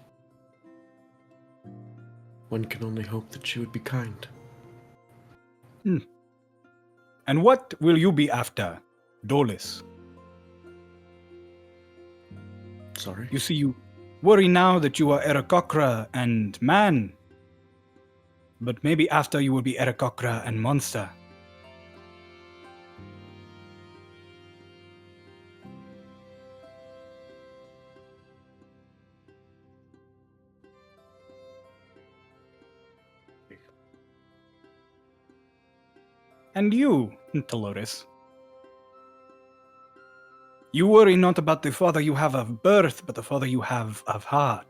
one can only hope that she would be kind. And what will you be after, Dolus? Sorry? You see, you worry now that you are Aarakocra and man. But maybe after you will be Aarakocra and monster. And you, Dolores. You worry not about the father you have of birth, but the father you have of heart.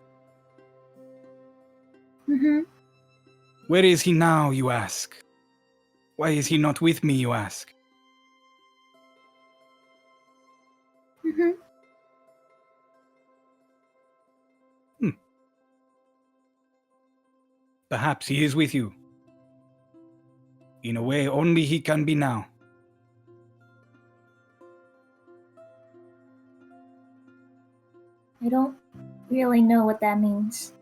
Mm-hmm. Where is he now, you ask? Why is he not with me, you ask? Mm-hmm. Perhaps he is with you. In a way, only he can be now. I don't really know what that means.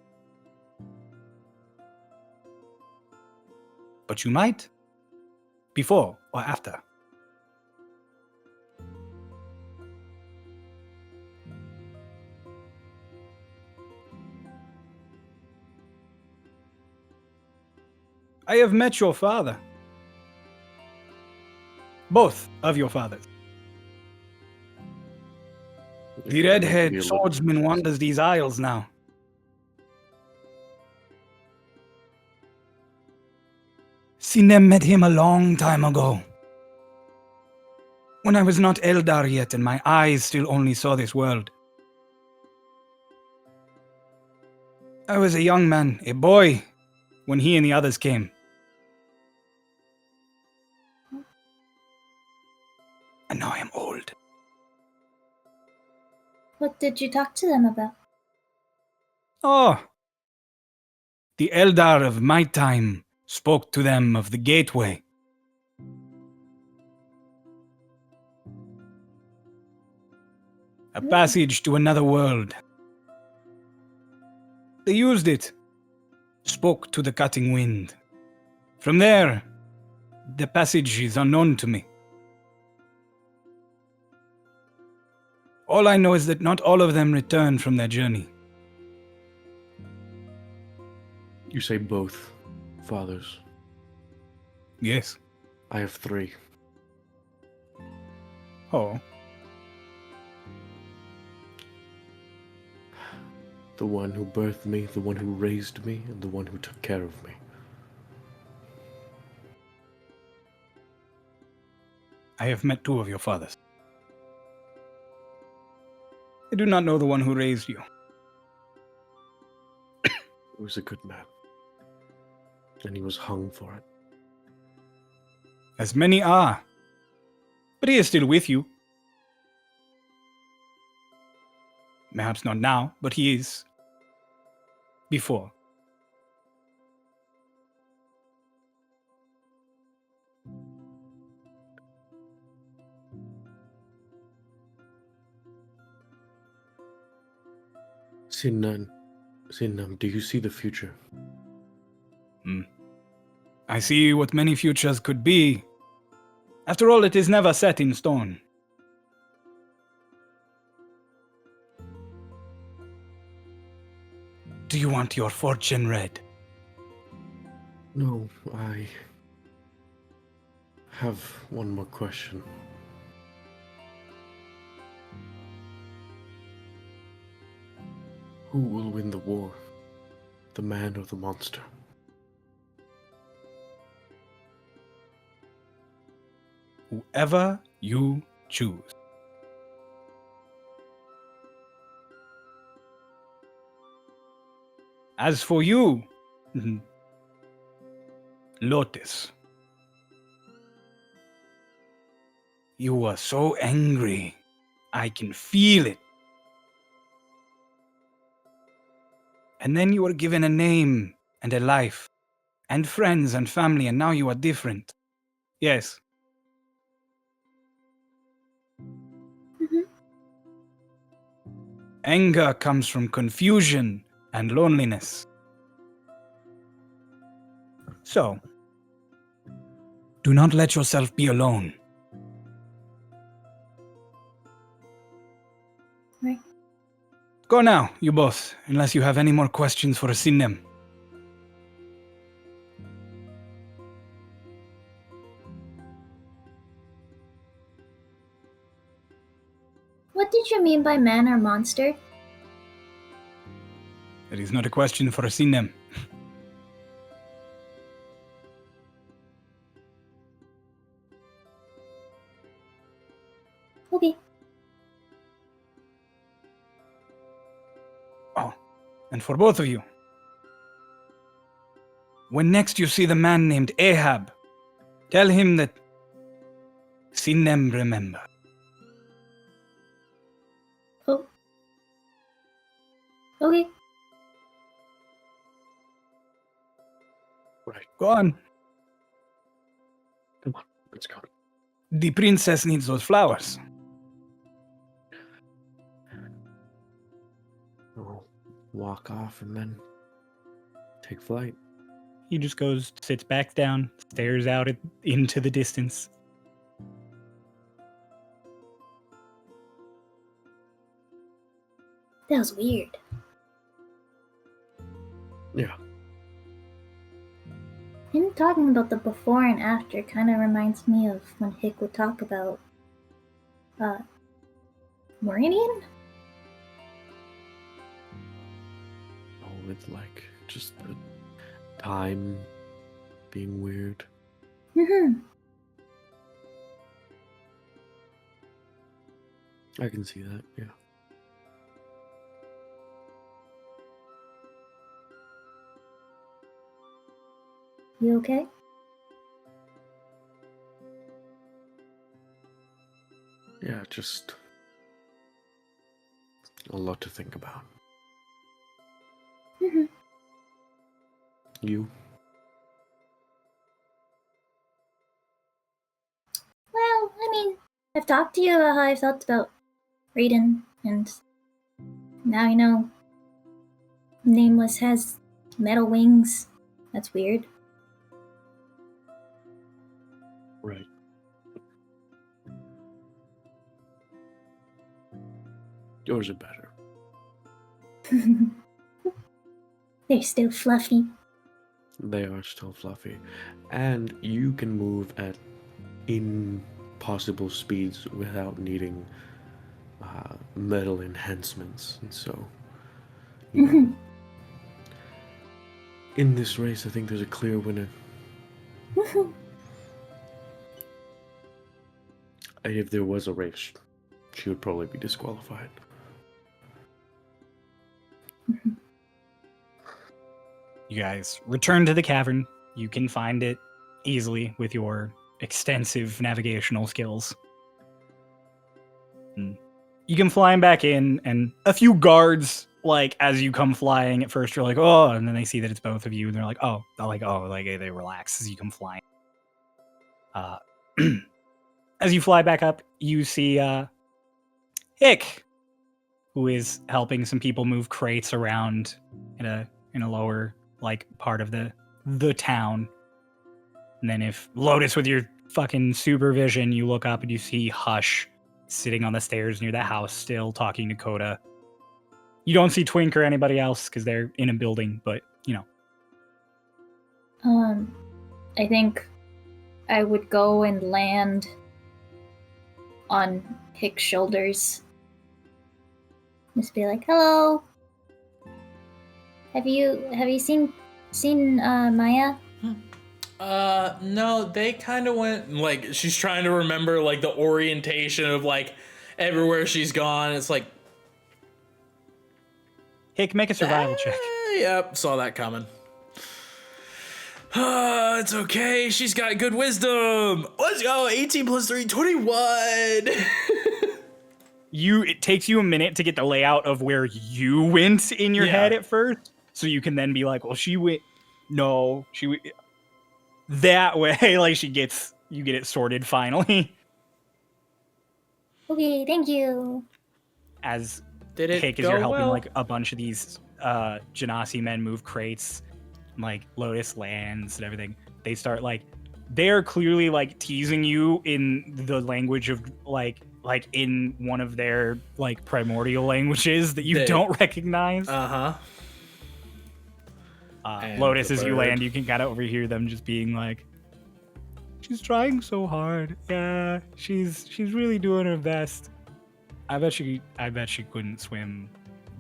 But you might. Before or after. I have met your father. Both of your fathers. The redhead swordsman wanders these isles now. Sinem met him a long time ago. When I was not Eldar yet and my eyes still only saw this world. I was a young man, a boy, when he and the others came. And now I am old. What did you talk to them about? Oh, the Eldar of my time spoke to them of the gateway. A passage to another world. They used it, spoke to the cutting wind. From there, the passage is unknown to me. All I know is that not all of them returned from their journey. You say both fathers. Yes. I have 3. Oh. The one who birthed me, the one who raised me, and the one who took care of me. I have met 2 of your fathers. I do not know the one who raised you. He was a good man. And he was hung for it. As many are. But he is still with you. Perhaps not now, but he is. Before. Sinnam, do you see the future? I see what many futures could be. After all, it is never set in stone. Do you want your fortune read? No, I have one more question. Who will win the war? The man or the monster? Whoever you choose. As for you, Lotus, you were so angry. I can feel it. And then you were given a name and a life, and friends and family, and now you are different. Yes. Mm-hmm. Anger comes from confusion and loneliness. So, do not let yourself be alone. Right. Go now, you both, unless you have any more questions for Sinem. What did you mean by man or monster? It is not a question for Sinem. Okay. Oh, and for both of you. When next you see the man named Ahab, tell him that Sinem remember. Oh. Okay. Right. Go on. Come on. Let's go. The princess needs those flowers. We'll walk off and then take flight. He just goes, sits back down, stares out into the distance. That was weird. Yeah. Him talking about the before and after kind of reminds me of when Hick would talk about, Meridian? Oh, it's like just the time being weird. Mm-hmm. I can see that, yeah. You okay? Yeah, just a lot to think about. Mm-hmm. You? Well, I mean, I've talked to you about how I felt about Raiden, and now you know Nameless has metal wings. That's weird. Right. Yours are better. They're still fluffy. They are still fluffy. And you can move at impossible speeds without needing metal enhancements. And so, you know, in this race, I think there's a clear winner. And if there was a race, she would probably be disqualified. You guys return to the cavern. You can find it easily with your extensive navigational skills. And you can fly back in, and a few guards, like, as you come flying, at first you're like, oh, and then they see that it's both of you, and they're like, oh, they relax as you come flying. As you fly back up, you see Hick, who is helping some people move crates around in a lower like part of the town. And then if Lotus, with your fucking supervision, you look up and you see Hush sitting on the stairs near the house still talking to Coda. You don't see Twink or anybody else because they're in a building, but you know. I think I would go and land on Hick's shoulders. Just be like, hello. Have you seen Maya? No, they kind of went, like, she's trying to remember, like, the orientation of, like, everywhere she's gone. It's like, Hick, make a survival check. Yep, saw that coming. It's okay. She's got good wisdom. Let's go. 18 plus 3, 21. It takes you a minute to get the layout of where you went in your head at first, so you can then be like, well, she went. No, she went that way. Like you get it sorted finally. Okay, thank you. As Did it Hick, as go you're helping well? like a bunch of these Genasi men move crates, like Lotus lands and everything, they start like they're clearly like teasing you in the language of like in one of their like primordial languages that you don't recognize. Lotus, as you land, you can kind of overhear them just being like, "She's trying so hard. Yeah, she's really doing her best. I bet she couldn't swim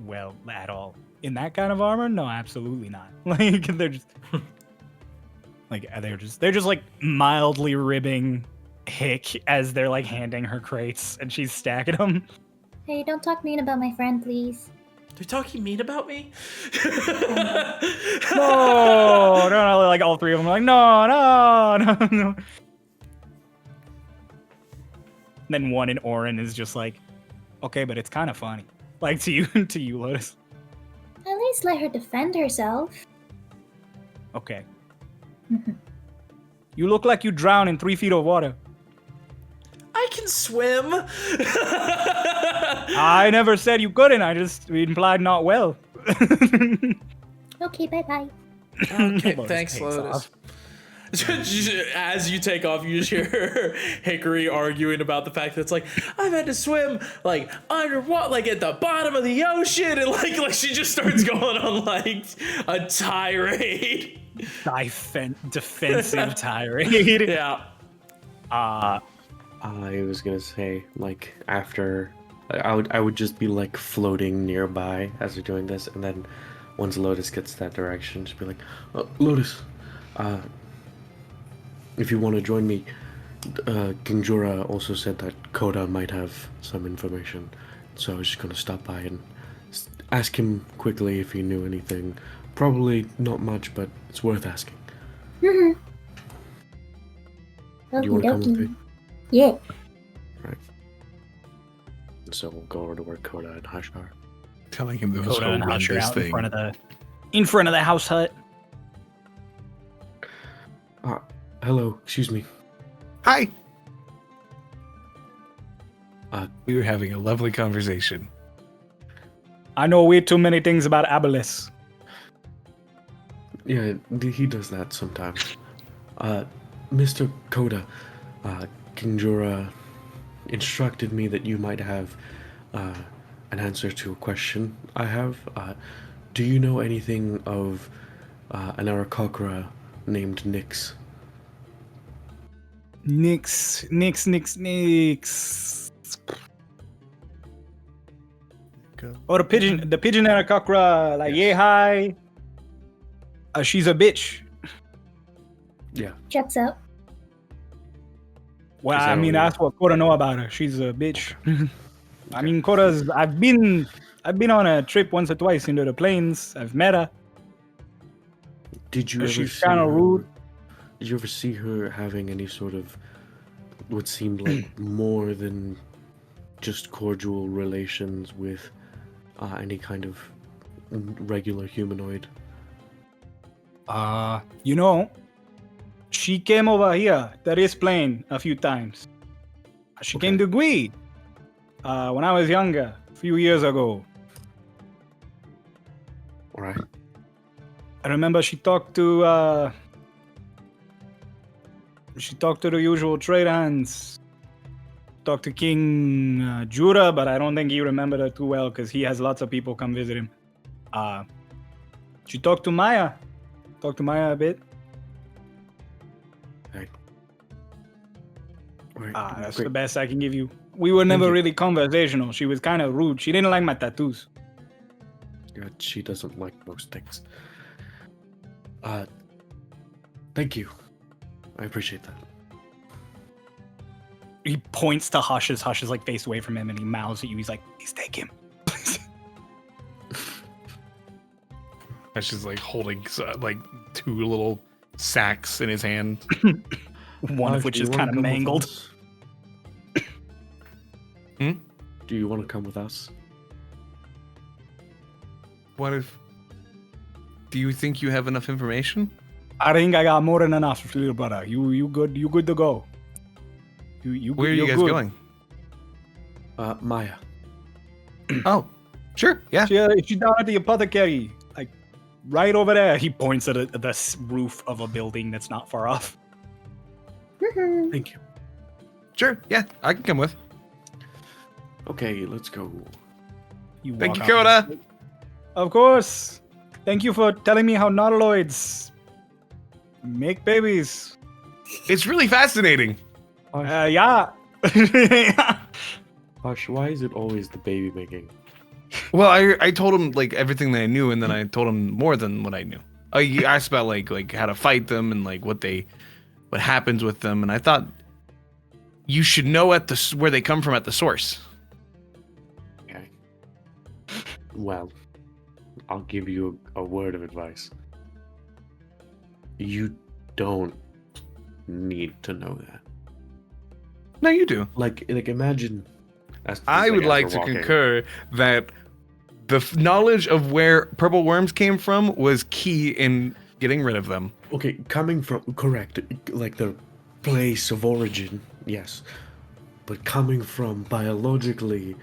well at all in that kind of armor. No, absolutely not. Like they're just like they're just like mildly ribbing Hick as they're like handing her crates and she's stacking them. Hey, don't talk mean about my friend, please. They're talking mean about me? No, like all three of them are like, no. Then one in Orin is just like, okay, but it's kind of funny. Like to you, Lotus. At least let her defend herself. Okay. You look like you drown in 3 feet of water. I can swim. I never said you couldn't. I just implied not well. Okay, bye-bye. Okay, Lotus thanks, takes Lotus. off. As you take off, you just hear Hickory arguing about the fact that it's like, I've had to swim like underwater, like at the bottom of the ocean, and like she just starts going on like a tirade. Defensive tirade. Yeah. I was gonna say, like, after I would just be like floating nearby as they're doing this, and then once Lotus gets that direction, just be like, Lotus, if you want to join me, King Jura also said that Koda might have some information, so I was just gonna stop by and ask him quickly if he knew anything. Probably not much, but it's worth asking. Mm-hmm. Do you want to come with me? Yeah. Right. So we'll go over to where Koda and Hush are. Telling him those Koda and whole Hush are Rangers out in thing. front of the house hut. Hello, excuse me. Hi. We were having a lovely conversation. I know way too many things about Abelis. Yeah, he does that sometimes. Mr. Koda, King Jura instructed me that you might have an answer to a question I have. Do you know anything of an Arakocra named Nyx? Nyx. Oh, the pigeon Arakocra, like, yay, hi. She's a bitch. Yeah. Checks out. Well, Is that I mean, all you- that's what Koda know about her. She's a bitch. I mean, Koda's. I've been on a trip once or twice into the plains. I've met her. Did you ever She's see kind of her- rude. Did you ever see her having any sort of what seemed like more than just cordial relations with any kind of regular humanoid? You know, she came over here to this plane a few times. She came to Gui when I was younger, a few years ago. All right. I remember she talked to the usual trade hands. Talked to King Jura, but I don't think he remembered her too well because he has lots of people come visit him. She talked to Maya. Talked to Maya a bit. Right. That's Great. the best I can give you. We were never you. really conversational. She was kind of rude. She didn't like my tattoos. Yeah, she doesn't like most things. Thank you. I appreciate that. He points to Hush's. Hush is like faced away from him and he mouths at you. He's like, please take him. Ash is like holding like 2 little sacks in his hand. One of Hush, which do you is wanna kind of come with mangled. us? Hmm? Do you want to come with us? What if? Do you think you have enough information? I think I got more than enough, little brother. You good? You good to go? You Where are you you're guys good. going? Maya. Oh, sure, yeah. She's down at the apothecary, like right over there. He points at the roof of a building that's not far off. Thank you. Sure, yeah, I can come with. Okay, let's go. Thank you, walk up. Coda. Of course. Thank you for telling me how nautiloids make babies. It's really fascinating. Yeah. Hush, why is it always the baby making? Well, I told him like everything that I knew, and then I told him more than what I knew. He asked about like how to fight them and like what happens with them, and I thought you should know where they come from at the source. Okay. Well, I'll give you a word of advice. You don't need to know that. No, you do. Like imagine. I would like to concur that the knowledge of where purple worms came from was key in getting rid of them. Okay, coming from correct, like the place of origin, yes, but coming from biologically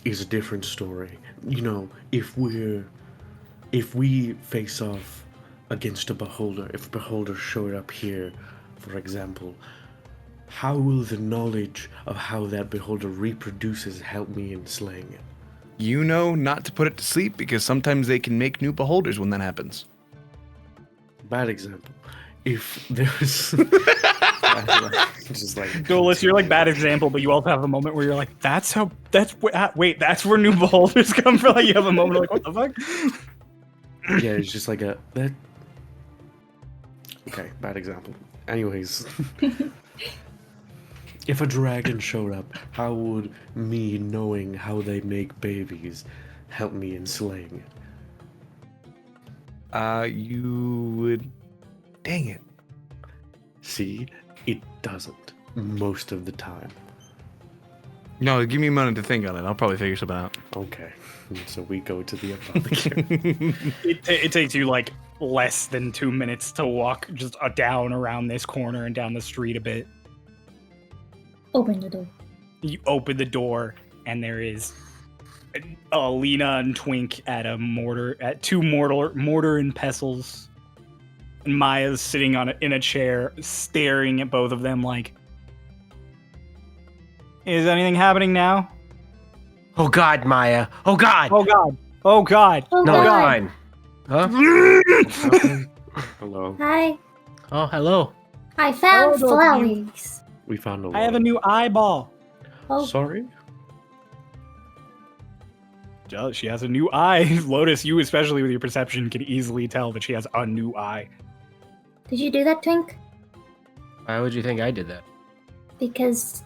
is a different story. You know, if we face off against a beholder, if a beholder showed up here, for example, how will the knowledge of how that beholder reproduces help me in slaying it? You know not to put it to sleep because sometimes they can make new beholders when that happens. Bad example. If there's just like Dolus, you're like bad example, but you also have a moment where you're like, wait, that's where new beholders come from? Like, you have a moment like, what the fuck? Yeah, it's just like that. Okay, bad example. Anyways, if a dragon showed up, how would me knowing how they make babies help me in slaying it? You would. Dang it. See, it doesn't most of the time. No, give me a moment to think on it. I'll probably figure something out. Okay, so we go to the apothecary. It takes you like less than 2 minutes to walk just down around this corner and down the street a bit. Open the door. You open the door, and there is Lena and Twink at two mortar and pestles. And Maya's sitting in a chair, staring at both of them like, is anything happening now? Oh God, Maya. Oh God. Oh God. Oh God. Oh, No, God. it's fine. Huh? Hello, Hi. Oh, hello. I found Oh, flowers. we found a lot. I have a new eyeball. Oh, Sorry? She has a new eye. Lotus, you especially with your perception can easily tell that she has a new eye. did you do that, Twink? Why would you think I did that? Because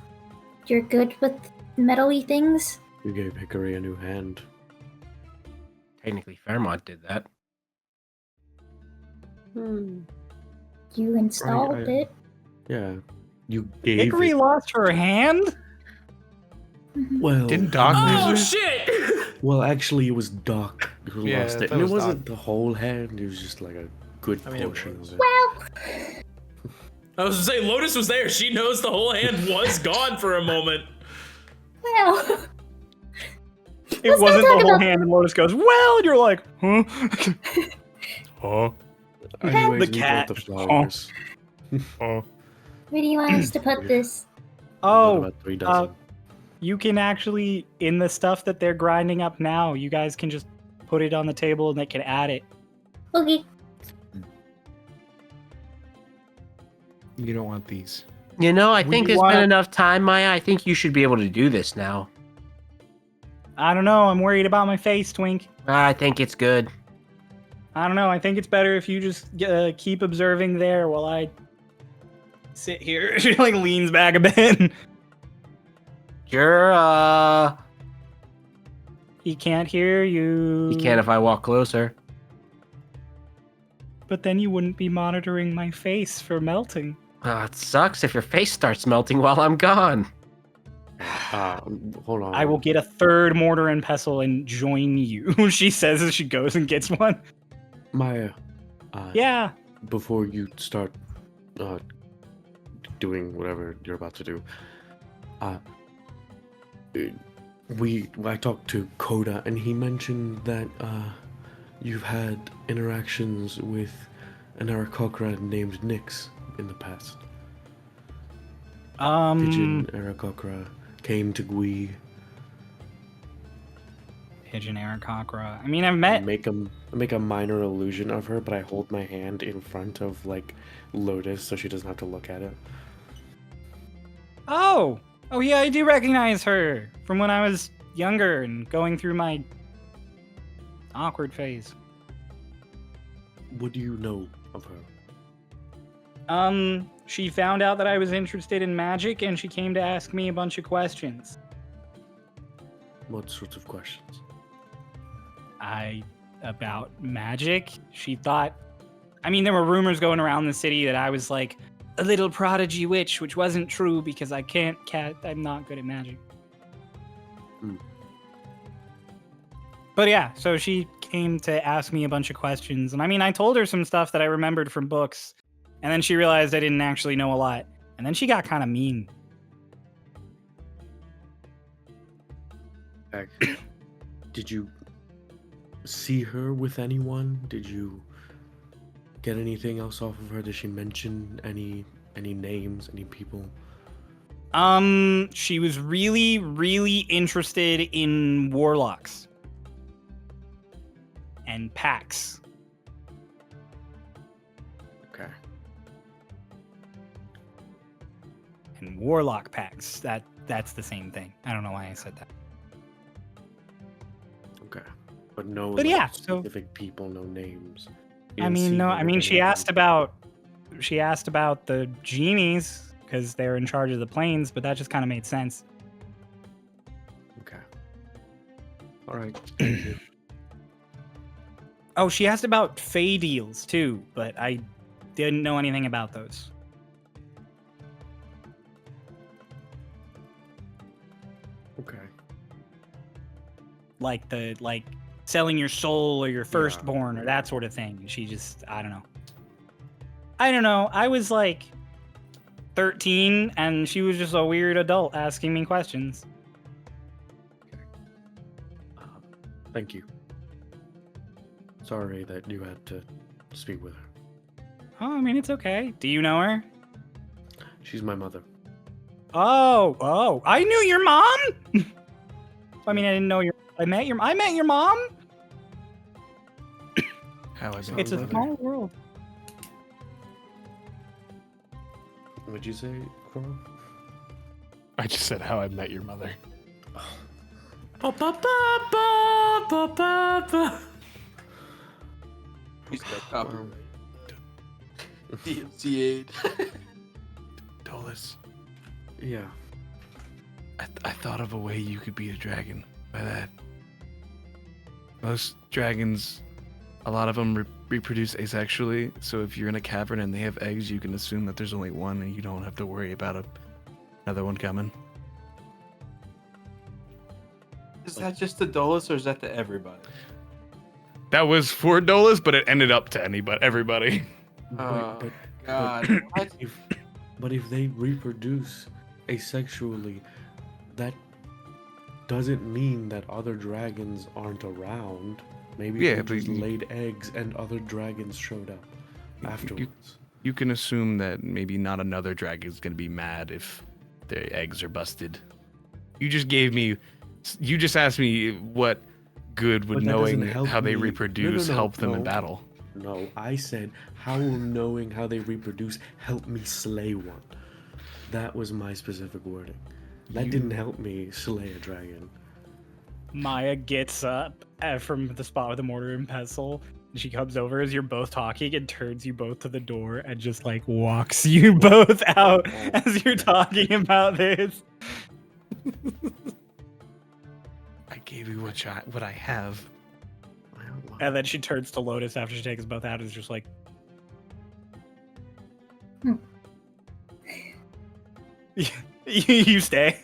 you're good with metal-y things? You gave Hickory a new hand. Technically, Fairmont did that. You installed it. Yeah. You gave Hickory it. lost her hand? Well, Didn't Doc Oh lose it? shit! well, actually, it was Doc who Yeah, lost that it. And it was wasn't the whole hand, it was just like a good I mean, it portion was. of it. Well, I was gonna say Lotus was there. She knows the whole hand was gone for a moment. well. It Let's not wasn't talk the whole about- hand, and Lotus goes, well, and you're like, huh? Huh? Anyways, The we cat. brought the flowers. Huh? Where do you want us to put this? We got Oh, about 3 dozen. you can actually, in the stuff that they're grinding up now, you guys can just put it on the table and they can add it. Okay. You don't want these. You know, I We think there's wanna- been enough time, Maya. I think you should be able to do this now. I don't know. I'm worried about my face, Twink. I think it's good. I don't know. I think it's better if you just keep observing there while I sit here. She like leans back a bit. Jura. He can't hear you. You can if I walk closer. But then you wouldn't be monitoring my face for melting. It sucks if your face starts melting while I'm gone. Hold on. I will get a third mortar and pestle and join you. She says as she goes and gets one. Maya. Yeah. Before you start doing whatever you're about to do, I talked to Koda, and he mentioned that you've had interactions with an Aarakocra named Nyx in the past. Pigeon Aarakocra came to Gui. Pigeon Aarakocra. I mean, I've met. Make a minor illusion of her, but I hold my hand in front of like Lotus so she doesn't have to look at it. Oh yeah, I do recognize her from when I was younger and going through my awkward phase. What do you know of her? She found out that I was interested in magic, and she came to ask me a bunch of questions. What sorts of questions? About magic. She thought, I mean, there were rumors going around the city that I was like a little prodigy witch, which wasn't true because I'm not good at magic. But yeah, so she came to ask me a bunch of questions, and I mean, I told her some stuff that I remembered from books, and then she realized I didn't actually know a lot, and then she got kind of mean. Did you see her with anyone? Did you get anything else off of her? Did she mention any names, any people? She was really, really interested in warlocks and packs. Okay. And warlock packs. That's the same thing. I don't know why I said that. Okay. But no But like, yeah, so specific people, no names. You I didn't see mean, no, her I with mean she anyone. asked about the genies because they're in charge of the planes, but that just kind of made sense. Okay. All right. Thank you. Oh, she asked about Fey deals too, but I didn't know anything about those. Okay. Like selling your soul or your firstborn or that sort of thing. She just, I don't know. I was like 13 and she was just a weird adult asking me questions. Thank you. Sorry that you had to speak with her. Oh, I mean, it's okay. Do you know her? She's my mother. Oh, I knew your mom. I mean, I didn't know I met your mom. How I It's a small world. What'd you say, Coral? I just said how I met your mother. He's got copyright. DMCA. Dolus, Yeah. I thought of a way you could be a dragon by that. Most dragons, a lot of them reproduce asexually, so if you're in a cavern and they have eggs, you can assume that there's only one and you don't have to worry about another one coming. Is that just to Dolus or is that to everybody? That was for Dolus, but it ended up to everybody. Oh, but God. What? if they reproduce asexually, that doesn't mean that other dragons aren't around. Maybe Yeah, they but just you- laid eggs and other dragons showed up afterwards. You can assume that maybe not another dragon is going to be mad if their eggs are busted. You just asked me what good would But that doesn't knowing help how they me. reproduce No, help them in no. battle. No, I said, how will knowing how they reproduce help me slay one? That was my specific wording. That didn't help me slay a dragon. Maya gets up from the spot with the mortar and pestle. And she comes over as you're both talking and turns you both to the door and just like walks you both out as you're talking about this. I gave you what I have. And then she turns to Lotus after she takes us both out and is just like, you stay.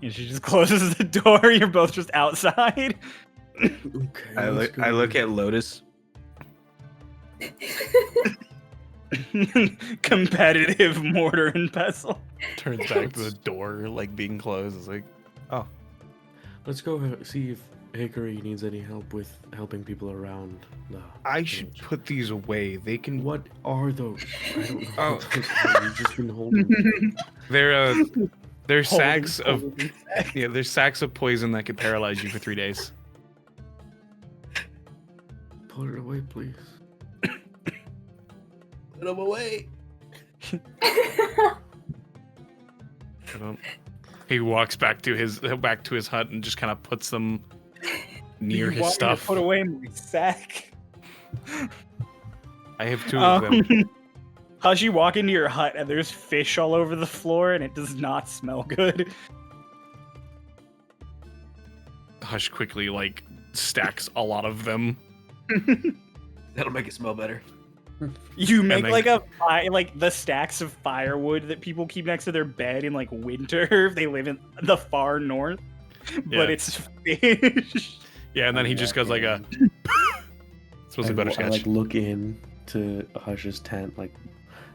And she just closes the door. You're both just outside. Okay. I let's look go. at Lotus. Let's go see if Hickory needs any help with helping people around the I should village. put these away. They can. What are those? I don't know. Oh. What those are. You've just been holding. They're sacks of Holding- they're sacks of poison that could paralyze you for 3 days. Put it away, please. Put them away. I don't- He walks back to his hut and just kind of puts them near You his want me to stuff. Put away my sack. I have 2 of them. Hush, you walk into your hut and there's fish all over the floor and it does not smell good. Hush quickly stacks a lot of them. That'll make it smell better. You make then- like the stacks of firewood that people keep next to their bed in like winter if they live in the far north. Yeah. But it's fish. Yeah, and then he just goes like a. Supposed to I butterscotch. look in to Hush's tent,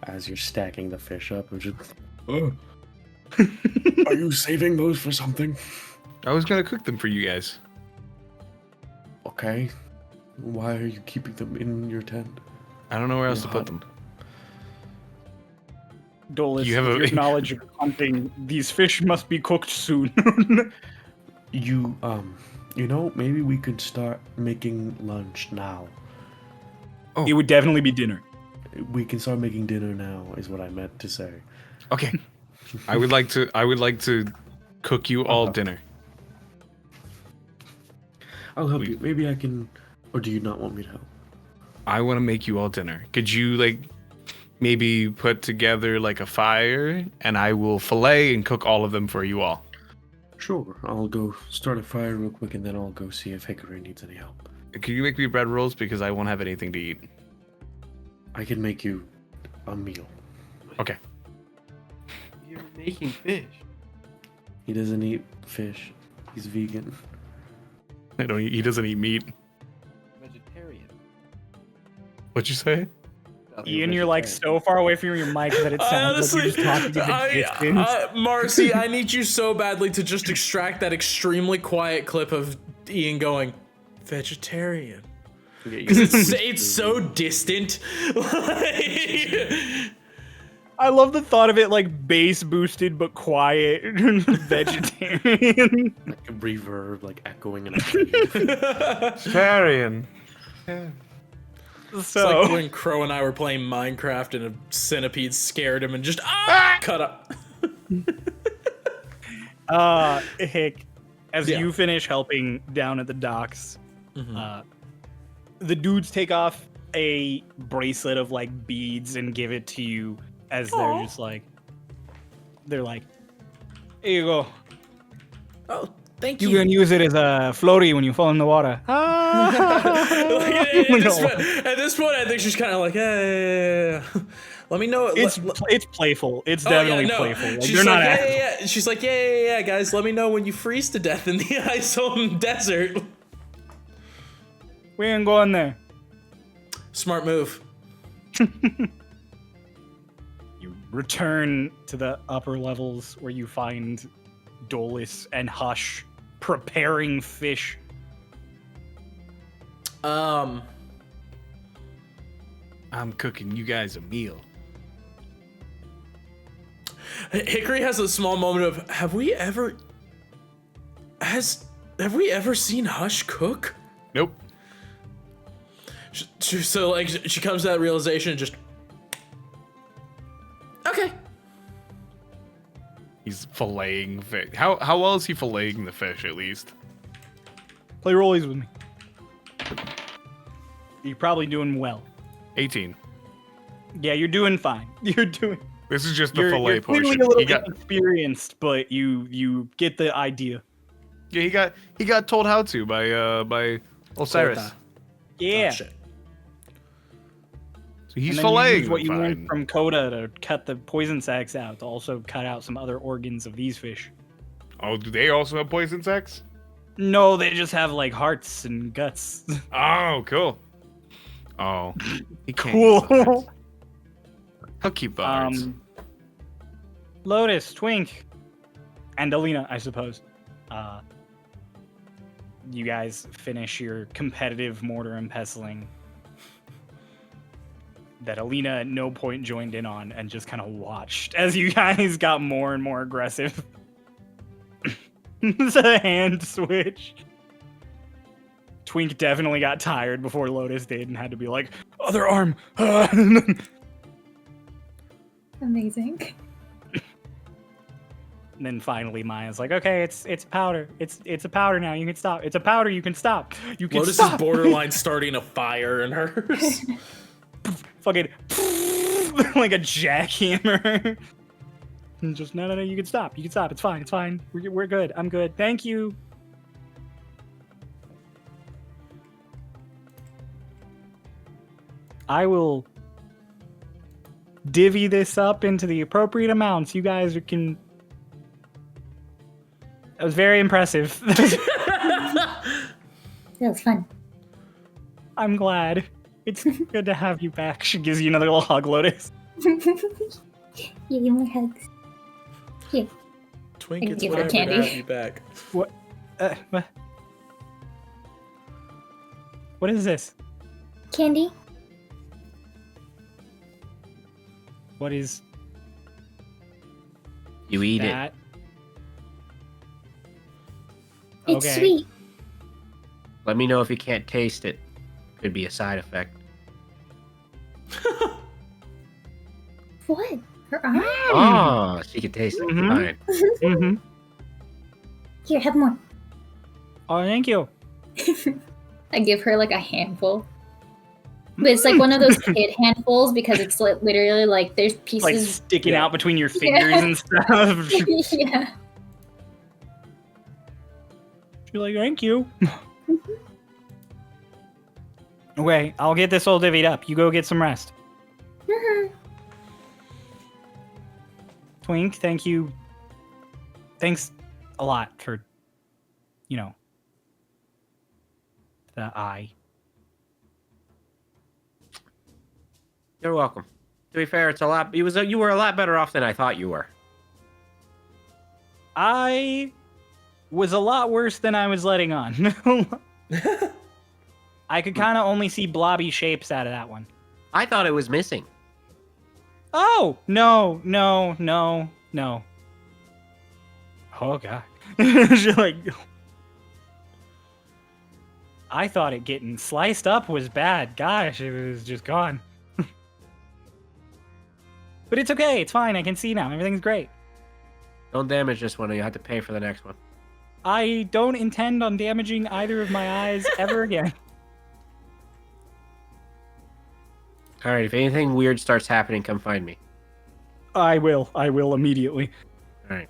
as you're stacking the fish up. I'm just. Oh. Are you saving those for something? I was gonna cook them for you guys. Okay. Why are you keeping them in your tent? I don't know where else to Your put hut. them. Dolus, You have with a- your knowledge of hunting, these fish must be cooked soon. You maybe we could start making lunch now. It would definitely be dinner. We can start making dinner now, is what I meant to say. Okay. I would like to cook you all dinner. I'll help you. Maybe I can, or do you not want me to help? I want to make you all dinner. Could you maybe put together a fire and I will fillet and cook all of them for you all? Sure. I'll go start a fire real quick, and then I'll go see if Hickory needs any help. Can you make me bread rolls because I won't have anything to eat? I can make you a meal. Okay. You're making fish. He doesn't eat fish. He's vegan. He doesn't eat meat. Vegetarian. What'd you say? Ian, you're so far away from your mic that it sounds like you're just talking to the distance. Marcy, I need you so badly to just extract that extremely quiet clip of Ian going, vegetarian. Because it's so distant. I love the thought of it bass boosted but quiet vegetarian. Like a reverb, echoing in a Vegetarian. It's So like when Crow and I were playing Minecraft and a centipede scared him and just cut up. Hick, as Yeah. you finish helping down at the docks, the dudes take off a bracelet of beads and give it to you as they're just they're like, here you go. Oh, thank You you. can use it as a floaty when you fall in the water. At this point, I think she's kind of like, yeah. Let me know. It's playful. It's definitely playful. She's They're not like, acting. yeah. She's like, yeah, guys. Let me know when you freeze to death in the ice home desert. We ain't going there. Smart move. You return to the upper levels where you find Dolus and Hush preparing fish. I'm cooking you guys a meal. Hickory has a small moment of, have we ever seen Hush cook? Nope. So she comes to that realization and just, okay. He's filleting fish. How well is he filleting the fish at least? Play rollies with me. You're probably doing well. 18. Yeah, you're doing fine. You're doing. This is just the You're fillet clearly portion. a little He bit got experienced, but you get the idea. he got told how to by Osiris. Quota. Yeah. Oh, shit. So he's and then you filleting use what them you fine. learned from Coda to cut the poison sacs out, to also cut out some other organs of these fish. Oh, do they also have poison sacs? No, they just have hearts and guts. Oh, cool. Oh, he can't Cool. use the hearts. He'll keep the hearts. Lotus, Twink, and Alina, I suppose. you guys finish your competitive mortar and pestling that Alina at no point joined in on and just kind of watched as you guys got more and more aggressive. It's a hand switch. Twink definitely got tired before Lotus did and had to be like, other arm. Amazing. And then finally Maya's like, okay, it's powder. It's a powder now. You can stop. It's a powder. You can stop. You can Lotus stop. is borderline starting a fire in hers. Fucking like a jackhammer. And just no. You can stop. You can stop. It's fine. It's fine. We're good. I'm good. Thank you. I will divvy this up into the appropriate amounts. You guys can. That was very impressive. That was fun. I'm glad. It's good to have you back. She gives you another little hug, Lotus. You give me hugs. Here. Twink, I can it's give her whatever to candy. have you back. What? What is this? Candy? What is You eat it. that? It's Okay. sweet. Let me know if you can't taste it. Could be a side effect. What? Her arm? Oh, she can taste it. Mhm. Fine. Mm-hmm. Here, have more. Oh, thank you. I give her like a handful. But it's like one of those kid handfuls because it's like literally like there's Like pieces. sticking Yeah. out between your fingers and stuff. She's Yeah. like, thank you. Okay, I'll get this all divvied up. You go get some rest. Twink, thank you. Thanks a lot for, the eye. You're welcome. To be fair, it's a lot. You were a lot better off than I thought you were. I was a lot worse than I was letting on. I could kind of only see blobby shapes out of that one. I thought it was missing. Oh, no. Oh, God. She's like, I thought it getting sliced up was bad. Gosh, it was just gone. But it's okay. It's fine. I can see now. Everything's great. Don't damage this one, or you have to pay for the next one. I don't intend on damaging either of my eyes ever again. All right, if anything weird starts happening, come find me. I will immediately. All right.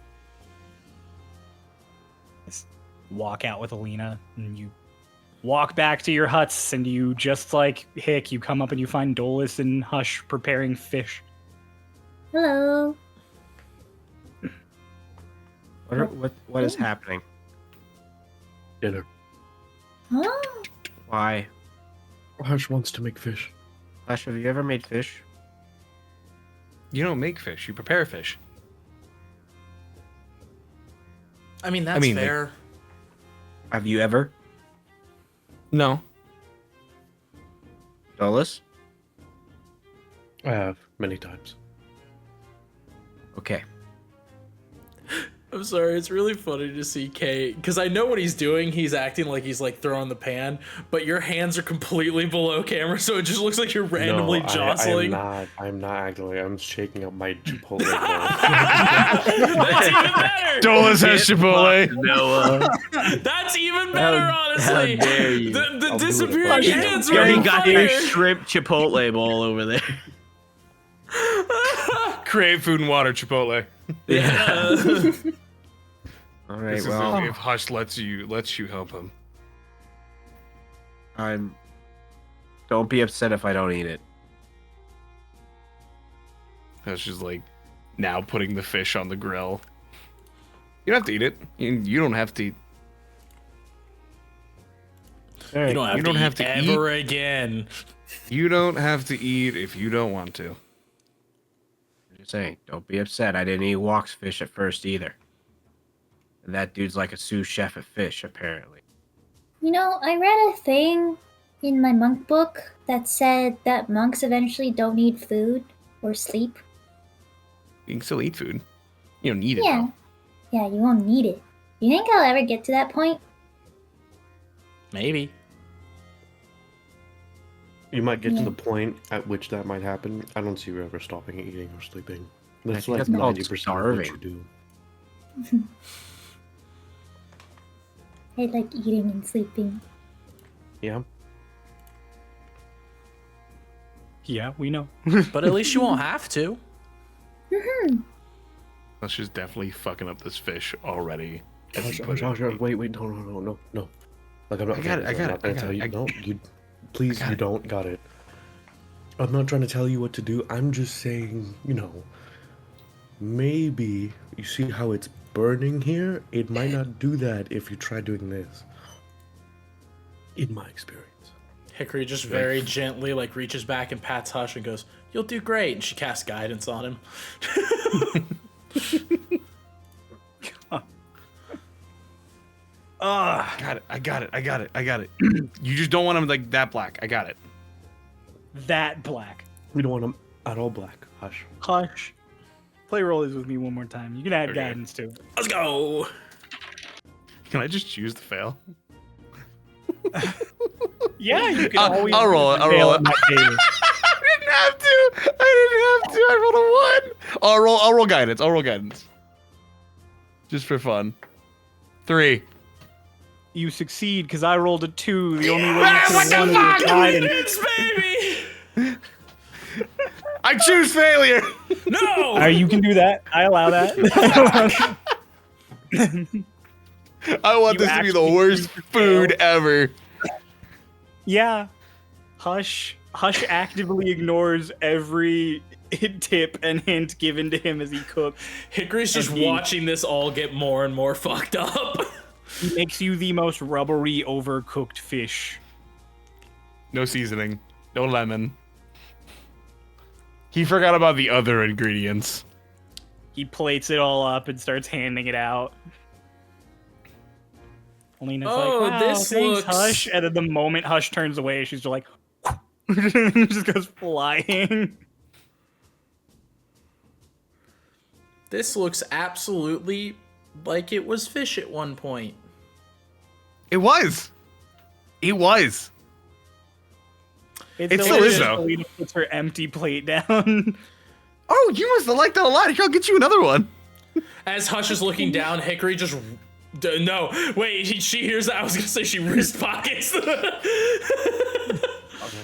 Just walk out with Alina, and you walk back to your huts, and you just like Hick, you come up and you find Dolus and Hush preparing fish. Hello. What is happening? Dinner. Oh, Why? Hush wants to make fish. Hush, have you ever made fish? You don't make fish. You prepare fish. I mean, that's like- fair. Have you ever? No. Dolus? I have many times. Okay. I'm sorry, it's really funny to see Kay, because I know what he's doing. He's acting like he's like throwing the pan, but your hands are completely below camera, so it just looks like you're randomly No, jostling. I'm not acting like I'm shaking up my Chipotle bowl. That's even better. Dolus has Chipotle. Noah. That's even better, honestly. How dare you? The I'll do it. disappearing Fuck hands You are already even got your funnier. shrimp Chipotle bowl over there. Create food and water Chipotle. Yeah. All right, This is well, if Hush lets you help him. don't be upset if I don't eat it. Hush is like now putting the fish on the grill. You don't have to eat it. You don't have to eat. You don't have, You don't to, have eat to ever again. You don't have to eat if you don't want to. I'm just saying, don't be upset. I didn't eat Walk's fish at first either. And that dude's like a sous chef at fish, apparently. You know, I read a thing in my monk book that said that monks eventually don't need food or sleep. You can still eat food. You don't need it Yeah. though. Yeah, you won't need it. You think I'll ever get to that point? Maybe. You might get Yeah. to the point at which that might happen. I don't see you ever stopping eating or sleeping. That's think like that's called 90% of starving. what you do. I like eating and sleeping. Yeah. Yeah, we know. But at least you won't have to. That's just definitely fucking up this fish already. as Hush, you hush, put it. hush, wait, no. Like I'm not. I got it, I got I'm it, not gonna I got tell it, you. I- No, you. Please, got you it. don't. Got it. I'm not trying to tell you what to do. I'm just saying, maybe you see how it's burning here. It might not do that if you try doing this. In my experience. Hickory just very gently like reaches back and pats Hush and goes, "You'll do great." And she casts guidance on him. I got it. You just don't want them like that black. I got it. That black. We don't want them at all black. Hush. Hush. Play rollies with me one more time. You can add Okay. guidance too. Let's go. Can I just choose to fail? Yeah, you can I'll- always I'll roll it, I'll fail roll at it. my favor. I didn't have to. I rolled a 1. I'll roll guidance. Just for fun. 3. You succeed because I rolled a 2. The only way you could have won is guidance. Baby. I choose failure. No. You can do that. I allow that. I want You this to be the actually worst choose to food fail. ever. Yeah. Hush actively ignores every tip and hint given to him as he cooks. Hickory's just And he- watching this all get more and more fucked up. He makes you the most rubbery, overcooked fish. No seasoning. No lemon. He forgot about the other ingredients. He plates it all up and starts handing it out. Alina's Oh, like, wow, this thanks, looks- Hush. And at the moment Hush turns away, she's just like, just goes flying. This looks absolutely like it was fish at one point. It was. It was. It's It still is, delicious. though. Alina puts her empty plate down. Oh, you must have liked that a lot. Here, I'll get you another one. As Hush is looking down, Hickory just... No, wait, she hears that. I was gonna say she wrist pockets.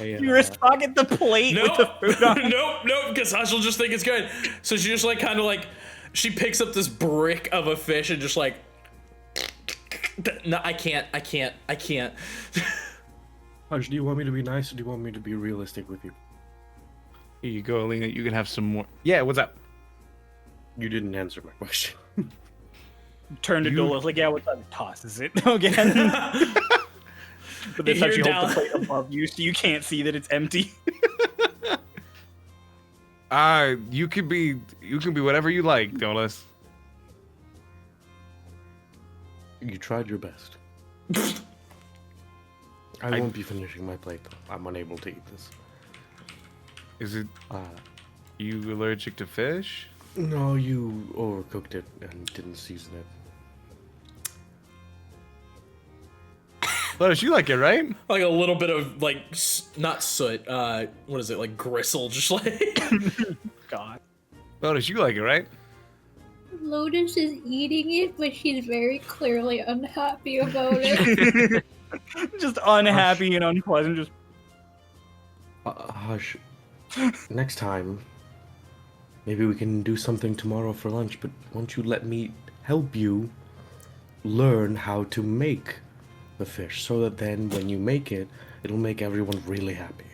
You wrist pocket the plate with the food on. Nope, because Hush will just think it's good. So she just like kind of like, she picks up this brick of a fish and just like, no, I can't. Hush, do you want me to be nice or do you want me to be realistic with you? Here you go, Alina. You can have some more. Yeah, what's up? You didn't answer my question. Turn to You- Dolos like, yeah, what's up? Tosses it again. But this time You're she holds the down. plate above you, so you can't see that it's empty. You can be whatever you like, Dolas. You tried your best. I won't be finishing my plate though. I'm unable to eat this. Is it Uh, you allergic to fish? no, you overcooked it and didn't season it. Lotus, you like it, right? Like a little bit of like, not soot, what is it, like gristle, just like. God. Lotus, you like it, right? Lotus is eating it, but she's very clearly unhappy about it. Just unhappy and unpleasant. Just Hush. Next time, maybe we can do something tomorrow for lunch, but won't you let me help you learn how to make the fish so that then when you make it, it'll make everyone really happy.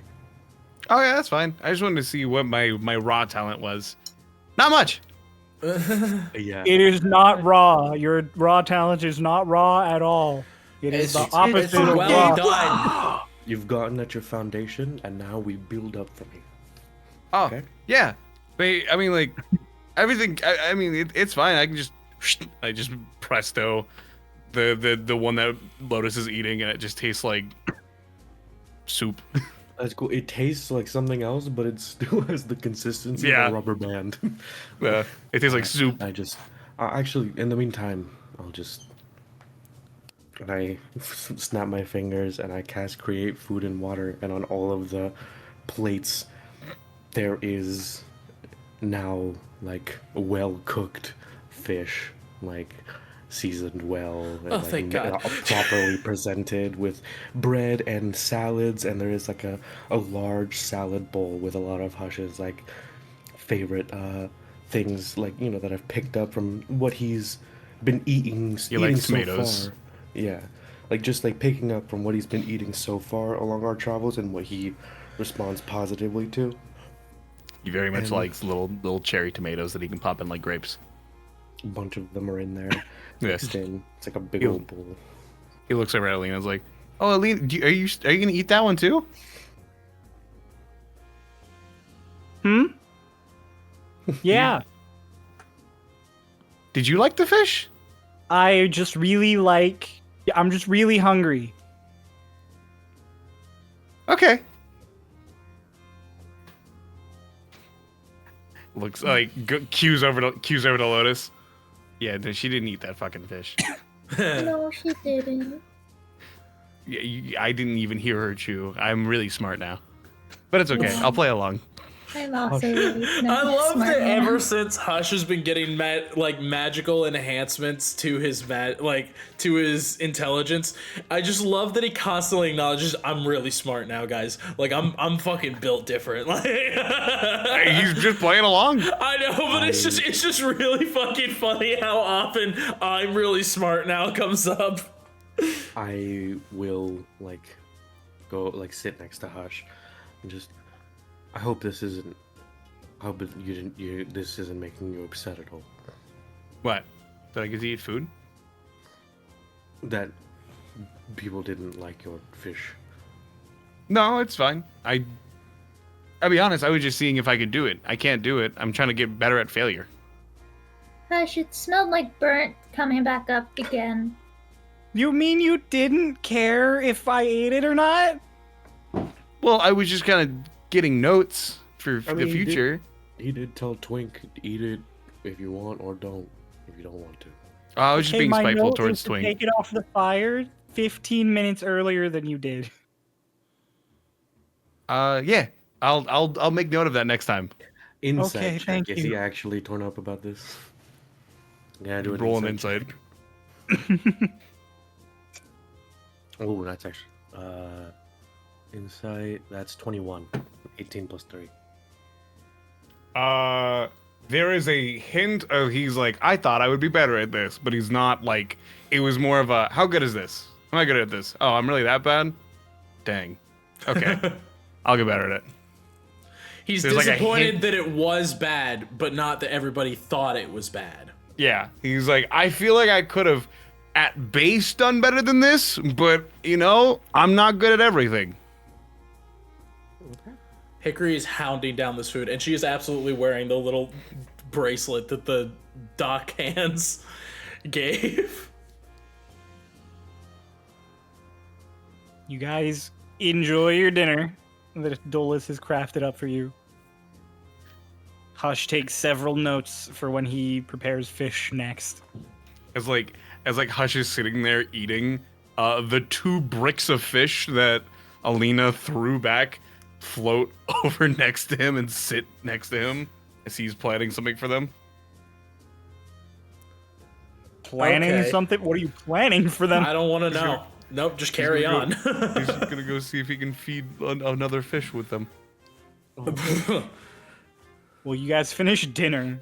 Oh yeah, that's fine. I just wanted to see what my raw talent was. Not much. Yeah. it is not raw. Your raw talent is not raw at all. It is the opposite of well raw. done. You've gotten at your foundation, and now we build up from here. Oh, Okay. yeah. But I mean, like everything. I mean, it's fine. I can just presto, The one that Lotus is eating, and it just tastes like soup. That's cool. It tastes like something else, but it still has the consistency Yeah. of a rubber band. It tastes like soup. Actually, in the meantime, I snap my fingers and I cast Create Food and Water, and on all of the plates, there is now like well cooked fish, like seasoned well and Oh, like thank God. properly presented with bread and salads, and there is like a large salad bowl with a lot of Hush's like favorite things, like, you know, that I've picked up from what he's been eating You like so tomatoes? far. Yeah, like just like picking up from what he's been eating so far along our travels and what he responds positively to. He very much And- likes little cherry tomatoes that he can pop in like grapes. A bunch of them are in there. Yes. Mixed in. It's like a big Ew. old bowl. He looks over at Alina and is like, "Oh, Alina, are you gonna eat that one too?" Yeah. Did you like the fish? I'm just really hungry. Okay. Looks like cues over to Lotus. Yeah, she didn't eat that fucking fish. No, she didn't. Yeah, I didn't even hear her chew. I'm really smart now, but it's okay. I'll play along. I'm also really I love smart that now. ever since Hush has been getting magical enhancements to his to his intelligence. I just love that he constantly acknowledges, "I'm really smart now, guys. Like I'm fucking built different." Like He's just playing along. I know, but it's just really fucking funny how often "I'm really smart now" comes up. I will go sit next to Hush and just. I hope this isn't. I hope this isn't making you upset at all. What? Did I get to eat food? That people didn't like your fish. No, it's fine. I'll be honest. I was just seeing if I could do it. I can't do it. I'm trying to get better at failure. Hush, it smelled like burnt coming back up again. You mean you didn't care if I ate it or not? Well, I was just kind of getting notes for the future. He did tell Twink to eat it if you want, or don't if you don't want to. I was just Okay, being my spiteful note towards is to Twink. Take it off the fire 15 minutes earlier than you did. Yeah. I'll make note of that next time. Insight Okay, check. thank Is he you. actually torn up about this? Yeah, do an Roll an insight inside. check. Oh, that's actually insight. That's 21. 18 plus 3. There is a hint of he's like, I thought I would be better at this, but he's not like, it was more of a, how good is this? Am I good at this? Oh, I'm really that bad? Dang. Okay. I'll get better at it. He's There's like a disappointed hint- that it was bad, but not that everybody thought it was bad. Yeah. He's like, I feel like I could have at base done better than this, but you know, I'm not good at everything. Hickory is hounding down this food, and she is absolutely wearing the little bracelet that the dock hands gave. You guys enjoy your dinner that Dolus has crafted up for you. Hush takes several notes for when he prepares fish next. As Hush is sitting there eating, the 2 bricks of fish that Alina threw back float over next to him and sit next to him as he's planning something for them. Planning Okay. something? What are you planning for them? I don't want to know. Nope, just carry on. He's just gonna go see if he can feed another fish with them. Well, you guys finish dinner.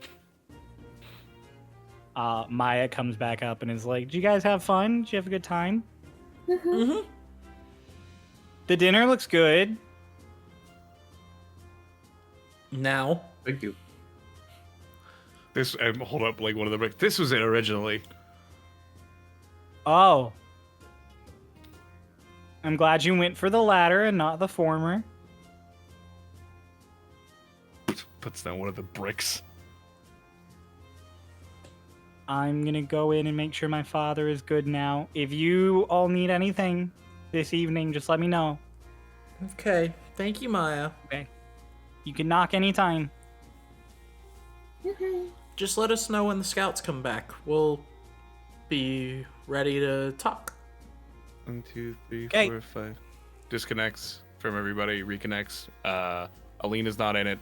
Maya comes back up and is like, "Did you guys have fun? Did you have a good time? Mhm. The dinner looks good." Now, Thank you. This hold up like one of the bricks. This was it originally. Oh. I'm glad you went for the latter and not the former. Puts down one of the bricks. I'm gonna go in and make sure my father is good now. If you all need anything this evening, just let me know. Okay. Thank you, Maya. Okay. You can knock anytime. Just let us know when the scouts come back. We'll be ready to talk. 1, 2, 3, Okay. 4, 5. Disconnects from everybody. Reconnects. Alina's not in it.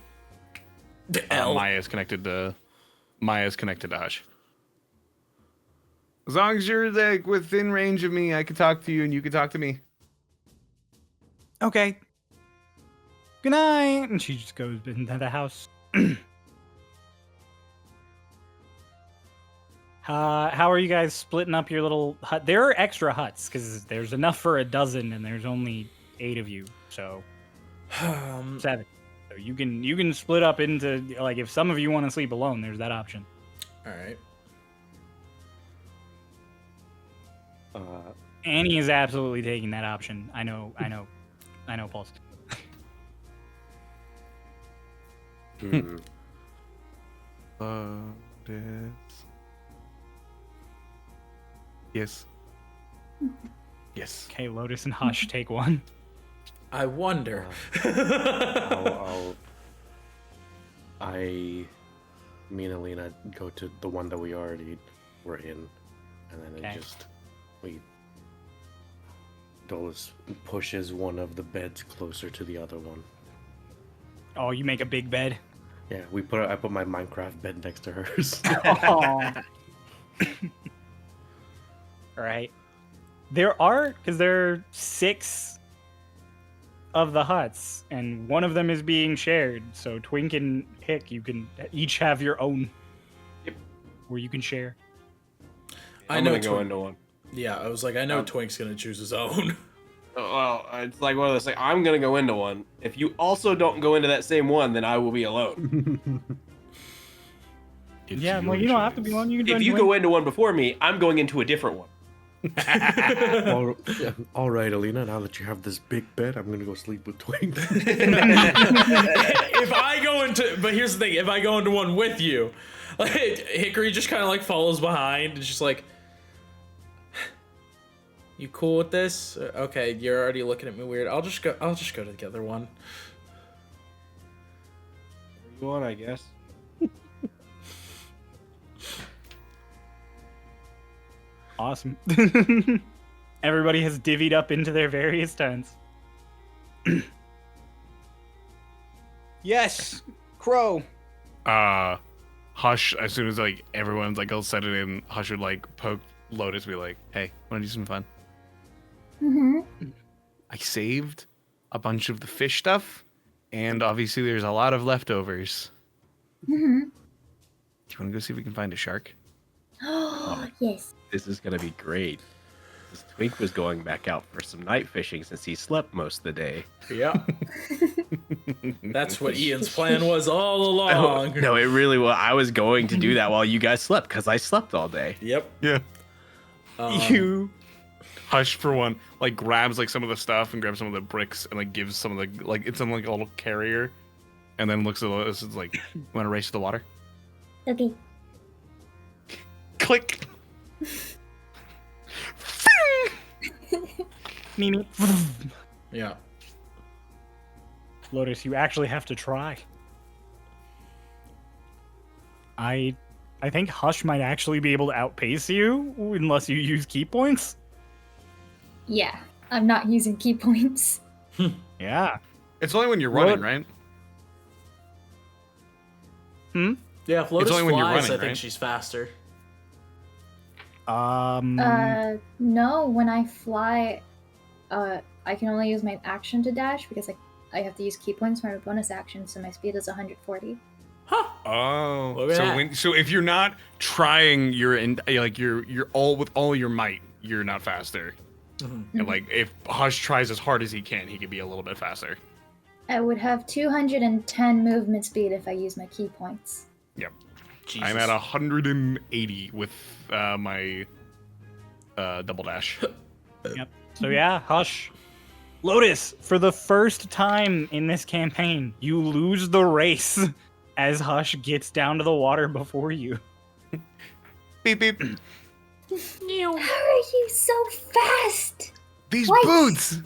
Maya's connected to Hush. As long as you're like within range of me, I can talk to you and you can talk to me. Okay. Good night. And she just goes into the house. How are you guys splitting up your little hut? There are extra huts because there's enough for a dozen, and there's only 8 of you, so 7. So you can split up into, like, if some of you want to sleep alone, there's that option. All right. Annie is absolutely taking that option. I know, Pulse. Yes. Yes. Okay, Lotus and Hush take one. I wonder. Me and Alina go to the one that we already were in, and then Dolus pushes one of the beds closer to the other one. Oh, you make a big bed. Yeah, I put my Minecraft bed next to hers. All right. There are 6 of the huts, and one of them is being shared. So Twink and Hick, you can each have your own. Yep. Where you can share. I'm gonna go into one. Yeah, I was like, I know Twink's gonna choose his own. Well, it's like one of those things. I'm gonna go into one. If you also don't go into that same one, then I will be alone. Yeah, well, you don't have to be one. You can join If you Twink. go into one before me, I'm going into a different one. All right, Alina. Now that you have this big bed, I'm gonna go sleep with Twink. If I go into, but here's the thing: if I go into one with you, like Hickory just kind of like follows behind and she's like, "You cool with this? Okay, you're already looking at me weird. I'll just go to the other one." You want, I guess. Awesome. Everybody has divvied up into their various tents. Yes, Crow. Hush, as soon as like everyone's like all set it in, Hush would like poke Lotus, be like, "Hey, wanna do some fun?" I saved a bunch of the fish stuff, and obviously there's a lot of leftovers. Do you wanna go see if we can find a shark? Oh, yes. This is gonna be great. This Twink was going back out for some night fishing since he slept most of the day. Yeah. That's what Ian's plan was all along. No, it really was. I was going to do that while you guys slept because I slept all day. Yep. Yeah. You. Hush for one, like grabs like some of the stuff and grabs some of the bricks and like gives some of the like it's in like a little carrier, and then looks at Lotus and is like, "You want to race to the water?" Okay. Click. Mimi. Yeah. Lotus, you actually have to try. I think Hush might actually be able to outpace you unless you use key points. Yeah, I'm not using key points. Yeah. It's only when you're running, right? Yeah, if Lotus only when you're flies, running, I think right? she's faster. No, when I fly, I can only use my action to dash because I have to use key points for my bonus action, so my speed is 140. Oh, Look at that. so if you're not trying you're all with all your might, you're not faster. And like if Hush tries as hard as he can, he could be a little bit faster. I would have 210 movement speed if I use my key points. Yep. Jesus. I'm at 180 with my double dash. Yep. So yeah, Hush. Lotus, for the first time in this campaign, you lose the race as Hush gets down to the water before you. Beep beep. How are you so fast? These What? boots.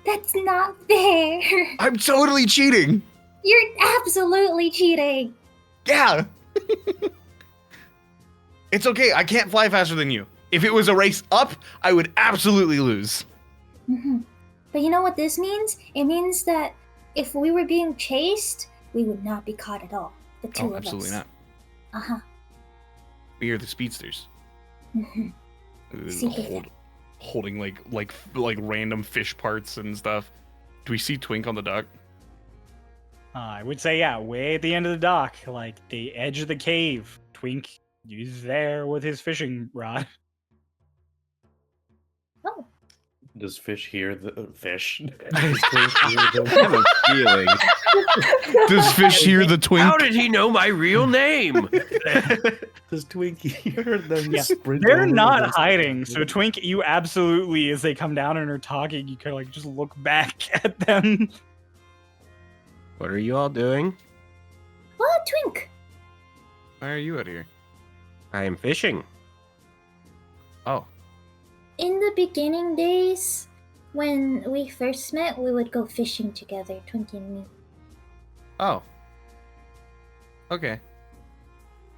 That's not fair. I'm totally cheating. You're absolutely cheating. Yeah. It's okay. I can't fly faster than you. If it was a race up, I would absolutely lose. But you know what this means? It means that if we were being chased, we would not be caught at all. The two of us. Absolutely not. Uh-huh. We are the speedsters. Secret. Holding like random fish parts and stuff. Do we see Twink on the dock? I would say, yeah, way at the end of the dock, like the edge of the cave. Twink is there with his fishing rod. Oh. Does fish hear the fish? I have a feeling. Does fish hear the Twink? How did he know my real name? Does Twinkie hear them Yeah, sprint? they're over not the- hiding. So Twink, you absolutely, as they come down and are talking, you can like just look back at them. What are you all doing? Oh, Twink. Why are you out here? I am fishing. Oh, In the beginning days, when we first met, we would go fishing together, Twinkie and me. oh. Okay.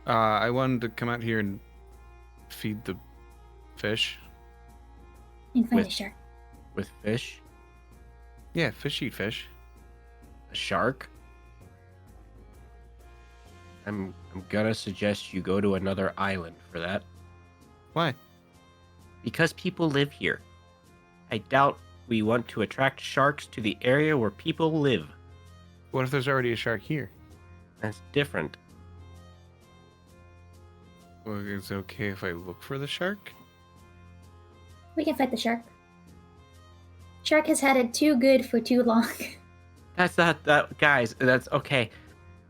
I wanted to come out here and feed the fish. And find a With- shark. With fish? Yeah, fish eat fish. A shark? I'm gonna suggest you go to another island for that. Why? Because people live here. I doubt we want to attract sharks to the area where people live. What if there's already a shark here? That's different. Well, is it okay if I look for the shark? We can fight the shark. Shark has had it too good for too long. That's not that, guys. That's okay.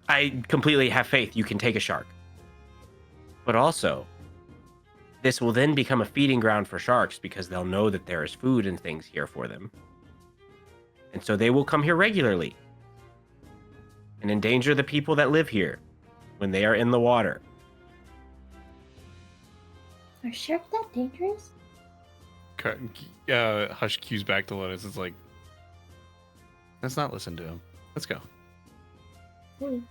I completely have faith you can take a shark. But also, this will then become a feeding ground for sharks because they'll know that there is food and things here for them. And so they will come here regularly and endanger the people that live here when they are in the water. Are sharks that dangerous? Hush cues back to Lotus. It's like, let's not listen to him. Let's go. Ooh.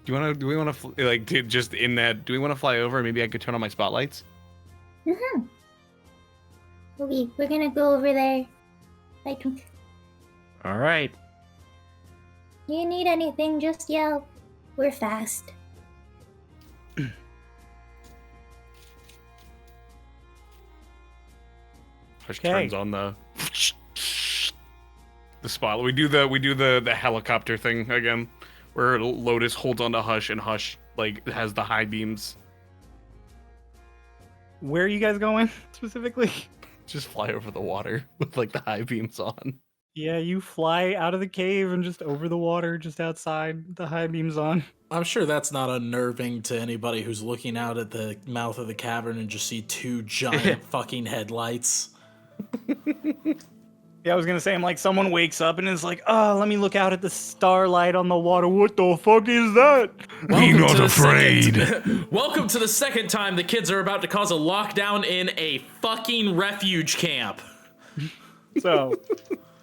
Do we want to just in that? Do we want to fly over? Maybe I could turn on my spotlights. Mm-hmm. We're gonna go over there. Bye, Twink. All right. You need anything, just yell. We're fast. Hush Okay. turns on the spotlight. We do the helicopter thing again, where Lotus holds onto Hush and Hush like has the high beams. Where are you guys going specifically? Just fly over the water with like the high beams on. Yeah, you fly out of the cave and just over the water, just outside, with the high beams on. I'm sure that's not unnerving to anybody who's looking out at the mouth of the cavern and just see two giant fucking headlights. Yeah, I was gonna say, I'm like, someone wakes up and is like, oh, let me look out at the starlight on the water. What the fuck is that? Welcome to the second time the kids are about to cause a lockdown in a fucking refuge camp. So,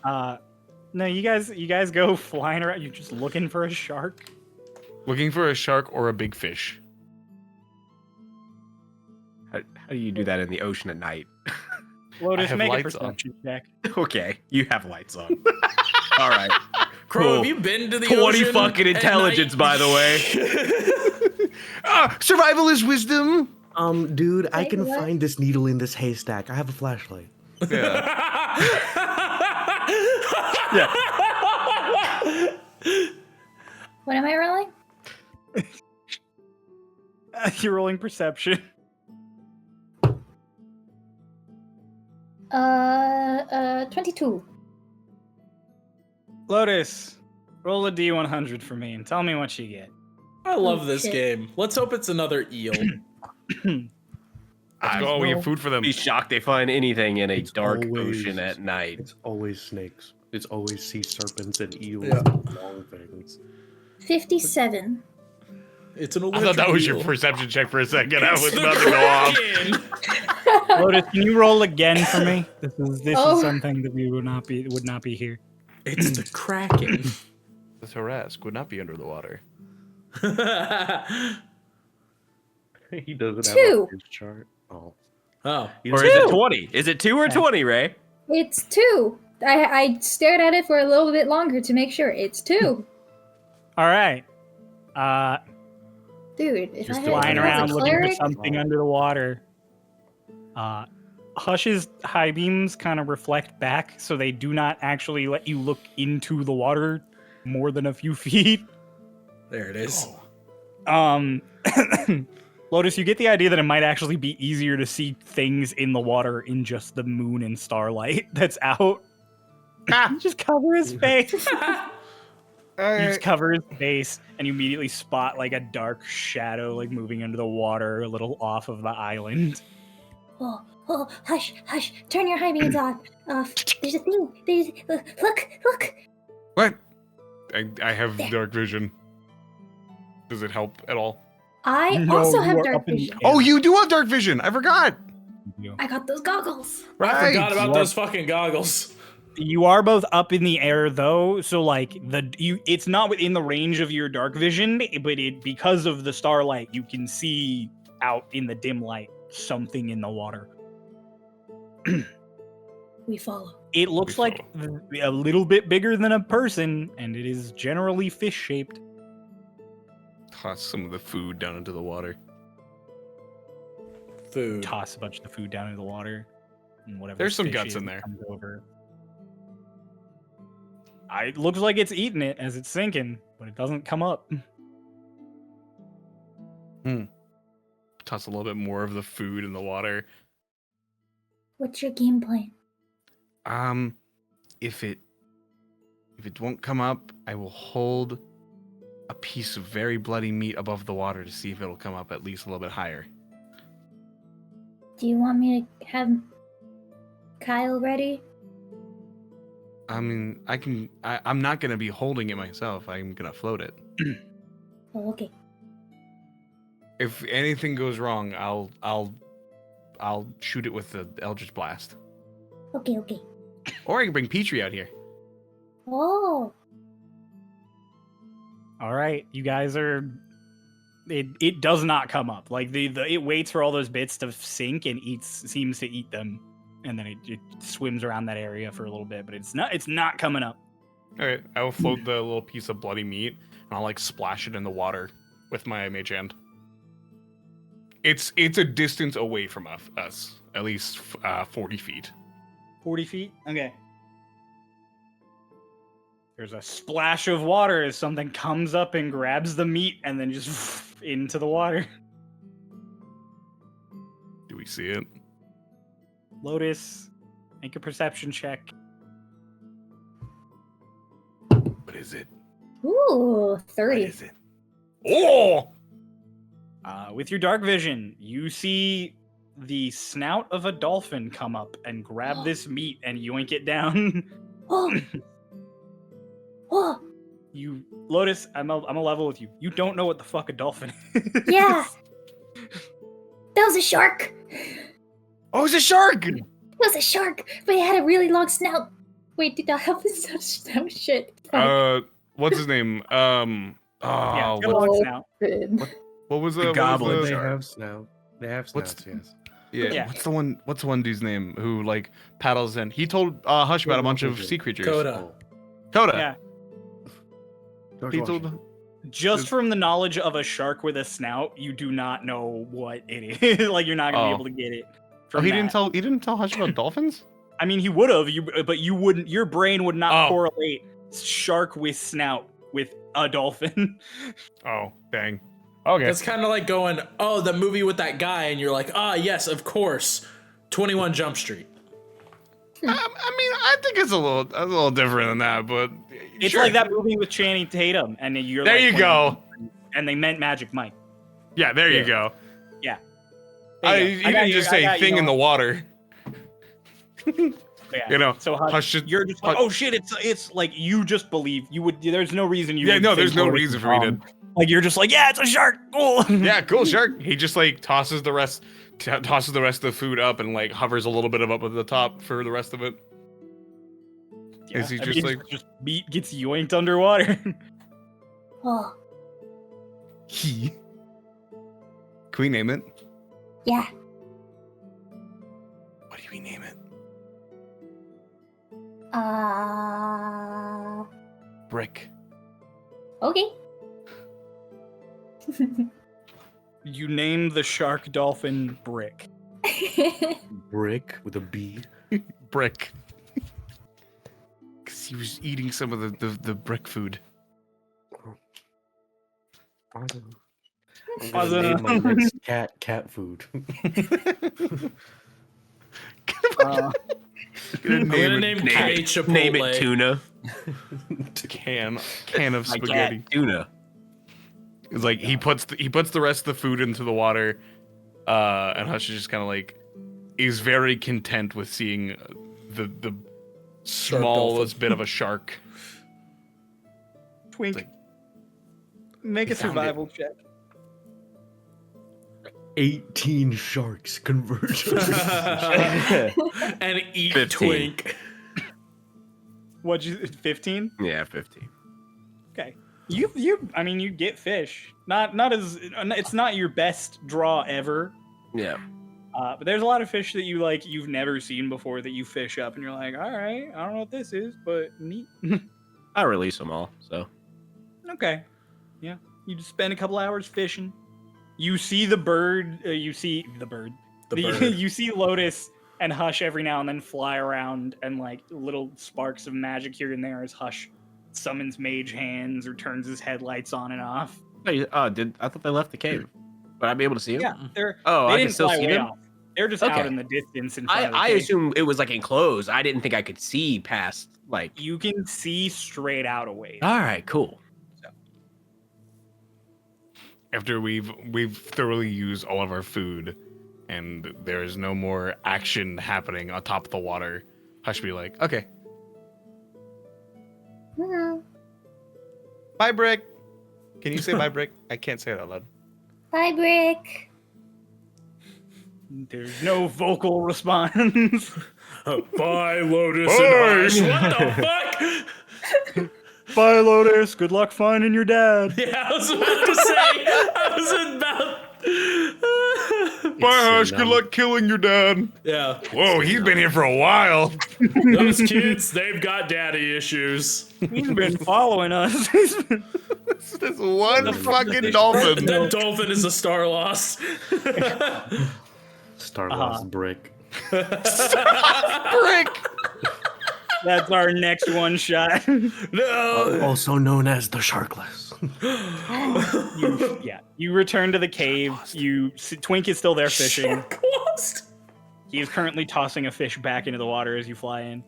no, you guys go flying around. You're just looking for a shark. Looking for a shark or a big fish. How do you do that in the ocean at night? Lotus, have make a lights on. perception check. Okay, you have lights on. All right. Crow, Cool. have you been to the 20 ocean fucking at intelligence, night? by the way. Survival is wisdom. Dude, I Wait, can what? find this needle in this haystack. I have a flashlight. Yeah. What am I rolling? You're rolling perception. 22. Lotus, roll a D100 for me and tell me what you get. I love Oh, this shit. game. Let's hope it's another eel. Let's go. We have food for them. Be shocked they find anything in a It's dark always- ocean at night. It's always snakes. It's always sea serpents and eels Yeah. and long things. 57. It's an I electric thought that was your eel. perception check for a second. I It's was the about to go off. Kraken! Lotus, can you roll again for me? This Oh. is something that we would not be here. It's the Kraken. The Thorask would not be under the water. He doesn't have 2. his chart. Oh. Oh. He Or doesn't- is it 20? Is it 2 or 20, Ray? It's 2. I stared at it for a little bit longer to make sure. It's 2. All right. Dude, if Just I had Flying if I was a around looking for cleric, something under the water. Hush's high beams kind of reflect back, so they do not actually let you look into the water more than a few feet. There it is. Lotus, you get the idea that it might actually be easier to see things in the water in just the moon and starlight that's out. Just cover his face. You just cover his face, and you immediately spot like a dark shadow like moving under the water a little off of the island. Oh, hush, hush. Turn your high beams off. There's a thing. Look. What? I have dark vision. Does it help at all? I No, also you have are dark up in the vision. Oh, you do have dark vision. I forgot. I got those goggles. I forgot about You those fucking goggles. You are both up in the air though, so like it's not within the range of your dark vision, but because of the starlight, you can see out in the dim light something in the water. We follow. It looks like a little bit bigger than a person, and it is generally fish-shaped. Toss some of the food down into the water. Food. Toss a bunch of the food down into the water, and whatever. There's some fish guts is in there. comes over. It looks like it's eating it as it's sinking, but it doesn't come up. Toss a little bit more of the food in the water. What's your game plan? If it won't come up, I will hold a piece of very bloody meat above the water to see if it'll come up at least a little bit higher. Do you want me to have Kyle ready? I mean, I'm not gonna be holding it myself. I'm gonna float it. Oh, okay. If anything goes wrong, I'll shoot it with the Eldritch Blast. Okay. Or I can bring Petrie out here. Oh, All right, you guys are. It does not come up. Like it waits for all those bits to sink and seems to eat them, and then it swims around that area for a little bit. But it's not coming up. All right, I will float the little piece of bloody meat and I'll like splash it in the water with my mage hand. It's a distance away from us, at least 40 feet. 40 feet. Okay. There's a splash of water as something comes up and grabs the meat and then just into the water. Do we see it? Lotus, make a perception check. What is it? Ooh, What 30. is it? Oh! With your dark vision, you see the snout of a dolphin come up and grab this meat and yoink it down. oh, oh, Lotus, I'm a level with you. You don't know what the fuck a dolphin is. yeah. That was a shark. Oh, it's a shark! It was a shark, but it had a really long snout. Wait, did that help us touch that shit? What's his name? Yeah, Oh, it's got a long snout. what was The what goblin was They the- have snout. They have What's- snouts, yes. Yeah, what's the one dude's name who like paddles in? He told Hush about a bunch of sea creatures. Coda. Coda. Yeah. George He Washington. told. Just from the knowledge of a shark with a snout, you do not know what it is. Like you're not gonna be Oh. able to get it. Oh, From he that. didn't tell Hush about dolphins. I mean, he would have. But you wouldn't. Your brain would not Oh. correlate shark with snout with a dolphin. Oh, dang. Okay. That's kind of like going, oh, the movie with that guy, and you're like, ah, yes, of course, 21 Jump Street. I mean, I think it's a little different than that, but It's sure. like that movie with Channing Tatum, and then you're There like, you go. And they meant Magic Mike. Yeah, there you Yeah. go. Yeah. He There you go. I got didn't you- just I say got you thing in the going. water. Yeah. You know, So Hush should- you're just like, Hush- oh shit! It's like you just believe you would. There's no reason you. Yeah, would no, think there's no Lotus reason is for me to. wrong. Like you're just like, yeah, it's a shark. Cool. Yeah, cool shark. He just like tosses the rest of the food up and like hovers a little bit up at the top for the rest of it. Yeah, Is he I just mean, like just meat gets yoinked underwater? Oh, he? Can we name it? yeah. What do we name it? Brick. Okay. You name the shark dolphin Brick. Brick with a B. Brick. Because he was eating some of the brick food. I'm gonna name my next cat food. I'm gonna name K Chipotle. Name it tuna. Can of My cat, spaghetti. tuna. It's like he puts the rest of the food into the water, and Hush is just kind of like is very content with seeing the smallest bit of a shark. Twink, Like, make we a found survival check. 18 sharks converge. And eat 15. Twink. What'd you? 15. Yeah, 15. Okay. I mean, you get fish. Not as it's not your best draw ever. Yeah. But there's a lot of fish that you've never seen before that you fish up, and you're like, all right, I don't know what this is, but neat. I release them all, so. Okay. Yeah. You just spend a couple hours fishing. You see the bird. You see the bird. You see Lotus and Hush every now and then fly around, and like little sparks of magic here and there as Hush summons mage hands or turns his headlights on and off. Hey, I thought they left the cave. Would I be able to see them? Yeah, they I can didn't still fly see way them? off. They're just Okay. out in the distance. In front of the I cave. assumed it was like enclosed. I didn't think I could see past like. You can see straight out a ways. All right, cool. After we've thoroughly used all of our food, and there is no more action happening on top of the water, Hush be like, okay, bye, Brick. Can you say bye, Brick? I can't say it out loud. Bye, Brick. There's no vocal response. Bye, Lotus Bye. and Hush. What the fuck? Bye, Lotus. Good luck finding your dad. Yeah, I was about to say. Bye, Hush. Good luck killing your dad. Yeah. Whoa, he's been here for a while. Those kids, they've got daddy issues. He's been following us. This one fucking dolphin. That dolphin is a Starlost. Starlost Brick. Brick. That's our next one shot. No. Also known as the Sharkless. You return to the cave. Twink is still there fishing. Sharklost. He is currently tossing a fish back into the water as you fly in.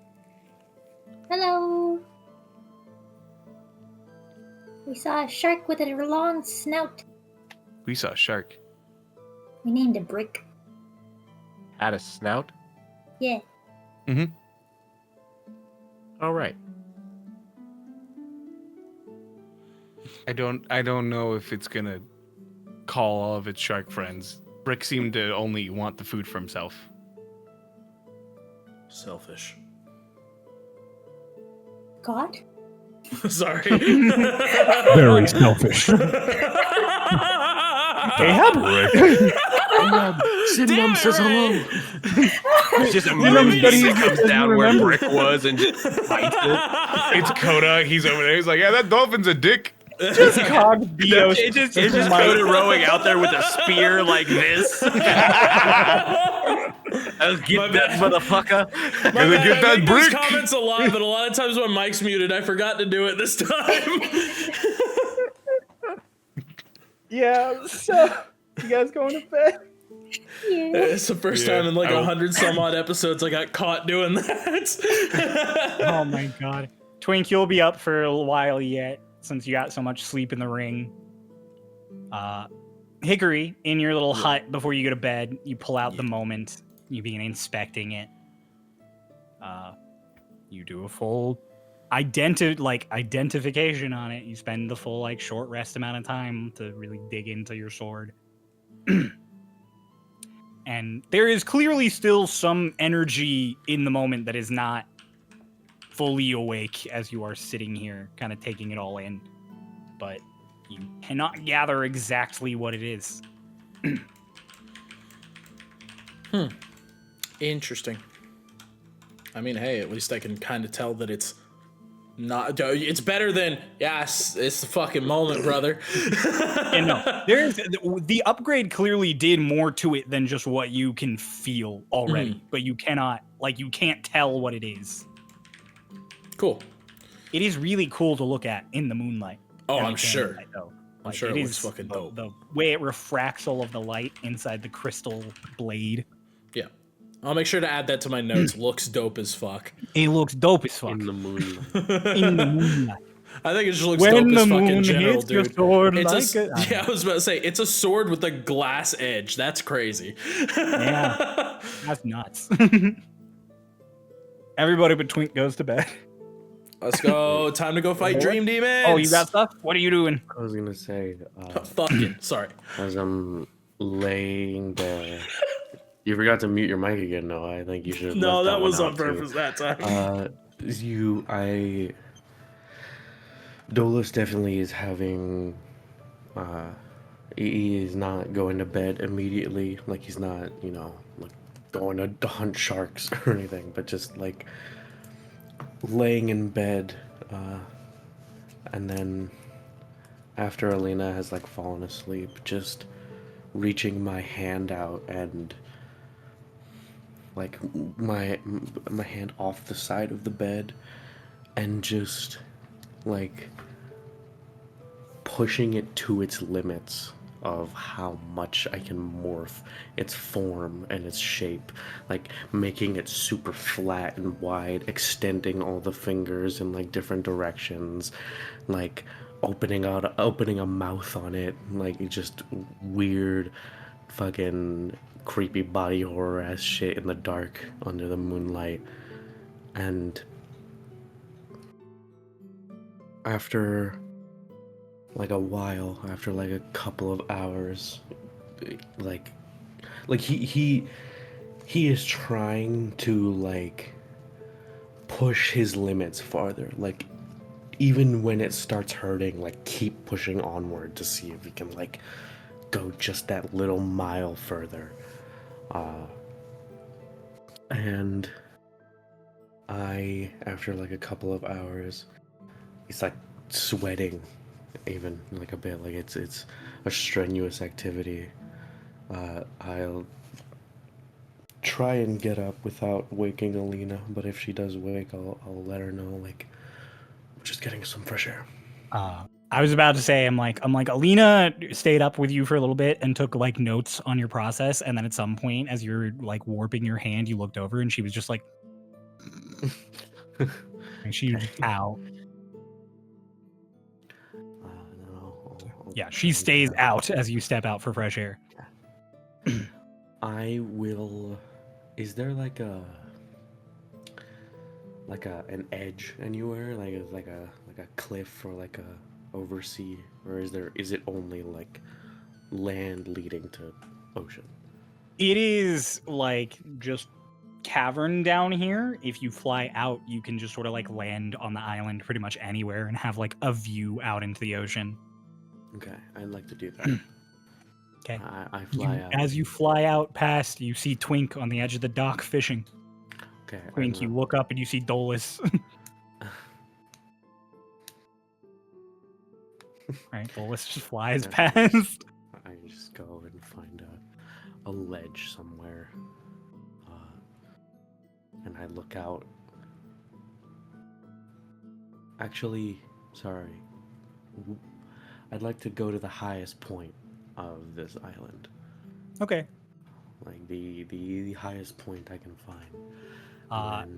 Hello. We saw a shark with a long snout. We saw a shark. We named it Brick. Had a snout. Yeah. All right. I don't know if it's gonna call all of its shark friends. Brick seemed to only want the food for himself. Selfish. God? Sorry. Very selfish. Cinnamon says hello. Just immediately comes down where Brick was and just bites it. It's Coda. He's over there. He's like, yeah, that dolphin's a dick. Just Cog Bios. It's just Coda rowing out there with a spear like this. I'll get that motherfucker. Gonna get that I make brick. these comments a lot, but a lot of times when Mike's muted, I forgot to do it this time. Yeah, so you guys going to bed? Yeah. It's the first time in like 100 some odd episodes I got caught doing that. Oh my god. Twink, you'll be up for a while yet, since you got so much sleep in the ring. Hickory, in your little hut before you go to bed, you pull out the moment. You begin inspecting it. You do a full identification on it. You spend the full like short rest amount of time to really dig into your sword. And there is clearly still some energy in the moment that is not fully awake as you are sitting here, kind of taking it all in. But you cannot gather exactly what it is. Interesting. I mean, hey, at least I can kind of tell that it's not. It's better than yes. It's the fucking moment, brother. And no, there's the upgrade clearly did more to it than just what you can feel already. But you cannot, like, you can't tell what it is. Cool. It is really cool to look at in the moonlight. Oh, And I'm the sure. candlelight, though. I'm sure it it looks is fucking dope. The way it refracts all of the light inside the crystal blade. Yeah. I'll make sure to add that to my notes. Looks dope as fuck. It looks dope as fuck. In the moonlight. In the moonlight. I think it just looks When dope as the fuck in moon general, hits your dude. sword It's like yeah, I was about to say it's a sword with a glass edge. That's crazy. Yeah, that's nuts. Everybody but Twink goes to bed. Let's go. Time to go fight Dream Demons. Oh, you got stuff? What are you doing? I was gonna say, Fucking sorry. as I'm laying there, you forgot to mute your mic again. No, I think you should. have No, left that one was on out, too. purpose that time. Dolus definitely is having. He is not going to bed immediately. Like he's not, like going to hunt sharks or anything, but just like laying in bed, and then after Alina has like fallen asleep, just reaching my hand out and like my hand off the side of the bed and just like pushing it to its limits of how much I can morph its form and its shape, like making it super flat and wide, extending all the fingers in like different directions, like opening a mouth on it, like just weird fucking creepy body horror ass shit in the dark under the moonlight. And after like a while, after like a couple of hours, like he is trying to like push his limits farther, like even when it starts hurting, like keep pushing onward to see if he can like go just that little mile further. And after like a couple of hours, he's like sweating even like a bit, like it's a strenuous activity. I'll try and get up without waking Alina, but if she does wake, I'll let her know, like, we're just getting some fresh air. I was about to say, I'm like, Alina stayed up with you for a little bit and took like notes on your process, and then at some point, as you're like warping your hand, you looked over and she was just like, and she was out. Yeah, she stays out as you step out for fresh air. I will. Is there like an edge anywhere, like a cliff or like a oversea, or is it only like land leading to ocean? It is like just cavern down here. If you fly out, you can just sort of like land on the island pretty much anywhere and have like a view out into the ocean. Okay, I'd like to do that. Okay. I fly out. As you fly out past, you see Twink on the edge of the dock fishing. Okay. Twink, you look up and you see Dolus. Right, Dolus just flies past. I just go and find a ledge somewhere, and I look out. Actually, sorry. I'd like to go to the highest point of this island. Okay. Like the highest point I can find.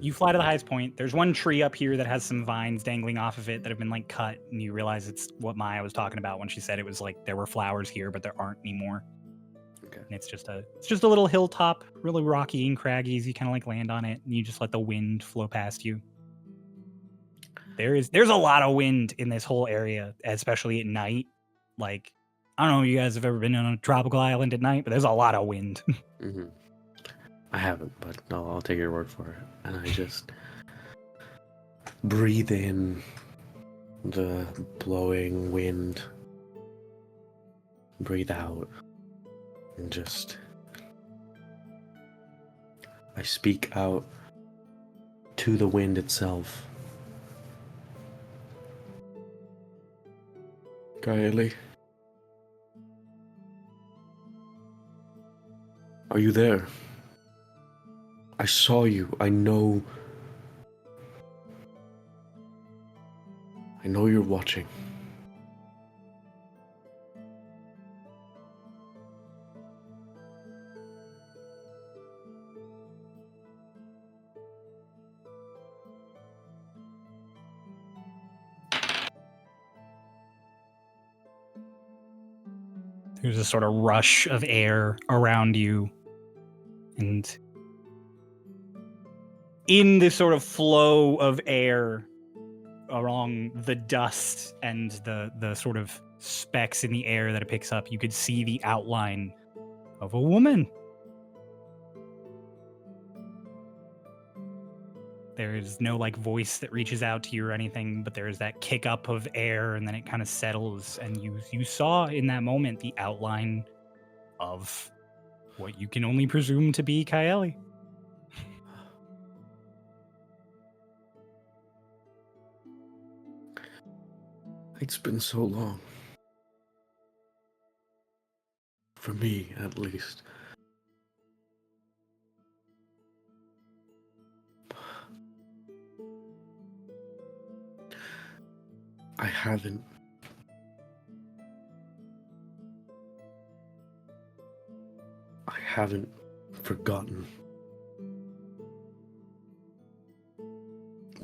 You fly to the highest point. There's one tree up here that has some vines dangling off of it that have been like cut, and you realize it's what Maya was talking about when she said it was like there were flowers here, but there aren't anymore. Okay. And it's just a little hilltop, really rocky and craggy. You kind of like land on it, and you just let the wind flow past you. there's a lot of wind in this whole area, especially at night. Like, I don't know if you guys have ever been on a tropical island at night, but there's a lot of wind. Hmm. I haven't, but no, I'll take your word for it. And I just breathe in the blowing wind, breathe out, and just I speak out to the wind itself. Gaeli, are you there? I saw you. I know you're watching. There's a sort of rush of air around you, and in this sort of flow of air along the dust and the sort of specks in the air that it picks up, you could see the outline of a woman. There is no like voice that reaches out to you or anything, but there is that kick up of air, and then it kind of settles, and you saw in that moment the outline of what you can only presume to be Kaeli. It's been so long. For me, at least. I haven't forgotten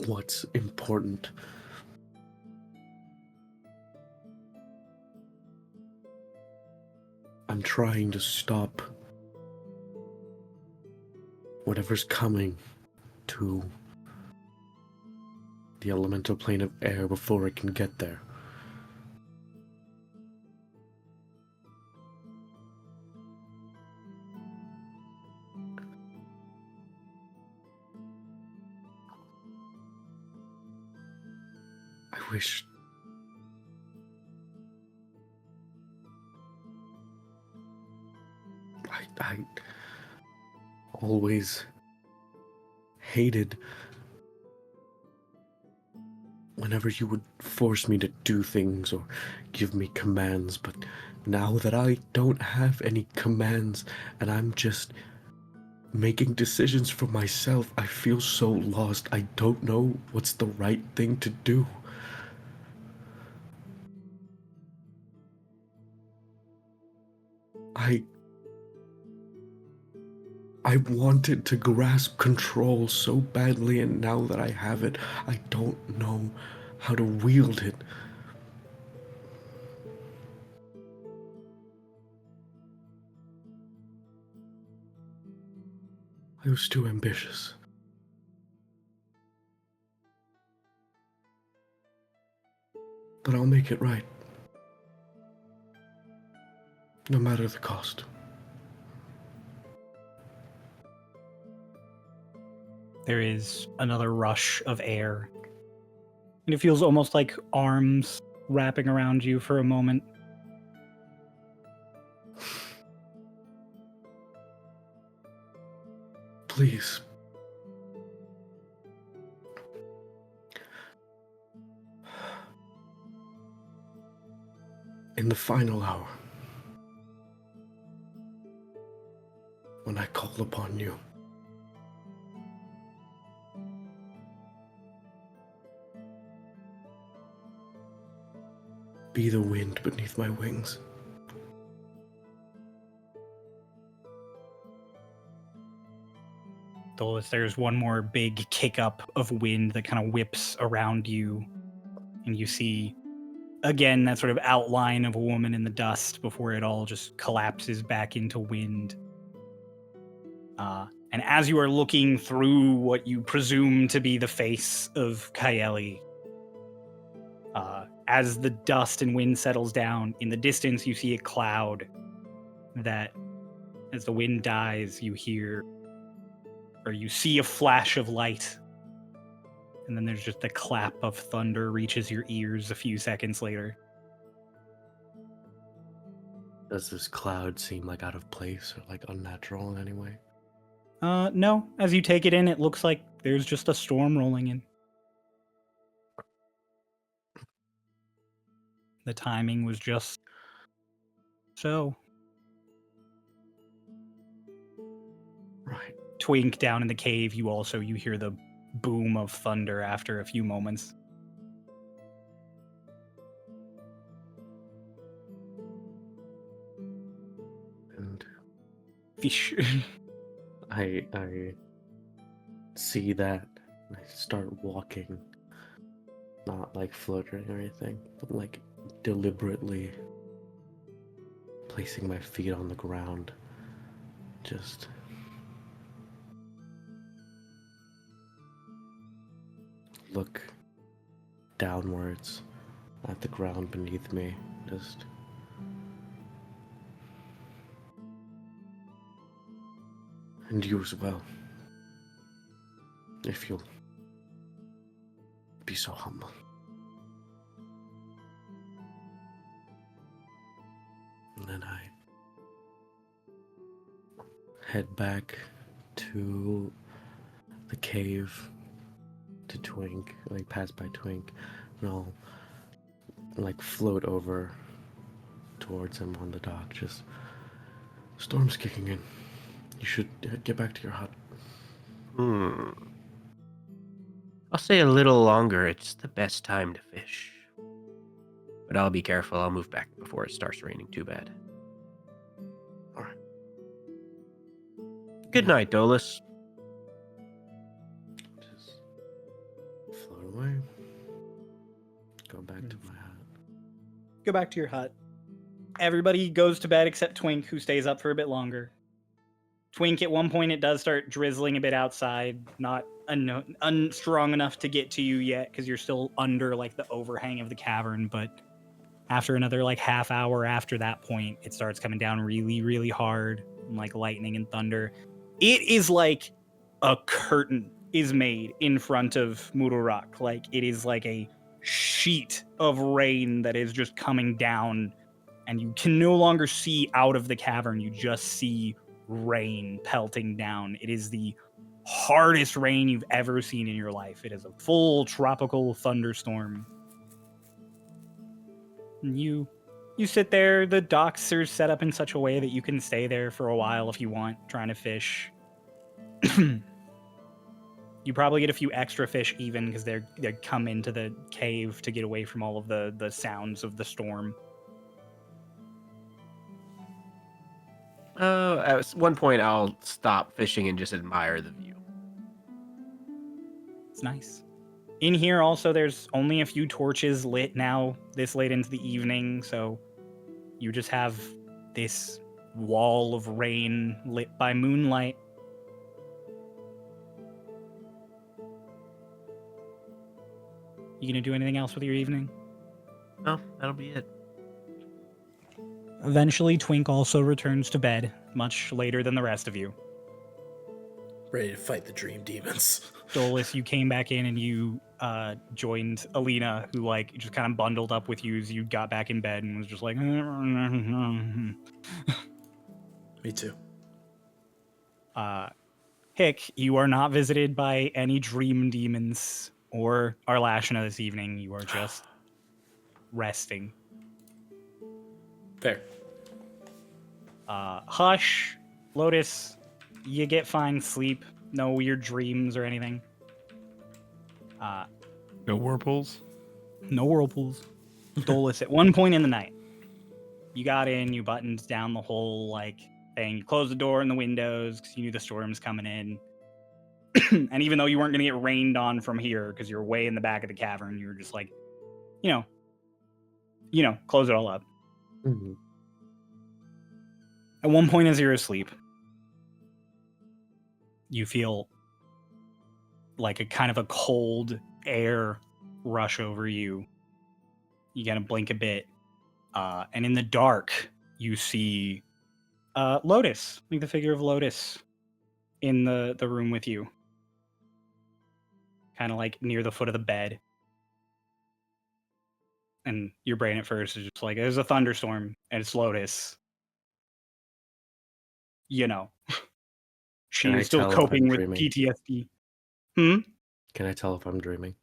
what's important. I'm trying to stop whatever's coming to the elemental plane of air before it can get there. I wish I always hated whenever you would force me to do things or give me commands, but now that I don't have any commands and I'm just making decisions for myself, I feel so lost. I don't know what's the right thing to do. I wanted to grasp control so badly, and now that I have it, I don't know how to wield it. I was too ambitious. But I'll make it right. No matter the cost. There is another rush of air, and it feels almost like arms wrapping around you for a moment. Please. In the final hour, when I call upon you, be the wind beneath my wings. There's one more big kick up of wind that kind of whips around you, and you see again that sort of outline of a woman in the dust before it all just collapses back into wind. And as you are looking through what you presume to be the face of Kaeli, As the dust and wind settles down, in the distance you see a cloud that, as the wind dies, you hear, or you see a flash of light. And then there's just the clap of thunder reaches your ears a few seconds later. Does this cloud seem like out of place or like unnatural in any way? No, as you take it in, it looks like there's just a storm rolling in. The timing was just so. Right. Twink down in the cave, you hear the boom of thunder after a few moments. And Fish. I see that and I start walking. Not like floating or anything, but like deliberately placing my feet on the ground. Just look downwards at the ground beneath me. Just and you as well. If you'll be so humble. And then I head back to the cave to Twink, like pass by Twink, and I'll like float over towards him on the dock. Just storm's kicking in. You should get back to your hut. I'll stay a little longer. It's the best time to fish. But I'll be careful. I'll move back before it starts raining too bad. All right. Good night, Dolus. Just float away. Go back to my hut. Go back to your hut. Everybody goes to bed except Twink, who stays up for a bit longer. Twink, at one point, it does start drizzling a bit outside, not strong enough to get to you yet, because you're still under like the overhang of the cavern. But after another like half hour after that point, it starts coming down really, really hard, and, like lightning and thunder. It is like a curtain is made in front of Murak. Like it is like a sheet of rain that is just coming down, and you can no longer see out of the cavern. You just see rain pelting down. It is the hardest rain you've ever seen in your life. It is a full tropical thunderstorm. And you sit there. The docks are set up in such a way that you can stay there for a while if you want, trying to fish. You probably get a few extra fish even because they come into the cave to get away from all of the sounds of the storm. At one point, I'll stop fishing and just admire the view. It's nice. In here also, there's only a few torches lit now this late into the evening, so you just have this wall of rain lit by moonlight. You gonna do anything else with your evening? No, that'll be it. Eventually, Twink also returns to bed, much later than the rest of you. Ready to fight the dream demons. Dolus, you came back in and you joined Alina, who like just kind of bundled up with you as you got back in bed and was just like, Me too. Hick, you are not visited by any dream demons or Arlashna this evening. You are just resting. Fair. Hush, Lotus, you get fine sleep. No weird dreams or anything. No whirlpools? No whirlpools. Dolus, at one point in the night, you got in, you buttoned down the whole like thing. You closed the door and the windows because you knew the storm's coming in. And even though you weren't going to get rained on from here because you're way in the back of the cavern, you were just like, close it all up. Mm-hmm. At one point as you're asleep, you feel like a kind of a cold air rush over you. You kind of blink a bit, and in the dark, you see Lotus, like the figure of Lotus, in the room with you, kind of like near the foot of the bed. And your brain at first is just like, there's a thunderstorm, and it's Lotus. You know, she Can I is still tell if coping I'm with dreaming? PTSD. Can I tell if I'm dreaming?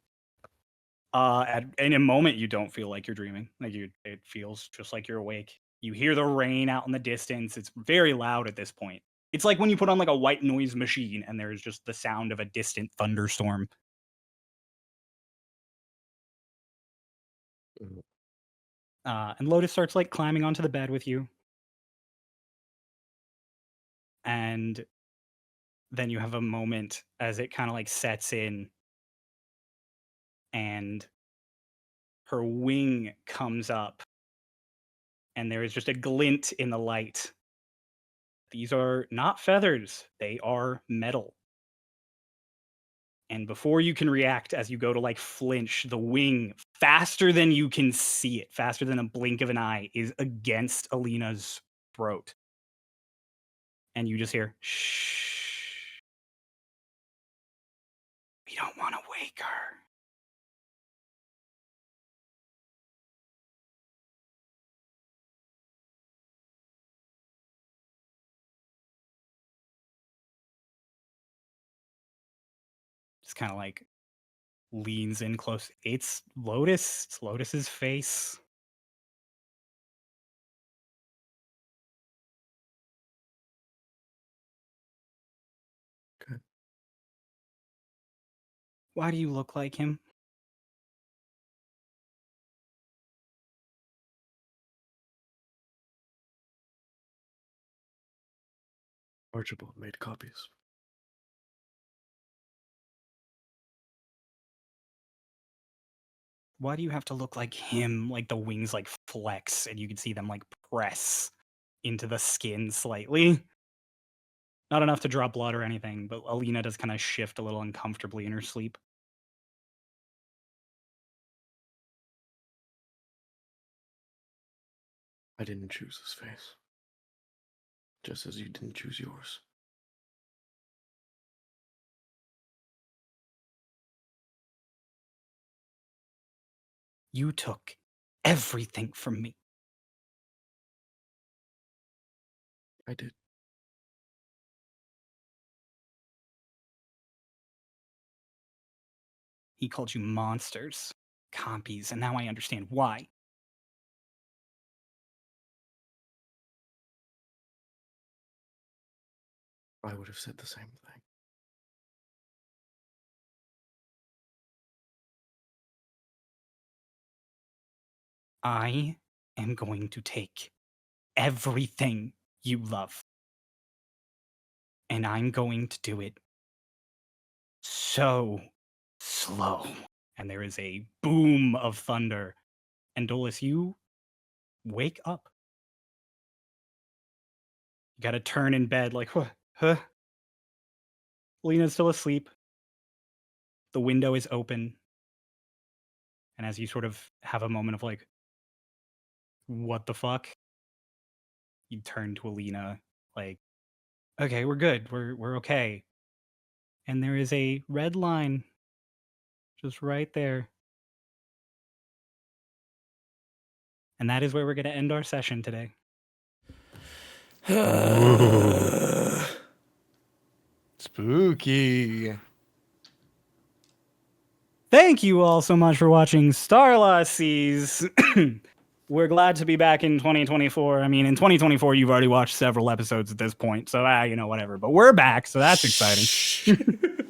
In a moment, you don't feel like you're dreaming. It feels just like you're awake. You hear the rain out in the distance. It's very loud at this point. It's like when you put on like a white noise machine and there's just the sound of a distant thunderstorm. Mm. And Lotus starts like climbing onto the bed with you. And then you have a moment as it kind of like sets in and her wing comes up and there is just a glint in the light. These are not feathers, they are metal. And before you can react, as you go to like flinch, the wing, faster than you can see it, faster than a blink of an eye, is against Alina's throat. And you just hear, shh. We don't want to wake her. Just kind of like leans in close. It's Lotus. It's Lotus's face. Okay. Why do you look like him? Archibald made copies. Why do you have to look like him? Like the wings like flex and you can see them like press into the skin slightly. Not enough to draw blood or anything, but Alina does kind of shift a little uncomfortably in her sleep. I didn't choose this face. Just as you didn't choose yours. You took everything from me. I did. He called you monsters, compies, and now I understand why. I would have said the same thing. I am going to take everything you love. And I'm going to do it so slow. And there is a boom of thunder. And Dolus, you wake up. You gotta turn in bed like, huh? Lena's still asleep. The window is open. And as you sort of have a moment of like, what the fuck? You turn to Alina like, okay, we're good. We're okay. And there is a red line just right there. And that is where we're going to end our session today. Spooky. Thank you all so much for watching Starlost Seas. We're glad to be back in 2024. I mean, in 2024, you've already watched several episodes at this point. So, whatever. But we're back, so that's exciting.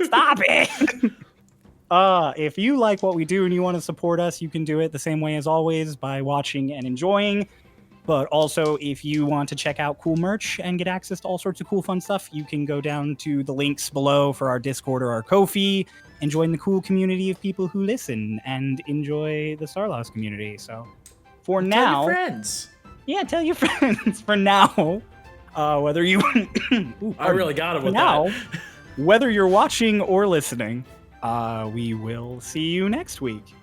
Stop it! If you like what we do and you want to support us, you can do it the same way as always by watching and enjoying. But also, if you want to check out cool merch and get access to all sorts of cool fun stuff, you can go down to the links below for our Discord or our Ko-fi and join the cool community of people who listen and enjoy the Starlost community. So, for now, Tell your friends. Yeah, tell your friends. For now, whether you, I really got it with now, that. whether you're watching or listening, we will see you next week.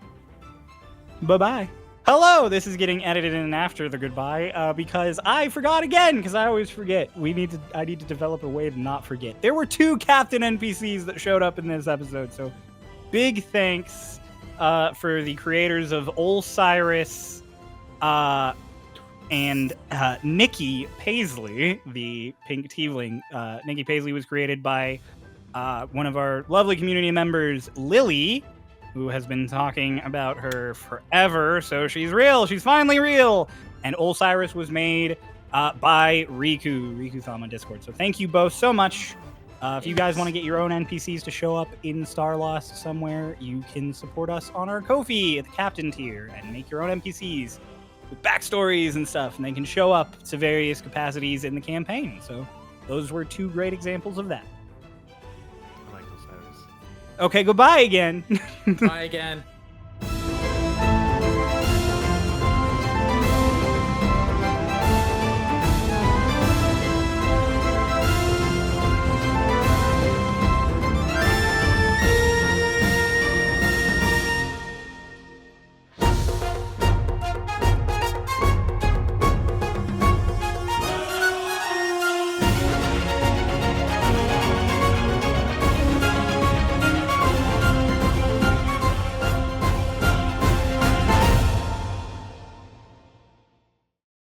Bye bye. Hello, this is getting edited in after the goodbye because I forgot again, because I always forget. I need to develop a way to not forget. There were 2 captain NPCs that showed up in this episode, so big thanks for the creators of Osiris and Nikki Paisley, the pink tiefling. Nikki Paisley was created by one of our lovely community members, Lily, who has been talking about her forever. So she's real. She's finally real. And Osiris was made by Riku. Riku's on my Discord. So thank you both so much. If you guys want to get your own NPCs to show up in Starlost somewhere, you can support us on our Ko-fi at the captain tier and make your own NPCs with backstories and stuff. And they can show up to various capacities in the campaign. So those were 2 great examples of that. I like Osiris. Okay, goodbye again. Bye again.